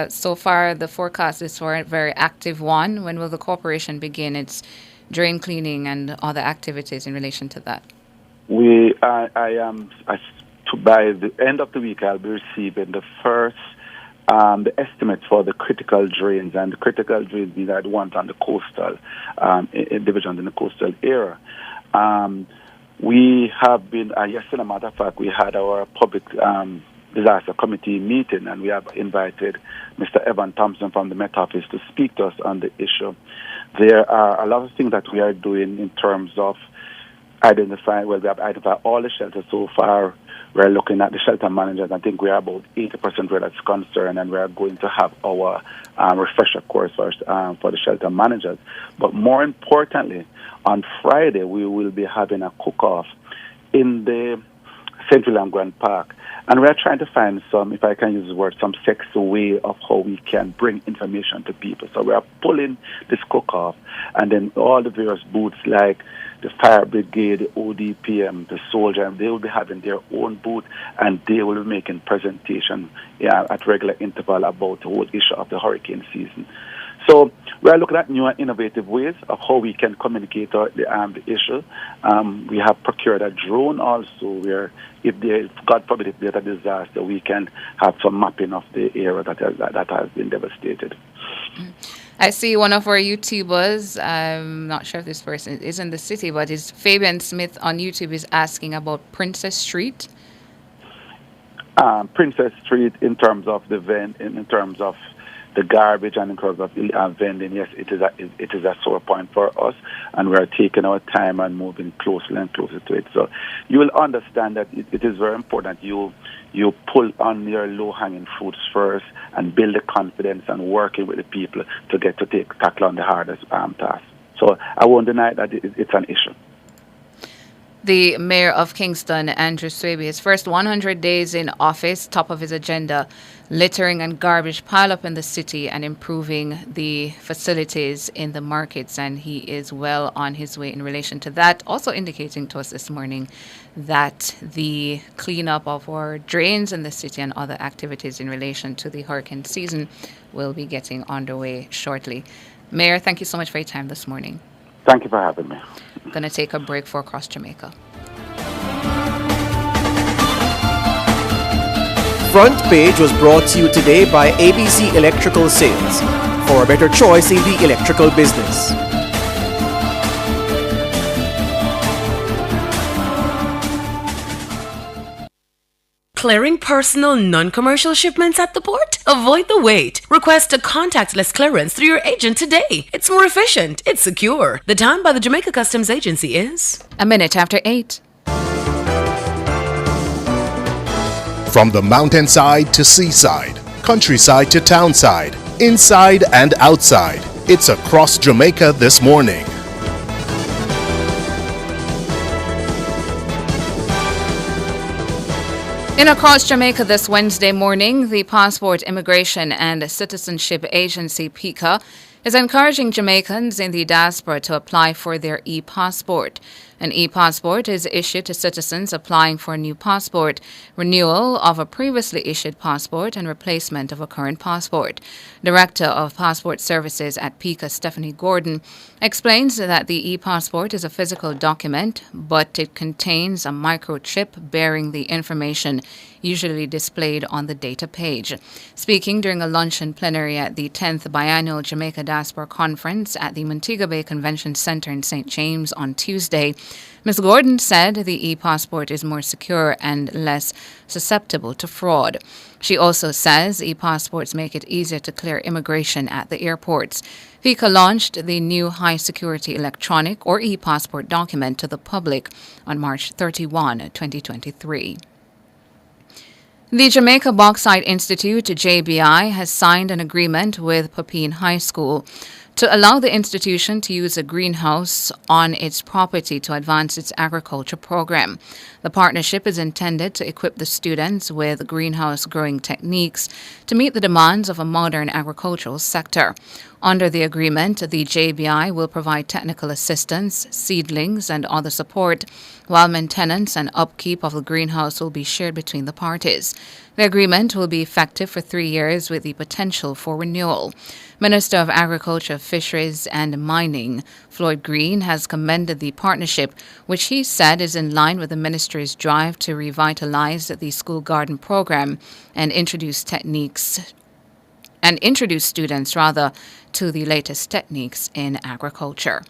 so far the forecast is for a very active one. When will the corporation begin its drain cleaning and other activities in relation to that? By the end of the week, I'll be receiving the first the estimates for the critical drains, and the critical drains means the ones on the coastal divisions in the coastal area. We have been, yesterday, as a matter of fact, we had our public disaster committee meeting, and we have invited Mr. Evan Thompson from the Met Office to speak to us on the issue. There are a lot of things that we are doing in terms of we have identified all the shelters so far. We're looking at the shelter managers. I think we are about 80% where that's concerned, and we are going to have our refresher course for the shelter managers. But more importantly, on Friday, we will be having a cook-off in the St. William Grand Park. And we are trying to find some, if I can use the word, some sexy way of how we can bring information to people. So we are pulling this cook-off, and then all the various booths like the fire brigade, the ODPM, the soldier, they will be having their own booth, and they will be making presentation at regular interval about the whole issue of the hurricane season. So we are looking at new and innovative ways of how we can communicate the issue. We have procured a drone also, where God forbid, if there's a disaster, we can have some mapping of the area that has been devastated. I see one of our YouTubers, I'm not sure if this person is in the city, but is Fabian Smith on YouTube is asking about Princess Street. Princess Street, in terms of in terms of the garbage and in terms of vending, yes, it is a sore point for us, and we are taking our time and moving closer and closer to it. So you will understand that it is very important you pull on your low-hanging fruits first and build the confidence and working with the people to tackle on the hardest task. So I won't deny that it's an issue. The Mayor of Kingston, Andrew Swaby, his first 100 days in office, top of his agenda, littering and garbage pile up in the city and improving the facilities in the markets. And he is well on his way in relation to that. Also indicating to us this morning that the cleanup of our drains in the city and other activities in relation to the hurricane season will be getting underway shortly. Mayor, thank you so much for your time this morning. Thank you for having me. I'm going to take a break for Across Jamaica. Front Page was brought to you today by ABC Electrical Sales. For a better choice in the electrical business. clearing personal, non-commercial shipments at the port? Avoid the wait. Request a contactless clearance through your agent today. It's more efficient. It's secure. The time by the Jamaica Customs Agency is 8:01. From the mountainside to seaside, countryside to townside, inside and outside, it's across Jamaica this morning. In Across Jamaica this Wednesday morning, the Passport, Immigration and Citizenship Agency, PICA, is encouraging Jamaicans in the diaspora to apply for their e-passport. An e-passport is issued to citizens applying for a new passport, renewal of a previously issued passport, and replacement of a current passport. Director of Passport Services at PICA, Stephanie Gordon, explains that the e-passport is a physical document, but it contains a microchip bearing the information usually displayed on the data page. Speaking during a luncheon plenary at the 10th Biannual Jamaica Diaspora Conference at the Montego Bay Convention Center in St. James on Tuesday, Ms. Gordon said the e-passport is more secure and less susceptible to fraud. She also says e-passports make it easier to clear immigration at the airports. PICA launched the new high-security electronic or e-passport document to the public on March 31, 2023. The Jamaica Bauxite Institute, JBI, has signed an agreement with Pepin High School to allow the institution to use a greenhouse on its property to advance its agriculture program. The partnership is intended to equip the students with greenhouse growing techniques to meet the demands of a modern agricultural sector. Under the agreement, the JBI will provide technical assistance, seedlings, and other support, while maintenance and upkeep of the greenhouse will be shared between the parties. The agreement will be effective for 3 years with the potential for renewal. Minister of Agriculture, Fisheries and Mining, Floyd Green, has commended the partnership, which he said is in line with the ministry's drive to revitalize the school garden program and introduce students to the latest techniques in agriculture.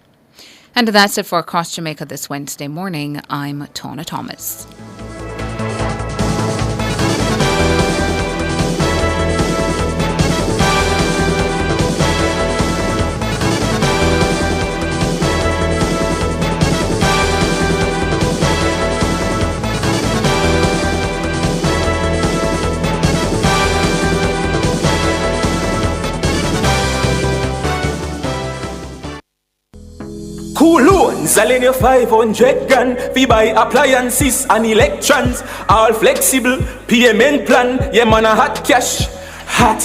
And that's it for Across Jamaica this Wednesday morning. I'm Tona Thomas. Cool loans, I lend you 500 grand. We buy appliances and electrons. All flexible, payment plan. Yeah man a hot cash. Hot.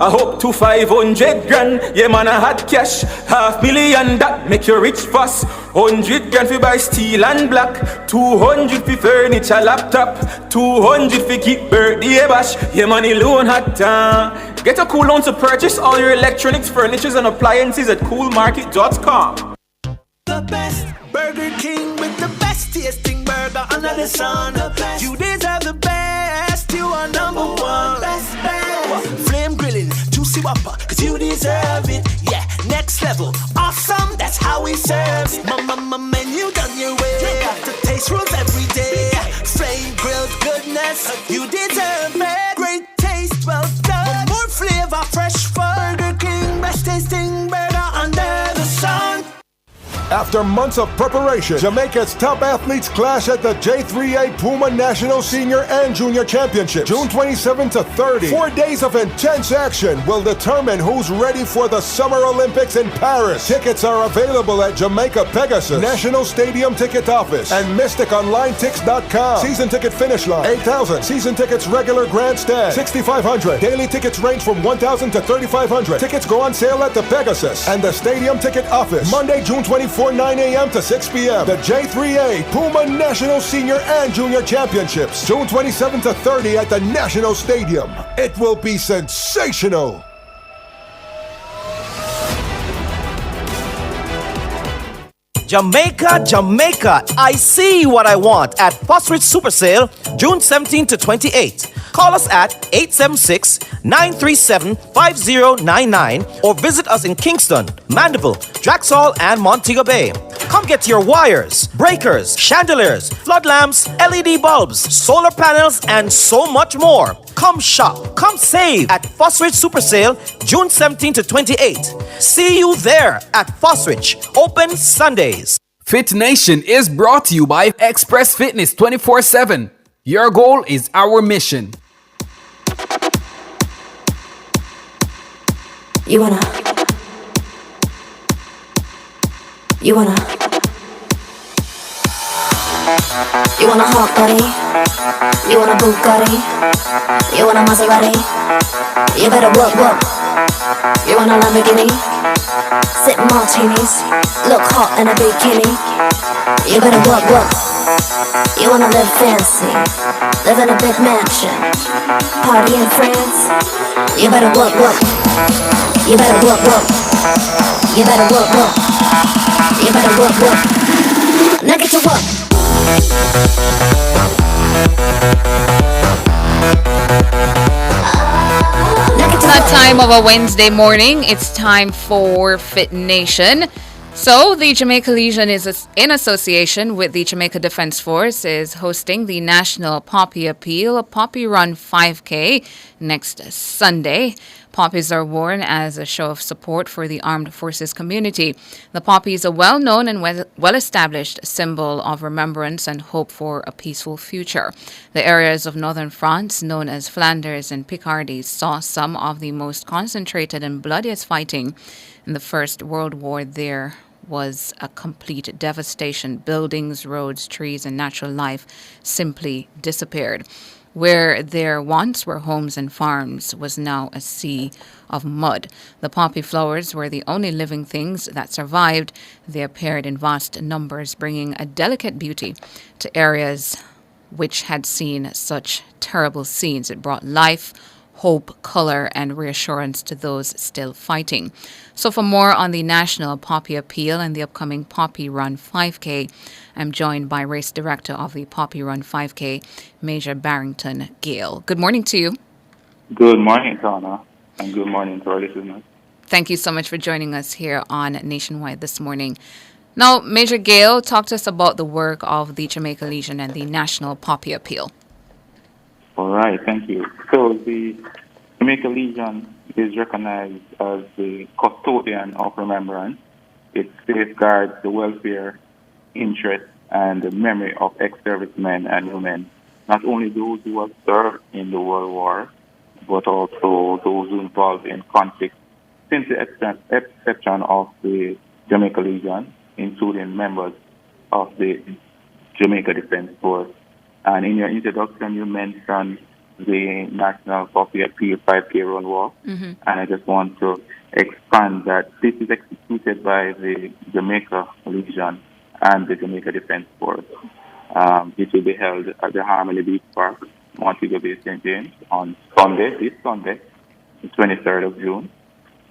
I hope to 500 grand. Yeah man a hot cash. 500,000 that make you rich fast. 100 grand fi buy steel and black. 200 fi furniture, laptop. 200 fi keep birthday bash. Yeah money loan hot. Get a cool loan to purchase all your electronics, furnitures and appliances at coolmarket.com. The best Burger King with the best tasting burger under the sun. You deserve the best, you are number one. Best. Flame grilling, juicy whopper, cause you deserve it. Yeah, next level, awesome, that's how we serve it. Mama menu done your way. You got the taste rules every day. Flame grilled goodness, you deserve it. Great taste, well done. More flavor, fresh Burger King, best tasting burger under the sun. After months of preparation, Jamaica's top athletes clash at the J3A Puma National Senior and Junior Championships, June 27 to 30. 4 days of intense action will determine who's ready for the Summer Olympics in Paris. Tickets are available at Jamaica Pegasus, National Stadium Ticket Office, and MysticOnlineTix.com. Season ticket finish line, 8,000. Season tickets regular grandstand, 6,500. Daily tickets range from 1,000 to 3,500. Tickets go on sale at the Pegasus and the Stadium Ticket Office, Monday, June 24, 9 a.m. to 6 p.m. The J3A Puma National Senior and Junior Championships, June 27 to 30 at the National Stadium. It will be sensational. Jamaica, Jamaica, I see what I want at Phosphorus Super Sale, June 17 to 28. Call us at 876-937-5099 or visit us in Kingston, Mandeville, Draxall, and Montego Bay. Come get your wires, breakers, chandeliers, flood lamps, LED bulbs, solar panels, and so much more. Come shop, come save at Phosphorus Super Sale, June 17 to 28. See you there at Phosphorus, open Sundays. Fit Nation is brought to you by Express Fitness 24/7. Your goal is our mission. You wanna hot body? You wanna Bugatti? You wanna Maserati? You better work. You want a Lamborghini? Sip martinis, look hot in a bikini. You better work. You wanna live fancy, live in a big mansion, party in France. You better work. You better work. You better work. You better work. Now get to work. It's that time of a Wednesday morning. It's time for Fit Nation. So, the Jamaica Legion is in association with the Jamaica Defence Force is hosting the National Poppy Appeal, a Poppy Run 5K next Sunday. Poppies are worn as a show of support for the armed forces community. The poppy is a well-known and well-established symbol of remembrance and hope for a peaceful future. The areas of northern France, known as Flanders and Picardy, saw some of the most concentrated and bloodiest fighting in the First World War. There was a complete devastation. Buildings, roads, trees, and natural life simply disappeared. Where there once were homes and farms was now a sea of mud. The poppy flowers were the only living things that survived. They appeared in vast numbers, bringing a delicate beauty to areas which had seen such terrible scenes. It brought life, hope, color, and reassurance to those still fighting. So for more on the National Poppy Appeal and the upcoming Poppy Run 5K, I'm joined by Race Director of the Poppy Run 5K, Major Barrington Gale. Good morning to you. Good morning, Tana, and good morning to our listeners. Thank you so much for joining us here on Nationwide this morning. Now, Major Gale, talk to us about the work of the Jamaica Legion and the National Poppy Appeal. All right, thank you. So the Jamaica Legion is recognized as the custodian of remembrance. It safeguards the welfare, interest, and the memory of ex-servicemen and women, not only those who have served in the World War, but also those who involved in conflict since the exception of the Jamaica Legion, including members of the Jamaica Defence Force. And in your introduction, you mentioned the National Poppy Appeal 5K Run Walk. Mm-hmm. And I just want to expand that this is executed by the Jamaica Legion and the Jamaica Defence Force. It will be held at the Harmony Beach Park, Montego Bay, St. James, on this Sunday, the 23rd of June.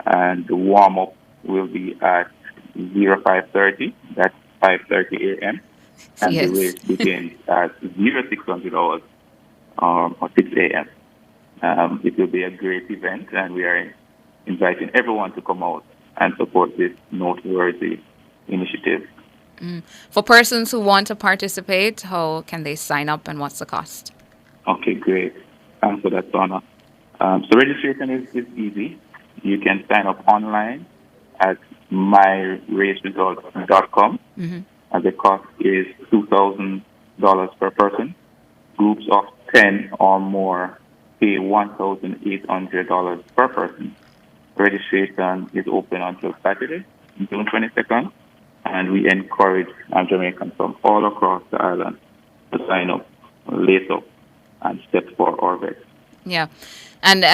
And the warm-up will be at 05:30, that's 5:30 a.m. And yes, the race begins at 0600 hours or 6 a.m. It will be a great event, and we are inviting everyone to come out and support this noteworthy initiative. For persons who want to participate, how can they sign up and what's the cost? Okay, great. So that's Donna. So registration is easy. You can sign up online at myraceresults.com. Mm-hmm. And the cost is $2,000 per person. Groups of 10 or more pay $1,800 per person. Registration is open until Saturday, June 22nd, and we encourage Jamaicans from all across the island to sign up, lace up, and step for orbit. Yeah. And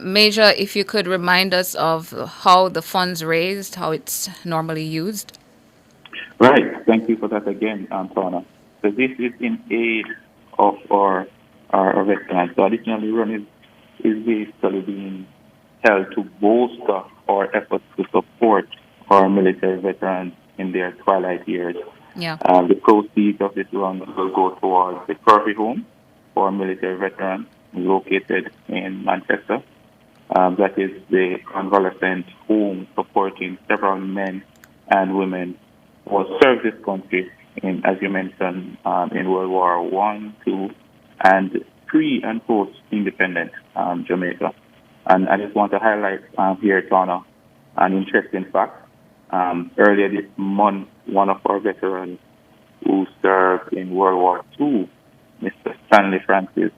Major, if you could remind us of how the funds raised, how it's normally used. Right. Thank you for that again, Tana. So this is in aid of our veterans. The additional run is basically being held to bolster our efforts to support our military veterans in their twilight years. Yeah. The proceeds of this run will go towards the Trophy Home for military veterans located in Manchester. That is the convalescent home supporting several men and women who served this country in, as you mentioned, in World War One, II, and pre and post independent Jamaica. And I just want to highlight here, Tana, an interesting fact. Earlier this month, one of our veterans who served in World War II, Mr. Stanley Francis,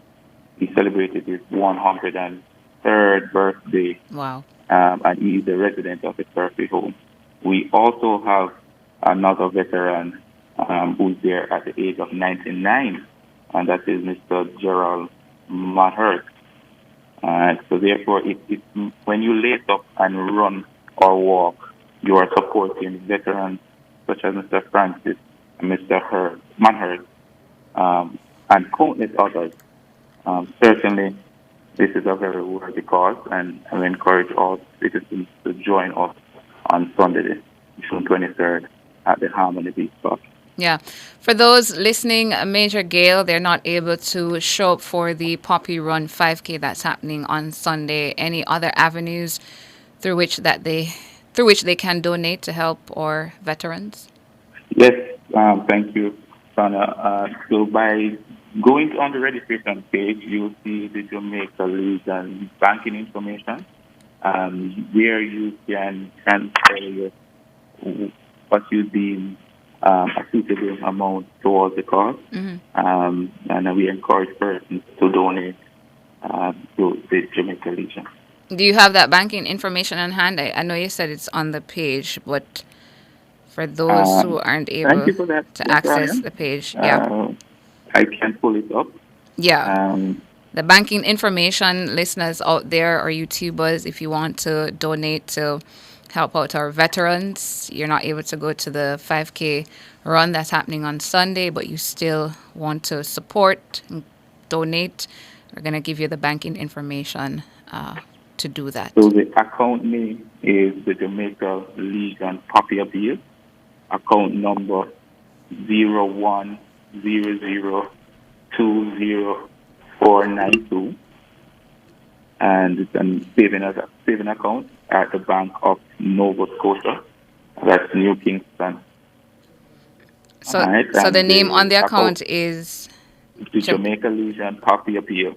he celebrated his 103rd birthday. Wow. And he is a resident of the Trophy Home. We also have another veteran who's there at the age of 99, and that is Mr. Gerald Manhurst. So therefore, when you lace up and run or walk, you are supporting veterans such as Mr. Francis and Mr. Manhurst, and countless others. Certainly, this is a very worthy cause, and I encourage all citizens to join us on Sunday, June 23rd, at the Harmony Beach Park. Yeah. For those listening, Major Gale, they're not able to show up for the Poppy Run 5K that's happening on Sunday. Any other avenues through which they can donate to help our veterans? Yes, thank you, Sana. So by going on the registration page, you'll see the Jamaica Legion banking information, where you can transfer what you deem a suitable amount towards the cause. And we encourage persons to donate to the Jamaica Legion. Do you have that banking information on hand? I know you said it's on the page, but for those who aren't able to access the page, I can pull it up. Yeah. The banking information, listeners out there or YouTubers, if you want to donate to help out our veterans, you're not able to go to the 5K run that's happening on Sunday, but you still want to support and donate, we're going to give you the banking information to do that. So the account name is the Jamaica Legion Poppy Appeal, account number 010020492, and it's a saving account at the Bank of Nova Scotia. That's New Kingston. So, so the name on the account is the Jamaica Legion Poppy Appeal.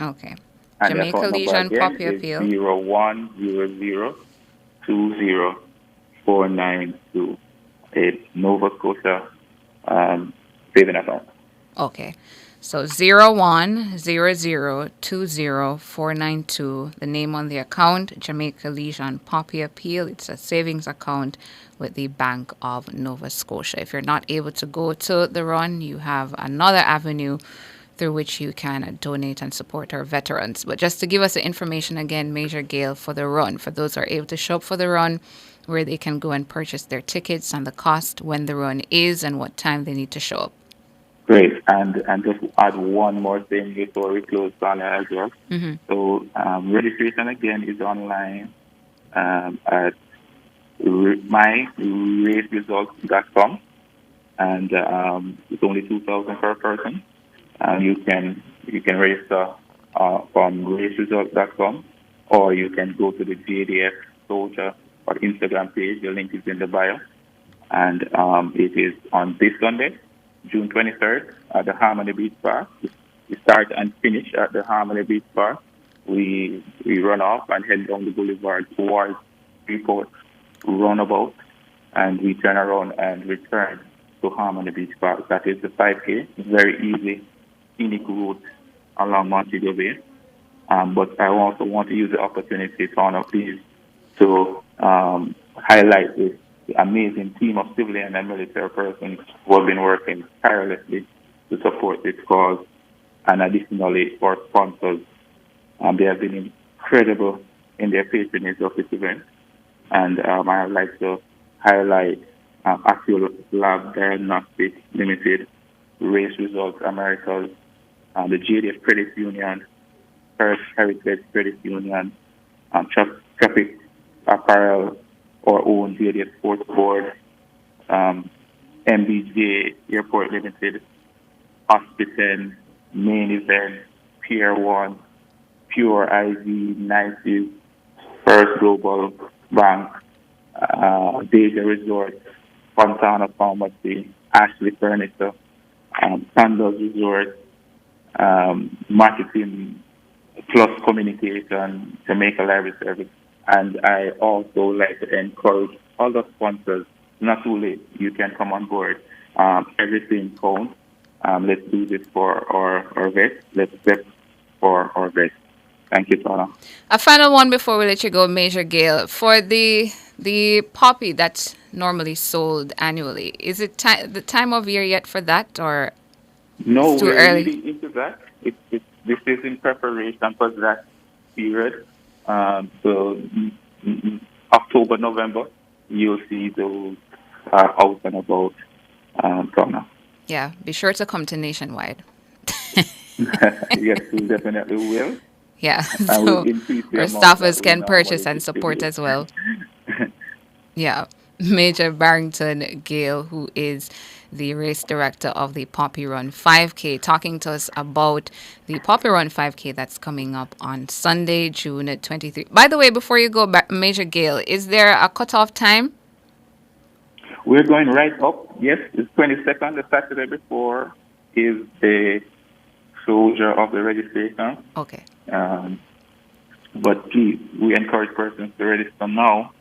Okay. And Jamaica Legion Poppy Appeal. 010020492. It's Nova Scotia saving account. Okay. So 010020492. The name on the account, Jamaica Legion Poppy Appeal. It's a savings account with the Bank of Nova Scotia. If you're not able to go to the run, you have another avenue through which you can donate and support our veterans. But just to give us the information again, Major Gale, for the run, for those who are able to show up for the run, where they can go and purchase their tickets and the cost, when the run is, and what time they need to show up. Great. And just add one more thing before we close down as well. So registration again is online at myraceresults.com, and it's only $2,000 per person. You can register from raceresults.com, or you can go to the JDF Soldier or Instagram page. The link is in the bio, and it is on this Sunday, June 23rd, at the Harmony Beach Park. We start and finish at the Harmony Beach Park. We run off and head down the boulevard towards Freeport Runabout, and we turn around and return to Harmony Beach Park. That is the 5K. It's very easy, scenic route along Montego Bay. But I also want to use the opportunity, Tana, please, to highlight this amazing team of civilian and military persons who have been working tirelessly to support this cause, and additionally for sponsors. They have been incredible in their patronage of this event, and I would like to highlight Actual Lab Diagnostics Limited, Race Results Americas, the JDF Credit Union, First Heritage Credit Union, Traffic Apparel, our own Vegas Sports Board, MBJ Airport Limited, Hospital, Main Event, Pier 1, Pure IV, Nices, First Global Bank, Deja Resort, Fontana Pharmacy, Ashley Furniture, Sandals Resort, Marketing Plus Communication, Jamaica Library Service. And I also like to encourage other sponsors, not too late, you can come on board. Everything counts. Let's do this for our vets. Let's step for our vets. Thank you, Tana. A final one before we let you go, Major Gale. For the poppy that's normally sold annually, is it the time of year yet for that, or no? It's too We're early? really into that. This is in preparation for that period. So October, November, you'll see those out and about, Tana. Yeah, be sure to come to Nationwide. Yes, we definitely will. Yeah, And so we'll increase the our amount staffers that we can normally purchase and support distribute. as well. Yeah, Major Barrington Gale, who is the race director of the Poppy Run 5K, talking to us about the Poppy Run 5K that's coming up on Sunday, June 23. By the way, before you go back, Major Gale, is there a cutoff time? We're going right up. Yes, it's 22nd, the Saturday before is the closure of the registration. Okay. But please, we encourage persons to register now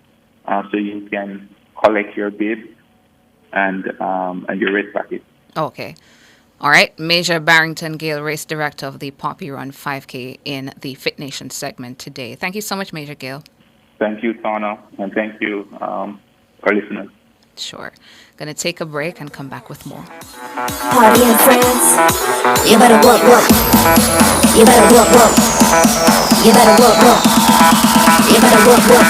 so you can collect your bid and your race package. Okay. All right. Major Barrington Gale, race director of the Poppy Run 5K in the Fit Nation segment today. Thank you so much, Major Gale. Thank you, Tana, and thank you, our listeners. Sure. Gonna take a break and come back with more. Party and friends, you better work. You better work. You better work. You better work.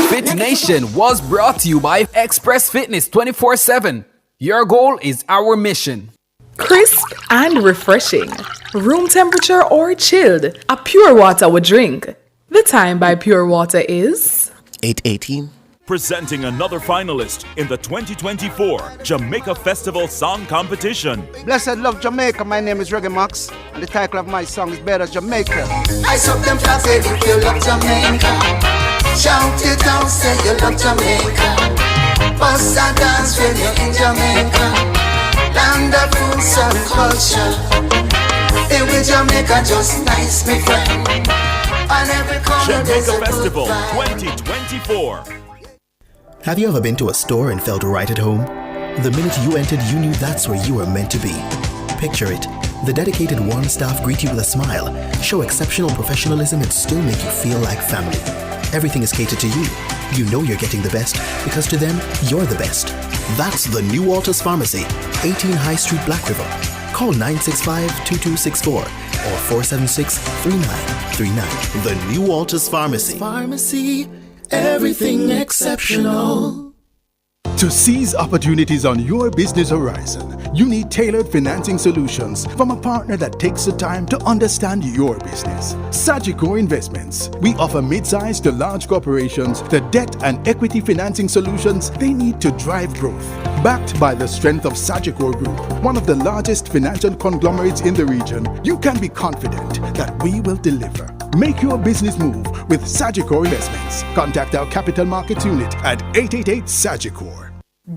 Fit Nation was brought to you by Express Fitness 24/7. Your goal is our mission. Crisp and refreshing. Room temperature or chilled. A pure water would drink. The time by Pure Water is 8:18. Presenting another finalist in the 2024 Jamaica Festival Song Competition. Blessed love Jamaica, my name is Reggae Max, and the title of my song is Better Jamaica. I saw them flags say if you love Jamaica, shout it out, say you love Jamaica. Bust and dance when you're in Jamaica, land of roots and culture. It with Jamaica just nice, my friend. On every corner there's a Jamaica Festival good vibe. 2024. Have you ever been to a store and felt right at home? The minute you entered, you knew that's where you were meant to be. Picture it. The dedicated one staff greet you with a smile, show exceptional professionalism, and still make you feel like family. Everything is catered to you. You know you're getting the best, because to them, you're the best. That's the New Walters Pharmacy, 18 High Street, Black River. Call 965-2264 or 476-3939. The New Walters Pharmacy. Pharmacy. Everything exceptional. To seize opportunities on your business horizon, you need tailored financing solutions from a partner that takes the time to understand your business. Sagicor Investments. We offer mid-sized to large corporations the debt and equity financing solutions they need to drive growth. Backed by the strength of Sagicor Group, one of the largest financial conglomerates in the region, you can be confident that we will deliver. Make your business move with Sagicor Investments. Contact our capital markets unit at 888-SAGICOR.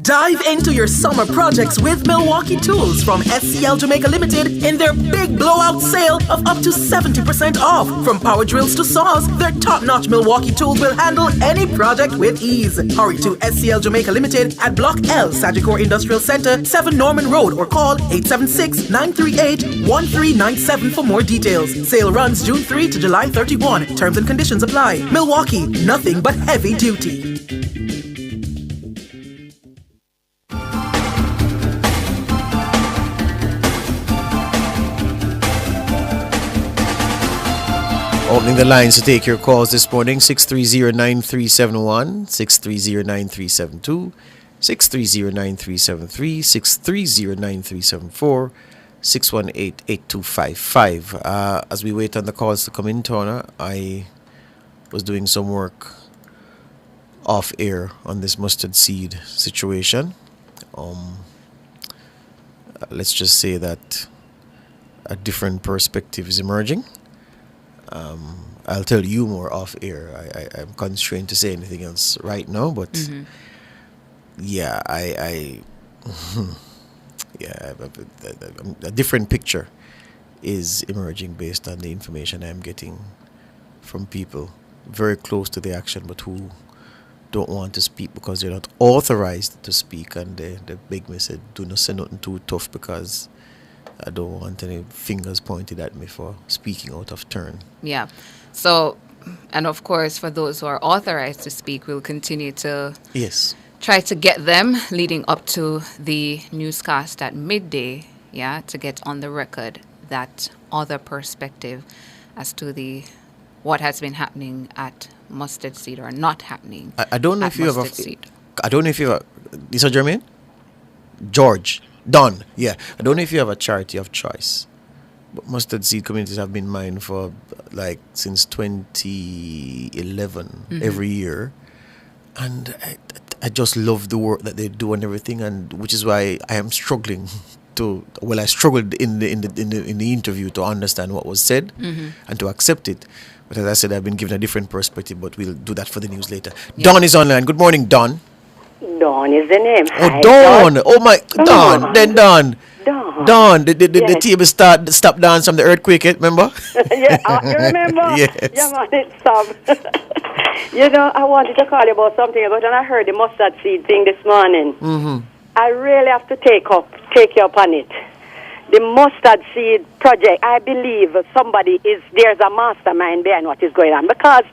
Dive into your summer projects with Milwaukee Tools from SCL Jamaica Limited in their big blowout sale of up to 70% off. From power drills to saws, their top-notch Milwaukee Tools will handle any project with ease. Hurry to SCL Jamaica Limited at Block L, Sagicor Industrial Center, 7 Norman Road, or call 876-938-1397 for more details. Sale runs June 3 to July 31. Terms and conditions apply. Milwaukee, nothing but heavy duty. Opening the lines to take your calls this morning, 630-9371, 630-9372, 630-9373, 630-9374, 618-8255. As we wait on the calls to come in, Tona, I was doing some work off air on this mustard seed situation. Let's just say that a different perspective is emerging. I'll tell you more off air. I'm constrained to say anything else right now, but yeah, a different picture is emerging based on the information I'm getting from people very close to the action, but who don't want to speak because they're not authorized to speak, and they beg me, said, do not say nothing too tough because I don't want any fingers pointed at me for speaking out of turn. Yeah. So, and of course, for those who are authorized to speak, we'll continue to try to get them leading up to the newscast at midday, to get on the record that other perspective as to what has been happening at Mustard Seed or not happening. I don't know if you have a. I don't know if you have a. Is that Jermaine? George. Don. Yeah. I don't know if you have a charity of choice. But Mustard Seed communities have been mine for since 2011 every year. And I just love the work that they do and everything, and which is why I am struggling I struggled in the interview to understand what was said and to accept it. But as I said, I've been given a different perspective, but we'll do that for the news later. Yeah. Don is online. Good morning, Don. Don is the name. Oh, hi, Don. Oh, my. Don. Then Don. Don. The table stopped down from the earthquake, remember? Yeah, you remember? Yes. Yeah, man, it stopped. I wanted to call you about something, but when I heard the mustard seed thing this morning, I really have to take you up on it. The mustard seed project, I believe there's a mastermind behind what is going on, because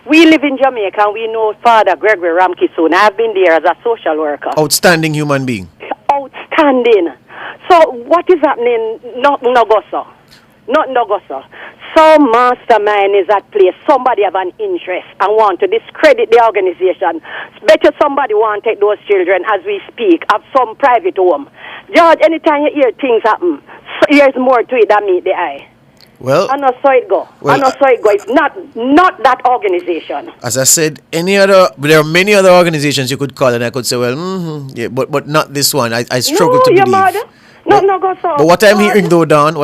we live in Jamaica and we know Father Gregory Ramkissoon. I've been there as a social worker. Outstanding human being. Outstanding. So what is happening? Not Nogoso. Some mastermind is at play. Somebody have an interest and want to discredit the organization. Better somebody want to take those children as we speak of some private home. George, anytime you hear things happen, there's more to it than meet the eye. Well, I know so it go. It's not that organization. As I said, there are many other organizations you could call, and I could say, but not this one. I struggle to believe. But what I'm hearing though, Don,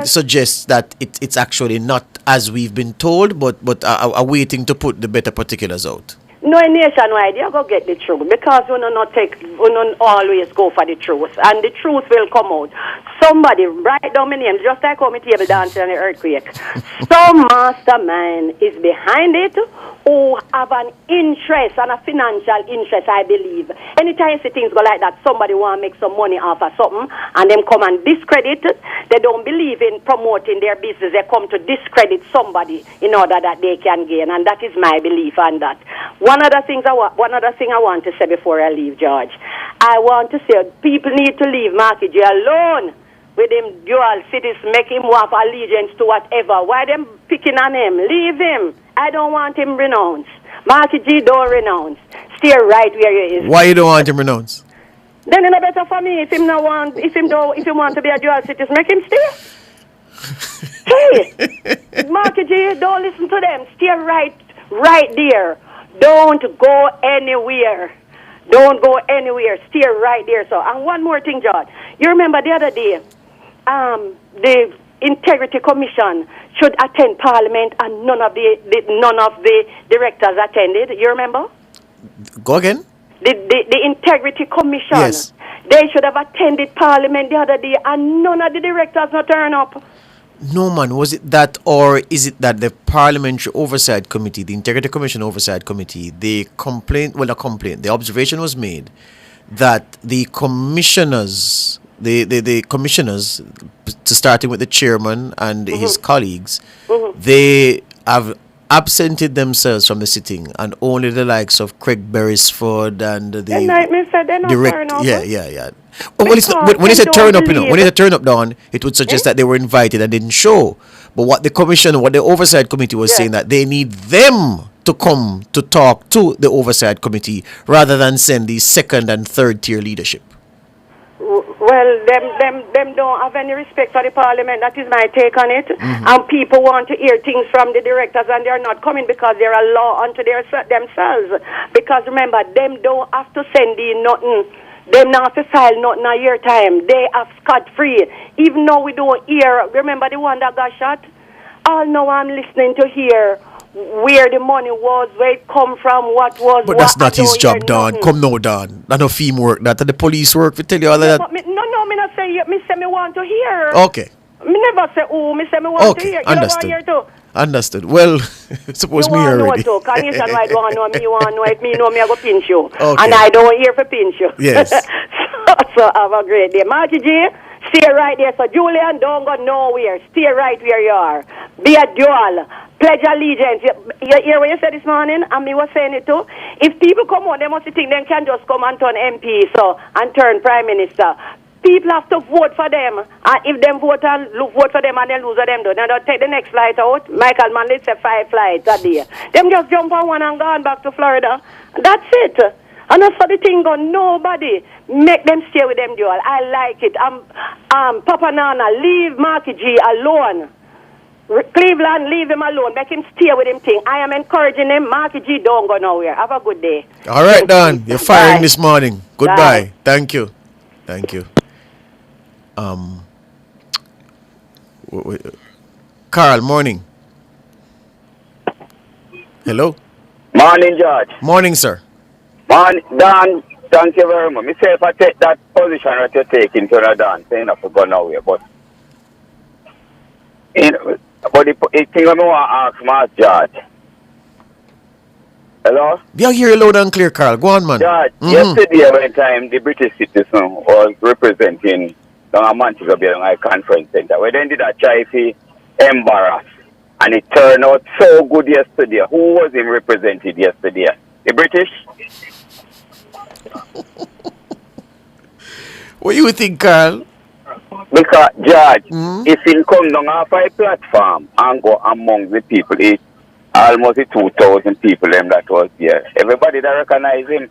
suggests that it's actually not as we've been told, but are waiting to put the better particulars out. No, nationwide, you go get the truth, because we don't always go for the truth, and the truth will come out. Somebody write down my name, just like how my table dancing on the earthquake. Some mastermind is behind it, who have an interest and a financial interest, I believe. Anytime you see things go like that, somebody want to make some money off of something, and them come and discredit it. They don't believe in promoting their business. They come to discredit somebody in order that they can gain, and that is my belief on that. One other thing I want to say before I leave, George. I want to say people need to leave Marky J alone with him dual cities, make him have allegiance to whatever. Why them picking on him? Leave him. I don't want him renounced. Marky G, don't renounce. Stay right where he is. Why you don't want him renounced? Then it's better for me if he want to be a dual citizen, make him stay. Hey, Marky G, don't listen to them. Stay right there. Don't go anywhere. Stay right there. So, and one more thing, George. You remember the other day, the Integrity Commission should attend Parliament, and none of the directors attended. You remember? Go again. The Integrity Commission. Yes. They should have attended Parliament the other day, and none of the directors not turn up. No, man. Was it that, or is it that the Parliamentary Oversight Committee, the Integrity Commission Oversight Committee, the observation was made that the commissioners, the commissioners, starting with the chairman and his colleagues, they have absented themselves from the sitting, and only the likes of Craig Beresford and the direct, yeah. Well, when it's a turn up, when it's a turn up down, it would suggest that they were invited and didn't show. But what the oversight committee was saying, that they need them to come to talk to the oversight committee rather than send the second and third tier leadership. Well, Well, them don't have any respect for the parliament. That is my take on it. And people want to hear things from the directors, and they're not coming because they're a law unto themselves. Because remember, them don't have to send in nothing. Them not have to file nothing a year time. They have scot-free. Even though we don't hear, remember the one that got shot? All now I'm listening to hear where the money was, where it come from, what was. But that's not his job, Don. Come now, Don. That's no theme work. That's the police work. We tell you all that. But me not say. Me say me want to hear. Okay. Me never say me say me want to hear. You Understood. don't want to hear too. Understood. Well, suppose me here already. You want to know too. Because you want to know me. You want to know if me know me, I go pinch you. Okay. And I don't hear for pinch you. Yes. so have a great day. Margie G, stay right there. So Julian, don't go nowhere. Stay right where you are. Be a dual. Pledge allegiance. You hear what you said this morning? And me was saying it too. If people come on, they must think they can just come and turn MP and turn Prime Minister. People have to vote for them. And if them vote for them and they lose them, then they'll take the next flight out. Michael Manley said 5 flights a day. Them just jump on one and gone back to Florida. That's it. And as for the thing going, nobody make them stay with them dual. I like it. Papa Nana, leave Marky G alone. Cleveland, leave him alone. Make him stay with him thing. I am encouraging him. Marky G, don't go nowhere. Have a good day. All right, Don. You're firing this morning. Goodbye. Bye. Thank you. Carl, morning. Hello. Morning, George. Morning, sir. Don, thank you very much. Me say if I take that position that you're taking to the Don, saying not to go nowhere, but the thing I want to ask my George. Hello? Yeah, hear you loud and clear, Carl. Go on, man. George, yesterday when time the British citizen was representing the Montego Bay Conference Center, where they did a try to embarrass, and it turned out so good yesterday. Who was him represented yesterday? The British? What do you think, Carl? Because, George, if he come down off a platform and go among the people, it's almost 2,000 people that was there. Everybody that recognize him.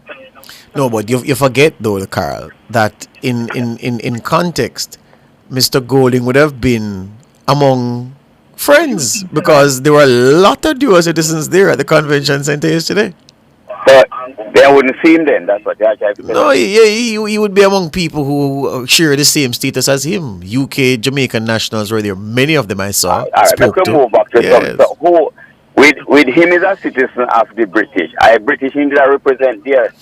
No, but you forget, though, Carl, that in context, Mr. Golding would have been among friends because there were a lot of dual citizens there at the convention center yesterday. But they wouldn't see him then. That's what George has to say. No, he would be among people who share the same status as him. UK, Jamaican nationals were there. Many of them I saw. All right, let's move back to some. So who, with him as a citizen of the British, British India represent there.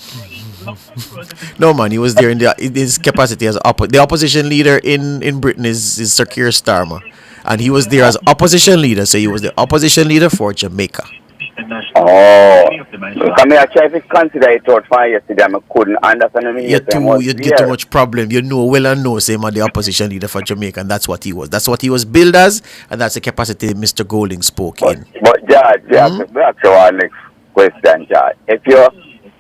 No, man, he was there in his capacity as the opposition leader in Britain is Sir Keir Starmer, and he was there as opposition leader. So he was the opposition leader for Jamaica. Oh, I mean, I tried to consider it out for yesterday. I couldn't understand me. You get too much problem. You know well and know, say, man, the opposition leader for Jamaica, and that's what he was. That's what he was billed as, and that's the capacity Mr. Golding spoke in. But George, back to our next question, George.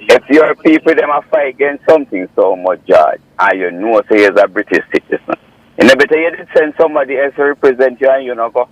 If your people them are fight against something so much, George, and you know say you're a British citizen, you know better you did send somebody else to represent you and you know go.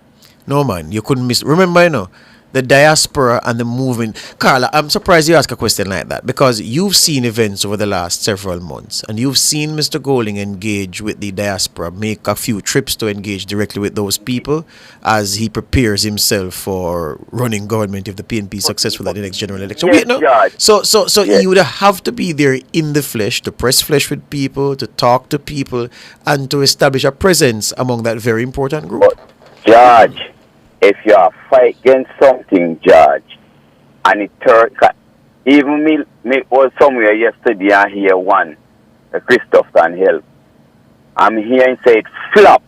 No, man, you couldn't miss. Remember, you know, the diaspora and the movement. Carla, I'm surprised you ask a question like that because you've seen events over the last several months and you've seen Mr. Golding engage with the diaspora, make a few trips to engage directly with those people as he prepares himself for running government if the PNP is successful at the next general election. Yes, no? So you would have to be there in the flesh, to press flesh with people, to talk to people, and to establish a presence among that very important group. George, if you are fight against something, George, and it turns, even me was somewhere yesterday and hear one, Christoph can help. I'm hearing say it flop.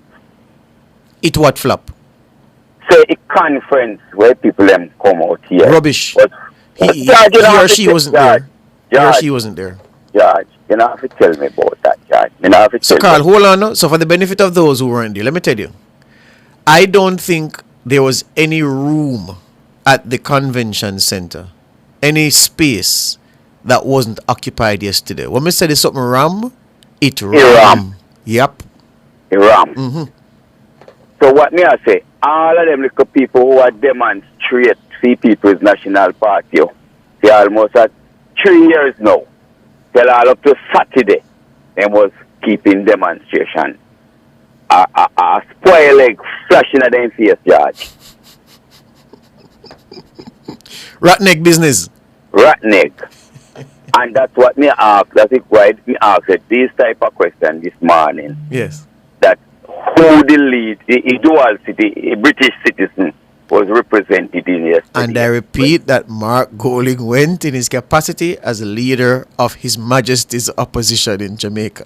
It what flop? Say a conference where people them come out here. Rubbish. He or she wasn't there. He or she wasn't there. George, you don't have to tell me about that, George. You don't have to so, Carl, hold on. No? So, for the benefit of those who weren't there, let me tell you. I don't think there was any room at the convention center, any space that wasn't occupied yesterday. When we said it's something ram, it ram. Yep. It ram. So what me I say, all of them little people who are demonstrate see People's National Party, they almost at 3 years now. Till all up to Saturday, they was keeping demonstration. A spoil leg flashing at them face, George. Ratneck business. Ratneck. And that's what me ask. That's why me ask this type of question this morning. Yes. That who the lead, a dual city, a British citizen, was represented in yesterday. And I repeat that Mark Golding went in his capacity as a leader of His Majesty's opposition in Jamaica.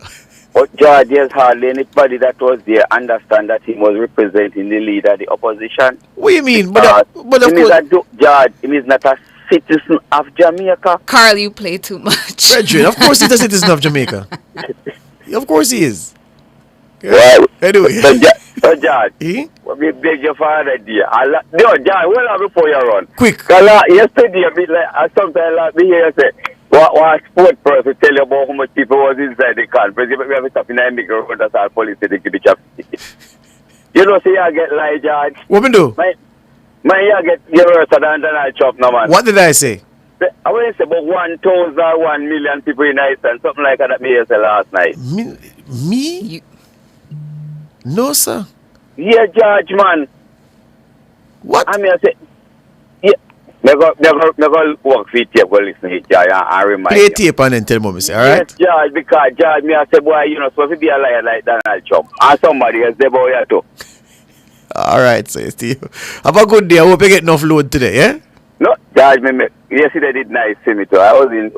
But George, there's hardly anybody that was there understand that he was representing the leader of the opposition. What do you mean? But of course, George, he is not a citizen of Jamaica. Carl, you play too much. Brethren, of course he's a citizen of Jamaica. Of course he is. Well, anyway. So George, we beg your father, dear. No, George, hold on before you run. Quick. Because yesterday, sometimes I hear say, what sport person tell you about how much people was inside the conference? We have to stop in a microphone, that's our police to the traffic. You know, see, I get lie, George. What we do? My you get worse than I chop, no man. What did I say? I want to say about 1,000 or 1 million people in Iceland, something like that me say last night. Me? No, sir. Yeah, George, man. What? I mean, I say, yeah. Never work for tape, go listen to it, George, and remind Play you. tape and then tell mommy, say, alright? Yes, George, because George, me I say, boy, you know, supposed to be a liar like Donald Trump. And somebody else, they boy, too. Alright, so Steve. Have a good day. I hope you get enough load today, yeah? No, George, yesterday did nice to me too. I was in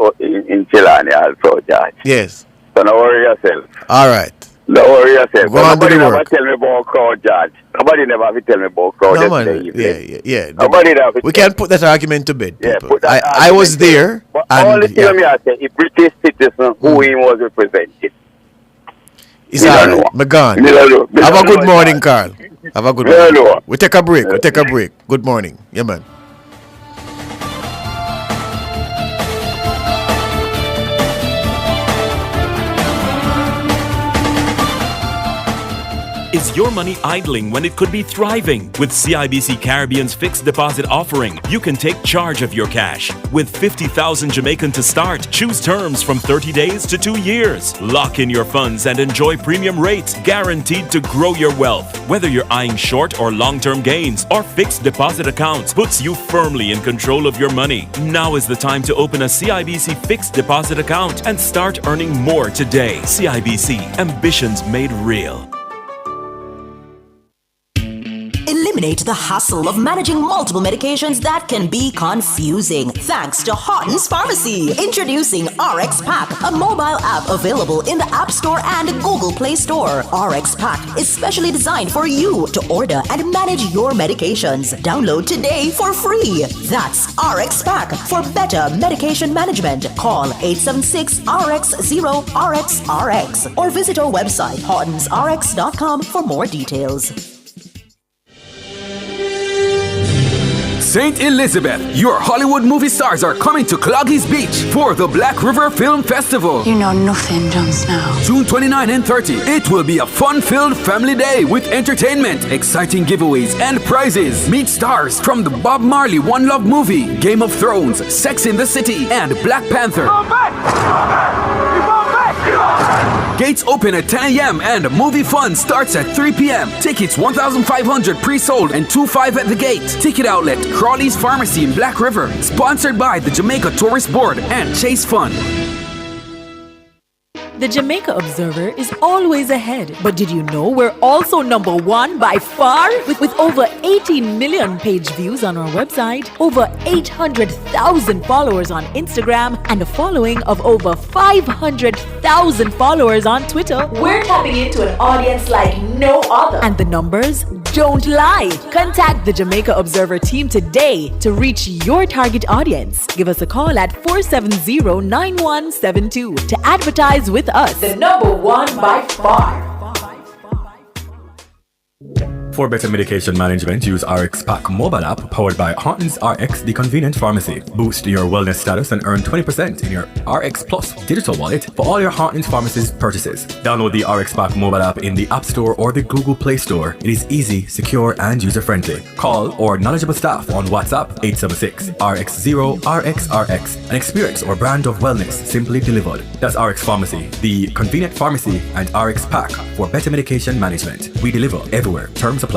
Chilani also, George. Yes. So don't worry yourself. Alright. Don't worry yourself. Go on to Nobody the never work. tell me about crowd, George. Nobody never have to tell me about crowd. No, yesterday man. evening. Yeah. Nobody never. We can't put that argument to bed. Yeah, people. put that I was there. But And only thing me I say, a British citizen who he was represented. It's alright. I'm gone. Have a good morning, Carl. Have a good morning. We take a break. Good morning. Yeah, man. Is your money idling when it could be thriving? With CIBC Caribbean's fixed deposit offering, you can take charge of your cash. With 50,000 Jamaican to start, choose terms from 30 days to 2 years. Lock in your funds and enjoy premium rates guaranteed to grow your wealth. Whether you're eyeing short or long-term gains, our fixed deposit accounts puts you firmly in control of your money. Now is the time to open a CIBC fixed deposit account and start earning more today. CIBC, ambitions made real. Eliminate the hassle of managing multiple medications that can be confusing. Thanks to Houghton's Pharmacy. Introducing RX Pack, a mobile app available in the App Store and Google Play Store. RX Pack is specially designed for you to order and manage your medications. Download today for free. That's RX Pack for better medication management. Call 876-RX-0-RX-RX or visit our website, houghtonsrx.com for more details. St. Elizabeth, your Hollywood movie stars are coming to Cloggy's Beach for the Black River Film Festival. You know nothing, Jon Snow. June 29 and 30. It will be a fun-filled family day with entertainment, exciting giveaways, and prizes. Meet stars from the Bob Marley One Love movie, Game of Thrones, Sex in the City, and Black Panther. Gates open at 10 a.m. and movie fun starts at 3 p.m. Tickets 1,500 pre-sold and 2,500 at the gate. Ticket outlet Crawley's Pharmacy in Black River. Sponsored by the Jamaica Tourist Board and Chase Fund. The Jamaica Observer is always ahead. But did you know we're also number one by far? With over 18 million page views on our website, over 800,000 followers on Instagram, and a following of over 500,000 followers on Twitter, we're tapping into an audience like no other. And the numbers don't lie. Contact the Jamaica Observer team today to reach your target audience. Give us a call at 470-9172 to advertise with us. The number one by far. For better medication management, use RX Pack mobile app powered by Hauntons RX, the convenient pharmacy. Boost your wellness status and earn 20% in your RX Plus digital wallet for all your Hauntons pharmacies purchases. Download the RX Pack mobile app in the App Store or the Google Play Store. It is easy, secure, and user-friendly. Call or knowledgeable staff on WhatsApp 876-RX0-RXRX and experience our brand of wellness simply delivered. That's RX Pharmacy, the convenient pharmacy, and RX Pack for better medication management. We deliver everywhere. Terms apply.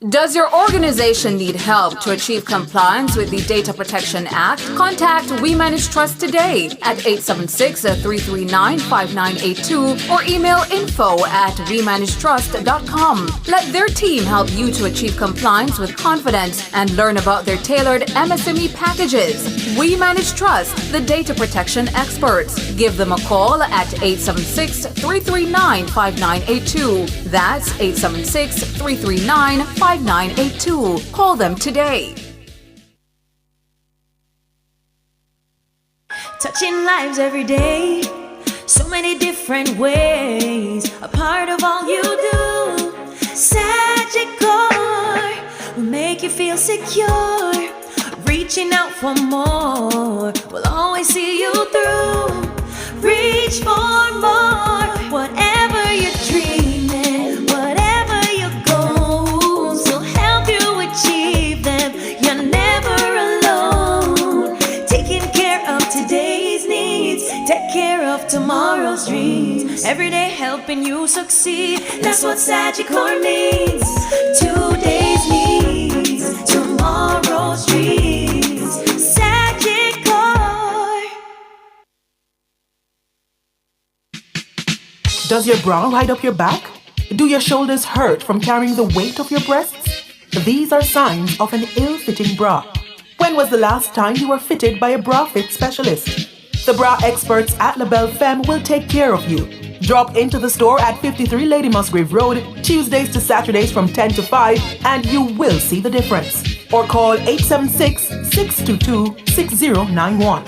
Does your organization need help to achieve compliance with the Data Protection Act? Contact We Manage Trust today at 876-339-5982 or email info@wemanagetrust.com. Let their team help you to achieve compliance with confidence and learn about their tailored MSME packages. We Manage Trust, the data protection experts. Give them a call at 876-339-5982. That's 876-339-5982. 5982. Call them today. Touching lives every day, so many different ways, a part of all you do. Sagicor will make you feel secure, reaching out for more, we'll always see you through. Reach for more, whatever you're dreaming, whatever your goals, will help you achieve them. You're never alone. Taking care of today's needs, take care of tomorrow's dreams. Every day helping you succeed, that's what Sagicor means. Today's needs, tomorrow's dreams. Sagicor. Does your bra ride up your back? Do your shoulders hurt from carrying the weight of your breasts? These are signs of an ill-fitting bra. When was the last time you were fitted by a bra fit specialist? The bra experts at LaBelle Femme will take care of you. Drop into the store at 53 Lady Musgrave Road, Tuesdays to Saturdays from 10 to 5, and you will see the difference. Or call 876-622-6091.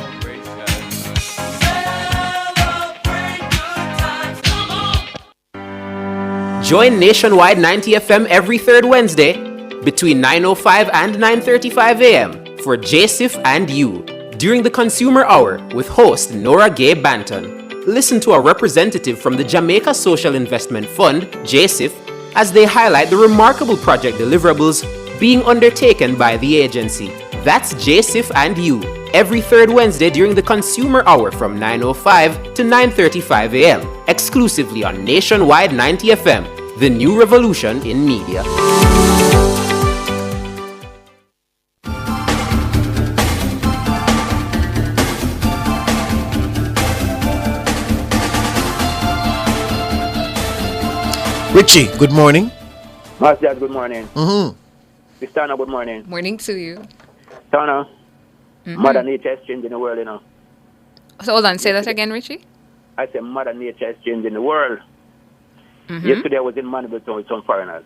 Join Nationwide 90 FM every third Wednesday between 9:05 and 9:35 a.m. for JSIF and You during the Consumer Hour with host Nora Gay Banton. Listen to a representative from the Jamaica Social Investment Fund, JSIF, as they highlight the remarkable project deliverables being undertaken by the agency. That's JSIF and You every third Wednesday during the Consumer Hour from 9:05 to 9:35 a.m. exclusively on Nationwide 90 FM, the new revolution in media. Richie, good morning. Master, good morning. Mm-hmm. Miss Turner, good morning. Morning to you. Turner, Mother Nature is changing the world, you know. So hold on, say that again, Richie. I said Mother Nature is changing the world. Yesterday I was in Mandeville Town with some foreigners.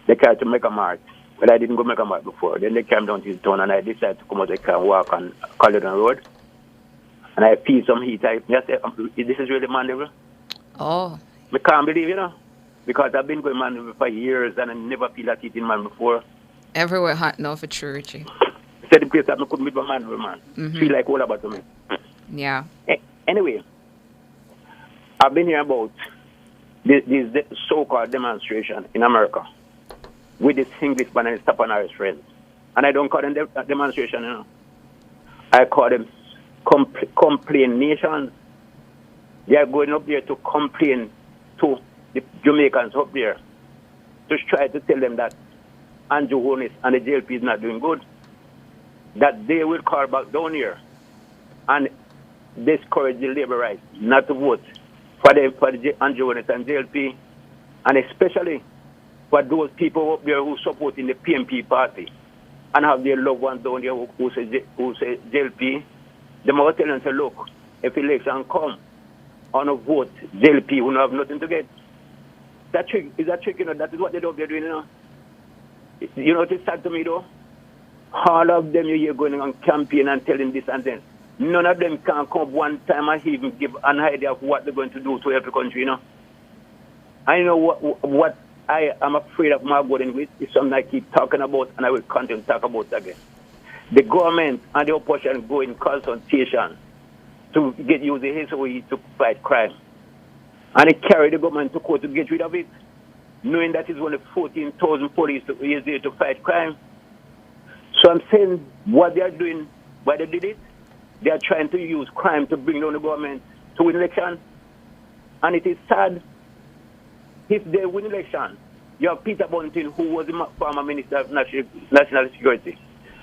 They tried to make a march, but I didn't go make a march before. Then they came down to the town and I decided to come out the car and walk on Caledon Road. And I feel some heat. I said, this is really Mandeville? Oh. I can't believe, you know, because I've been going Mandeville for years and I never feel that heat in man before. Everywhere hot now for true, Richie. Said the place that I couldn't meet my Mandeville, man. Feel like all about to me. Yeah. Anyway, I've been here about this so-called demonstration in America with this English man and his Stop and Irish friends. And I don't call them demonstration, you know. I call them complain nations. They are going up there to complain to the Jamaicans up there to try to tell them that Andrew Holness and the JLP is not doing good, that they will call back down here and discourage the labor rights not to vote for the Andrew Holness and JLP, and especially for those people up there who support in the PMP party and have their loved ones down there who say JLP. They might tell them, say, look, if election come, on a vote, JLP will not have nothing to get. That trick, is that trick, you know, that is what they're doing, you know. You know what is sad to me, though? All of them you're going on campaign and telling this and then. None of them can come one time and even give an idea of what they're going to do to help the country, you know. I know what I am afraid of my going with is something I keep talking about, and I will continue to talk about again. The government and the opposition go in consultation to use the HOE to fight crime. And they carry the government to court to get rid of it, knowing that it's only 14,000 police is there to fight crime. So I'm saying what they are doing, why they did it, they are trying to use crime to bring down the government to win election. And it is sad if they win election. You have Peter Bunting, who was the former Minister of National Security.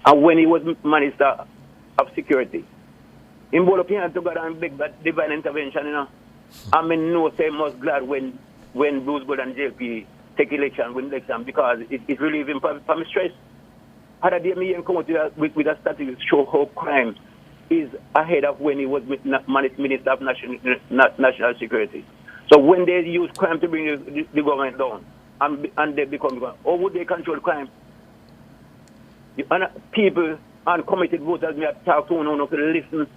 And when he was Minister of Security, in both of you to go and beg that divine intervention, you know. I mean, no, say most glad when Bruce Gold and JP take win election, because it relieves him from stress. Other day, me come out with a statistic to show how crime is ahead of when he was Minister of National Security. So when they use crime to bring the government down, and they become, how would they control crime? People, uncommitted voters, may have talked to no to listen.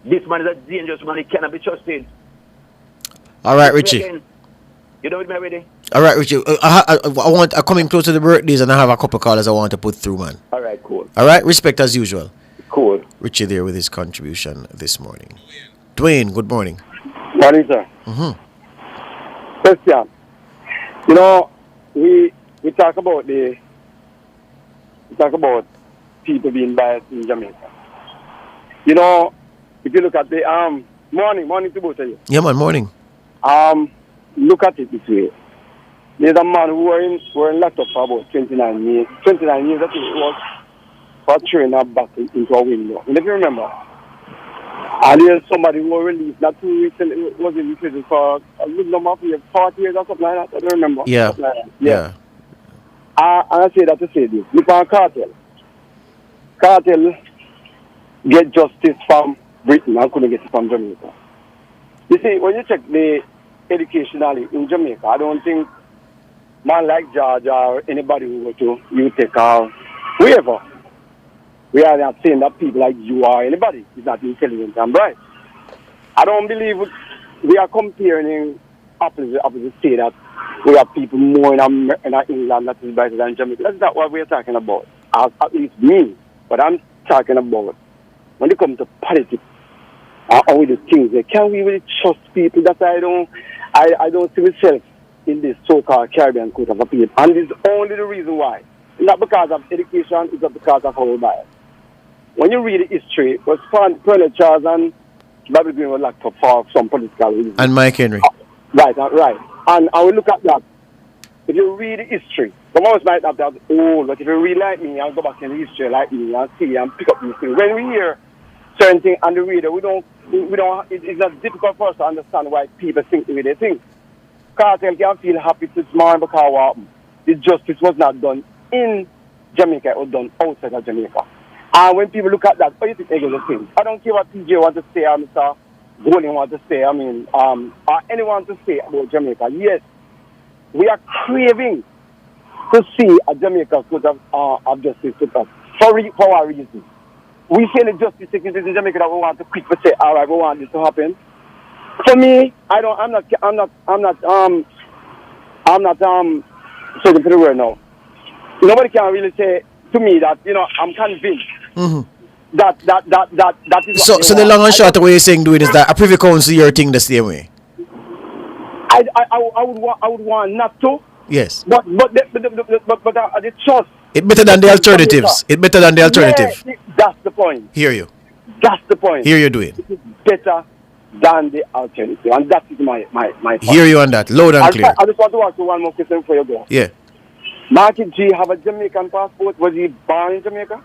This man is a dangerous man, he cannot be trusted. All right, Richie. You know with me already? All right, Richie. I'm coming close to the birthdays, and I have a couple of callers I want to put through, man. All right, cool. All right, respect as usual. Cool. Richie there with his contribution this morning. Dwayne, good morning. Morning, sir. Question. You know, we talk about people being biased in Jamaica. You know, if you look at the morning to both of you. Yeah, man, morning. Look at it this way. There's a man who were in locked up for about 29 years. 29 years, I think it was, for throwing a bottle into a window. And if you remember, and there's somebody who was released not 2 weeks and was in prison for a good number of years, 40 years or something like that. I don't remember. Yeah. Like that. Yeah. And I say that to say this. Look at Cartel. Cartel get justice from Britain and couldn't get it from Jamaica. You see, when you check the educationally in Jamaica, I don't think man like George or anybody who go to UTech or whoever, we are not saying that people like you or anybody is not intelligent and bright. I don't believe we are comparing opposite say that we have people more in England that is brighter than Jamaica. That's not what we are talking about. At least me. But I'm talking about when it comes to politics and all the things, can we really trust people? That I don't see myself in this so-called Caribbean court of appeal. And it's only the reason why. Not because of education, it's not because of our bias. When you read the history, it was Colonel Charles and Bobby Green were locked up for some political reasons. And Mike Henry. Right. And I will look at that. If you read the history, some of us might have that, but if you read like me, I'll go back in the history like me and see and pick up these things. When we hear certain things and the reader, it's not difficult for us to understand why people think the way they think. Cartel can feel happy this morning because what happened? The justice was not done in Jamaica, it was done outside of Jamaica. And when people look at that, what do you think they're going to think? I don't care what TJ wants to say or Mr. Golding wants to say, or anyone to say about Jamaica. Yes, we are craving to see a Jamaica court of justice with us for our reasons. We feel the justice taking place in Jamaica that we want to quick to say, all right, we want this to happen. For me, I'm not searching for the word now. Nobody can really say to me that, I'm convinced that is what So the long and short of what you're saying, doing is that a Privy Council, you're thinking the same way? I would want not to. Yes. But the trust. It's better than the alternatives. It's better than the alternative. Yeah, that's the point. Hear you. That's the point. Hear you doing. It is better than the alternative. And that is my point. Hear you on that. Loud and clear. I just want to ask you one more question before you go. Yeah. Marky G have a Jamaican passport. Was he born in Jamaica?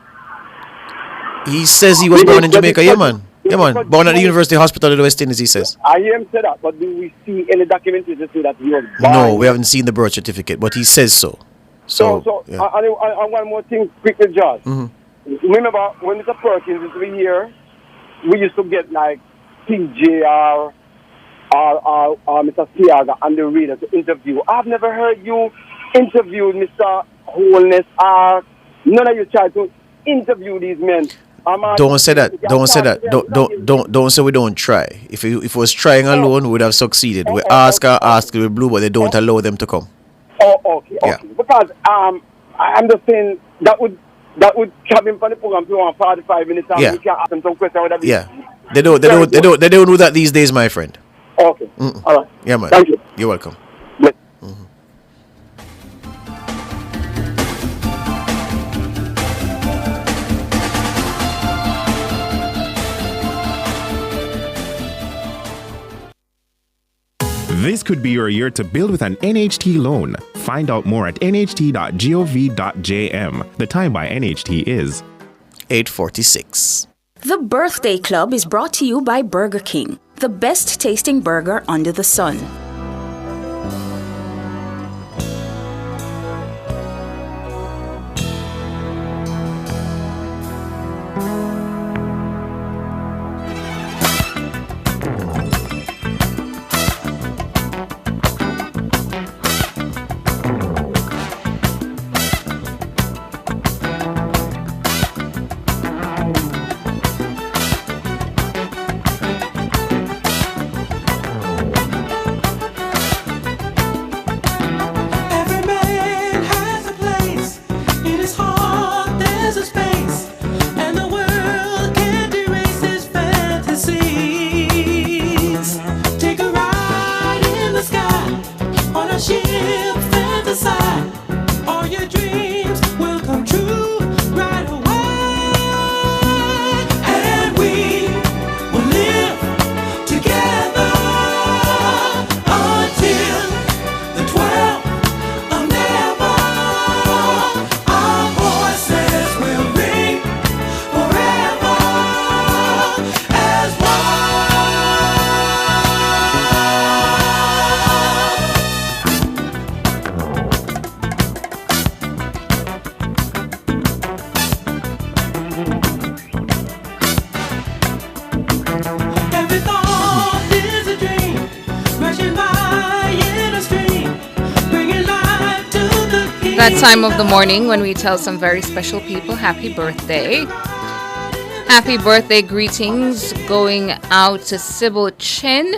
He says he was born in Jamaica. Yeah, man. Born at the University Hospital of the West Indies, he says. I hear him say that, but do we see any documentation to say that he was born? No, we haven't seen the birth certificate, but he says so. Yeah. And one more thing, quickly, George. Remember, when Mr. Perkins used to be here, we used to get like TJ or Mr. Siaga and the reader to interview. I've never heard you interview Mr. Holness or none of you try to interview these men. Don't say that. Don't say that. Don't say we don't try. If we was trying alone, we would have succeeded. We ask with Blue, but they don't allow them to come. Oh, okay. Yeah. Because I'm just saying that would come in for the program to 45 minutes and we can ask them some questions. Yeah. They don't do that these days, my friend. Okay. All right. Yeah, man. Thank you. You're welcome. This could be your year to build with an NHT loan. Find out more at nht.gov.jm. The time by NHT is 8:46. The Birthday Club is brought to you by Burger King, the best tasting burger under the sun. That time of the morning when we tell some very special people happy birthday. Happy birthday greetings going out to Sybil Chin.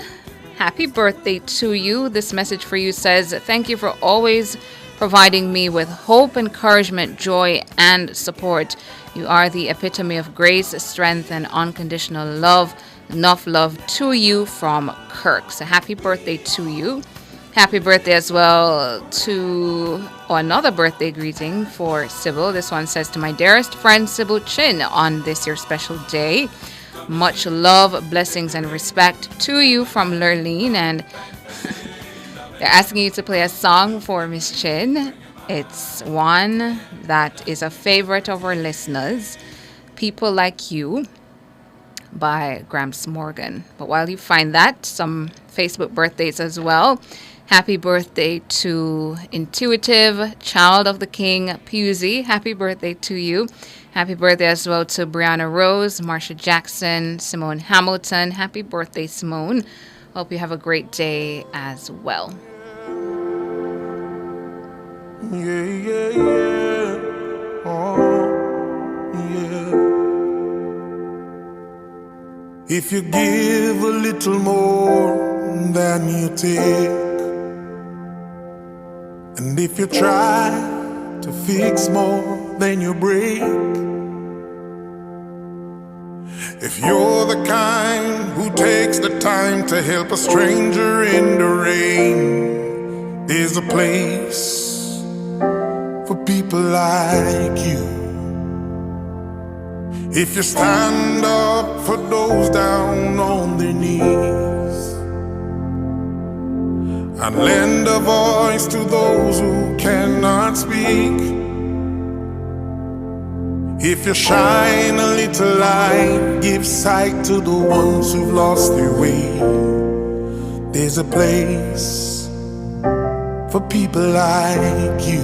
Happy birthday to you. This message for you says, thank you for always providing me with hope, encouragement, joy, and support. You are the epitome of grace, strength, and unconditional love. Enough love to you from Kirk. So happy birthday to you. Happy birthday as well to another birthday greeting for Sybil. This one says, to my dearest friend Sybil Chin on this your special day. Much love, blessings, and respect to you from Lurleen. And they're asking you to play a song for Miss Chin. It's one that is a favorite of our listeners, People Like You by Gramps Morgan. But while you find that, some Facebook birthdays as well. Happy birthday to Intuitive, Child of the King, Pusey. Happy birthday to you. Happy birthday as well to Brianna Rose, Marsha Jackson, Simone Hamilton. Happy birthday, Simone. Hope you have a great day as well. Yeah, yeah, yeah. Oh, yeah. If you give a little more than you take, and if you try to fix more than you break, if you're the kind who takes the time to help a stranger in the rain, there's a place for people like you. If you stand up for those down on their knees and lend a voice to those who cannot speak, if you shine a little light, give sight to the ones who've lost their way, there's a place for people like you.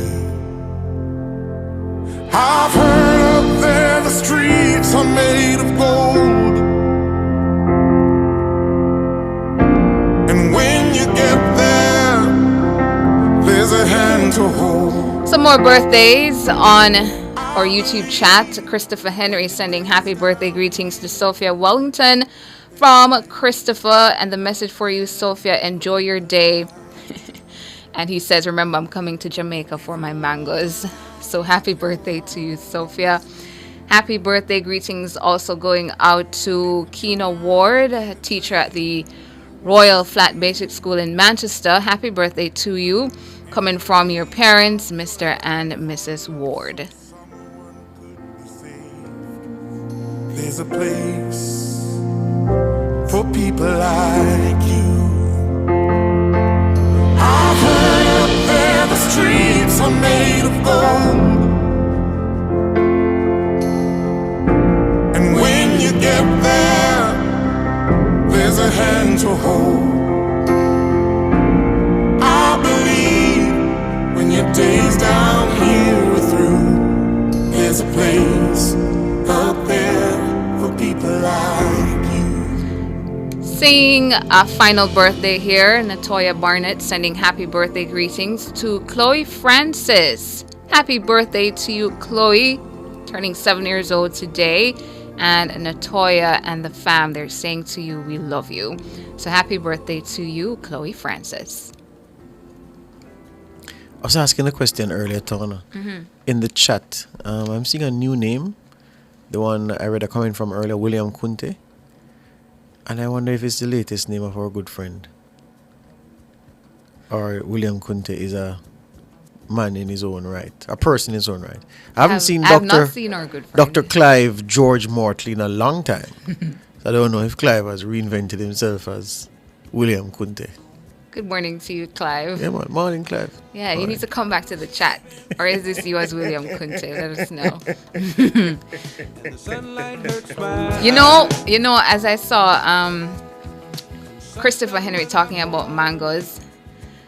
I've heard up there the streets are made of gold, and when you get there, there's a hand to hold. Some more birthdays on or YouTube chat. Christopher Henry sending happy birthday greetings to Sophia Wellington from Christopher. And the message for you, Sophia, enjoy your day. And he says, remember, I'm coming to Jamaica for my mangoes. So happy birthday to you, Sophia. Happy birthday greetings also going out to Keena Ward, a teacher at the Royal Flat Basic School in Manchester. Happy birthday to you. Coming from your parents, Mr. and Mrs. Ward. There's a place for people like you. I've heard up there the streets are made of gold. And when you get there, there's a hand to hold. I believe when your days down here are through, there's a place up there for people like you. Saying a final birthday here, Natoya Barnett sending happy birthday greetings to Chloe Francis. Happy birthday to you, Chloe, turning 7 years old today. And Natoya and the fam, they're saying to you, we love you. So happy birthday to you, Chloe Francis. I was asking a question earlier, Tona, in the chat. I'm seeing a new name, the one I read a comment from earlier, William Kunte. And I wonder if it's the latest name of our good friend. Or William Kunte is a man in his own right, a person in his own right. I haven't seen our good friend. Dr. Clive George Mortley in a long time. So I don't know if Clive has reinvented himself as William Kunte. Good morning to you, Clive. Yeah, man. Morning, Clive. Yeah, you need to come back to the chat. Or is this you as William Kunte? Let us know. you know, as I saw Christopher Henry talking about mangoes,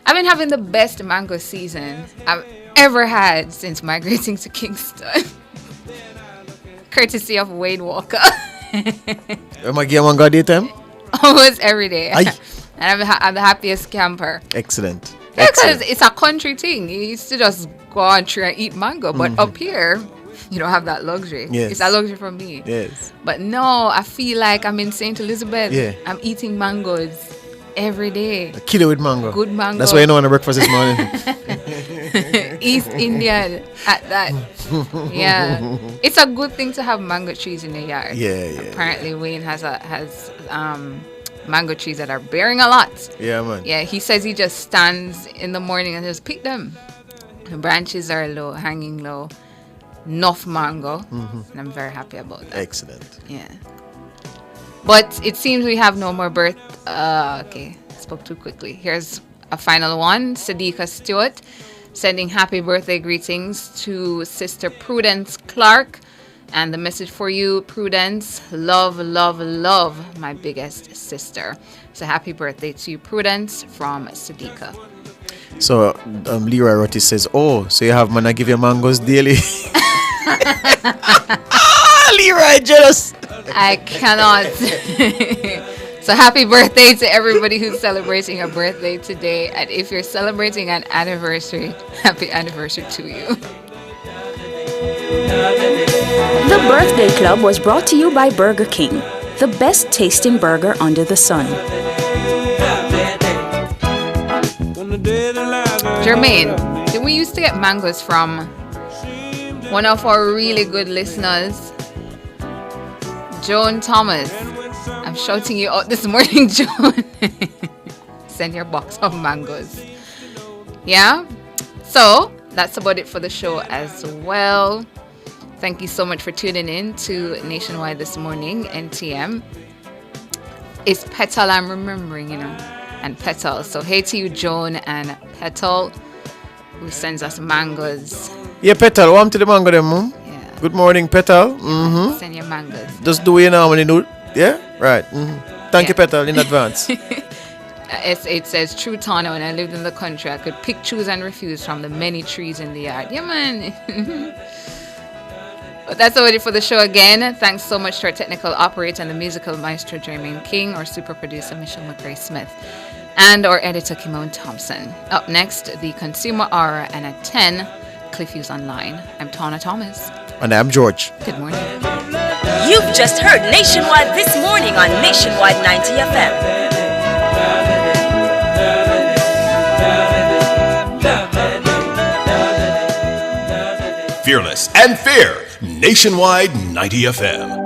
I've been having the best mango season I've ever had since migrating to Kingston. Courtesy of Wade Walker. Am I getting one god daytime? Almost every day. And I'm the happiest camper. Excellent. Yeah, because it's a country thing. You used to just go on tree and eat mango. But up here, you don't have that luxury. Yes. It's a luxury for me. Yes. But no, I feel like I'm in St. Elizabeth. Yeah. I'm eating mangoes every day. A kilo with mango. Good mango. That's why you know on breakfast this morning. East Indian at that. Yeah. It's a good thing to have mango trees in your yard. Yeah. Apparently Wayne has mango trees that are bearing a lot. Yeah, man. Yeah, he says he just stands in the morning and just pick them. The branches are low, hanging low. Enough mango. And I'm very happy about that. Excellent. Yeah. But it seems we have no more okay, I spoke too quickly. Here's a final one. Sadiqa Stewart sending happy birthday greetings to Sister Prudence Clark. And the message for you, Prudence, love, love, love my biggest sister. So happy birthday to you, Prudence, from Sadiqa. So Leroy Rotti says, oh, so you have man I give you mangoes daily? Leroy, jealous. I cannot. So happy birthday to everybody who's celebrating a birthday today. And if you're celebrating an anniversary, happy anniversary to you. The Birthday Club was brought to you by Burger King, the best tasting burger under the sun. Jermaine, did we used to get mangoes from one of our really good listeners, Joan Thomas? I'm shouting you out this morning, Joan. Send your box of mangoes. Yeah? So, that's about it for the show as well. Thank you so much for tuning in to Nationwide this morning, NTM. It's Petal I'm remembering, and Petal. So hey to you, Joan and Petal, who sends us mangoes. Yeah, Petal, welcome to the mango then, Mom. Yeah. Good morning, Petal. Send your mangoes. Just do what you normally do. Yeah? Right. Thank you, Petal, in advance. It says, true Tana, when I lived in the country, I could pick, choose, and refuse from the many trees in the yard. Yeah, man. But that's already for the show again. Thanks so much to our technical operator and the musical maestro, Jermaine King, our super producer, Michelle McRae Smith, and our editor, Kimon Thompson. Up next, the Consumer Hour, and at 10, Cliffviews Online. I'm Tana Thomas. And I'm George. Good morning. You've just heard Nationwide this morning on Nationwide 90 FM. Fearless and fair. Nationwide 90 FM.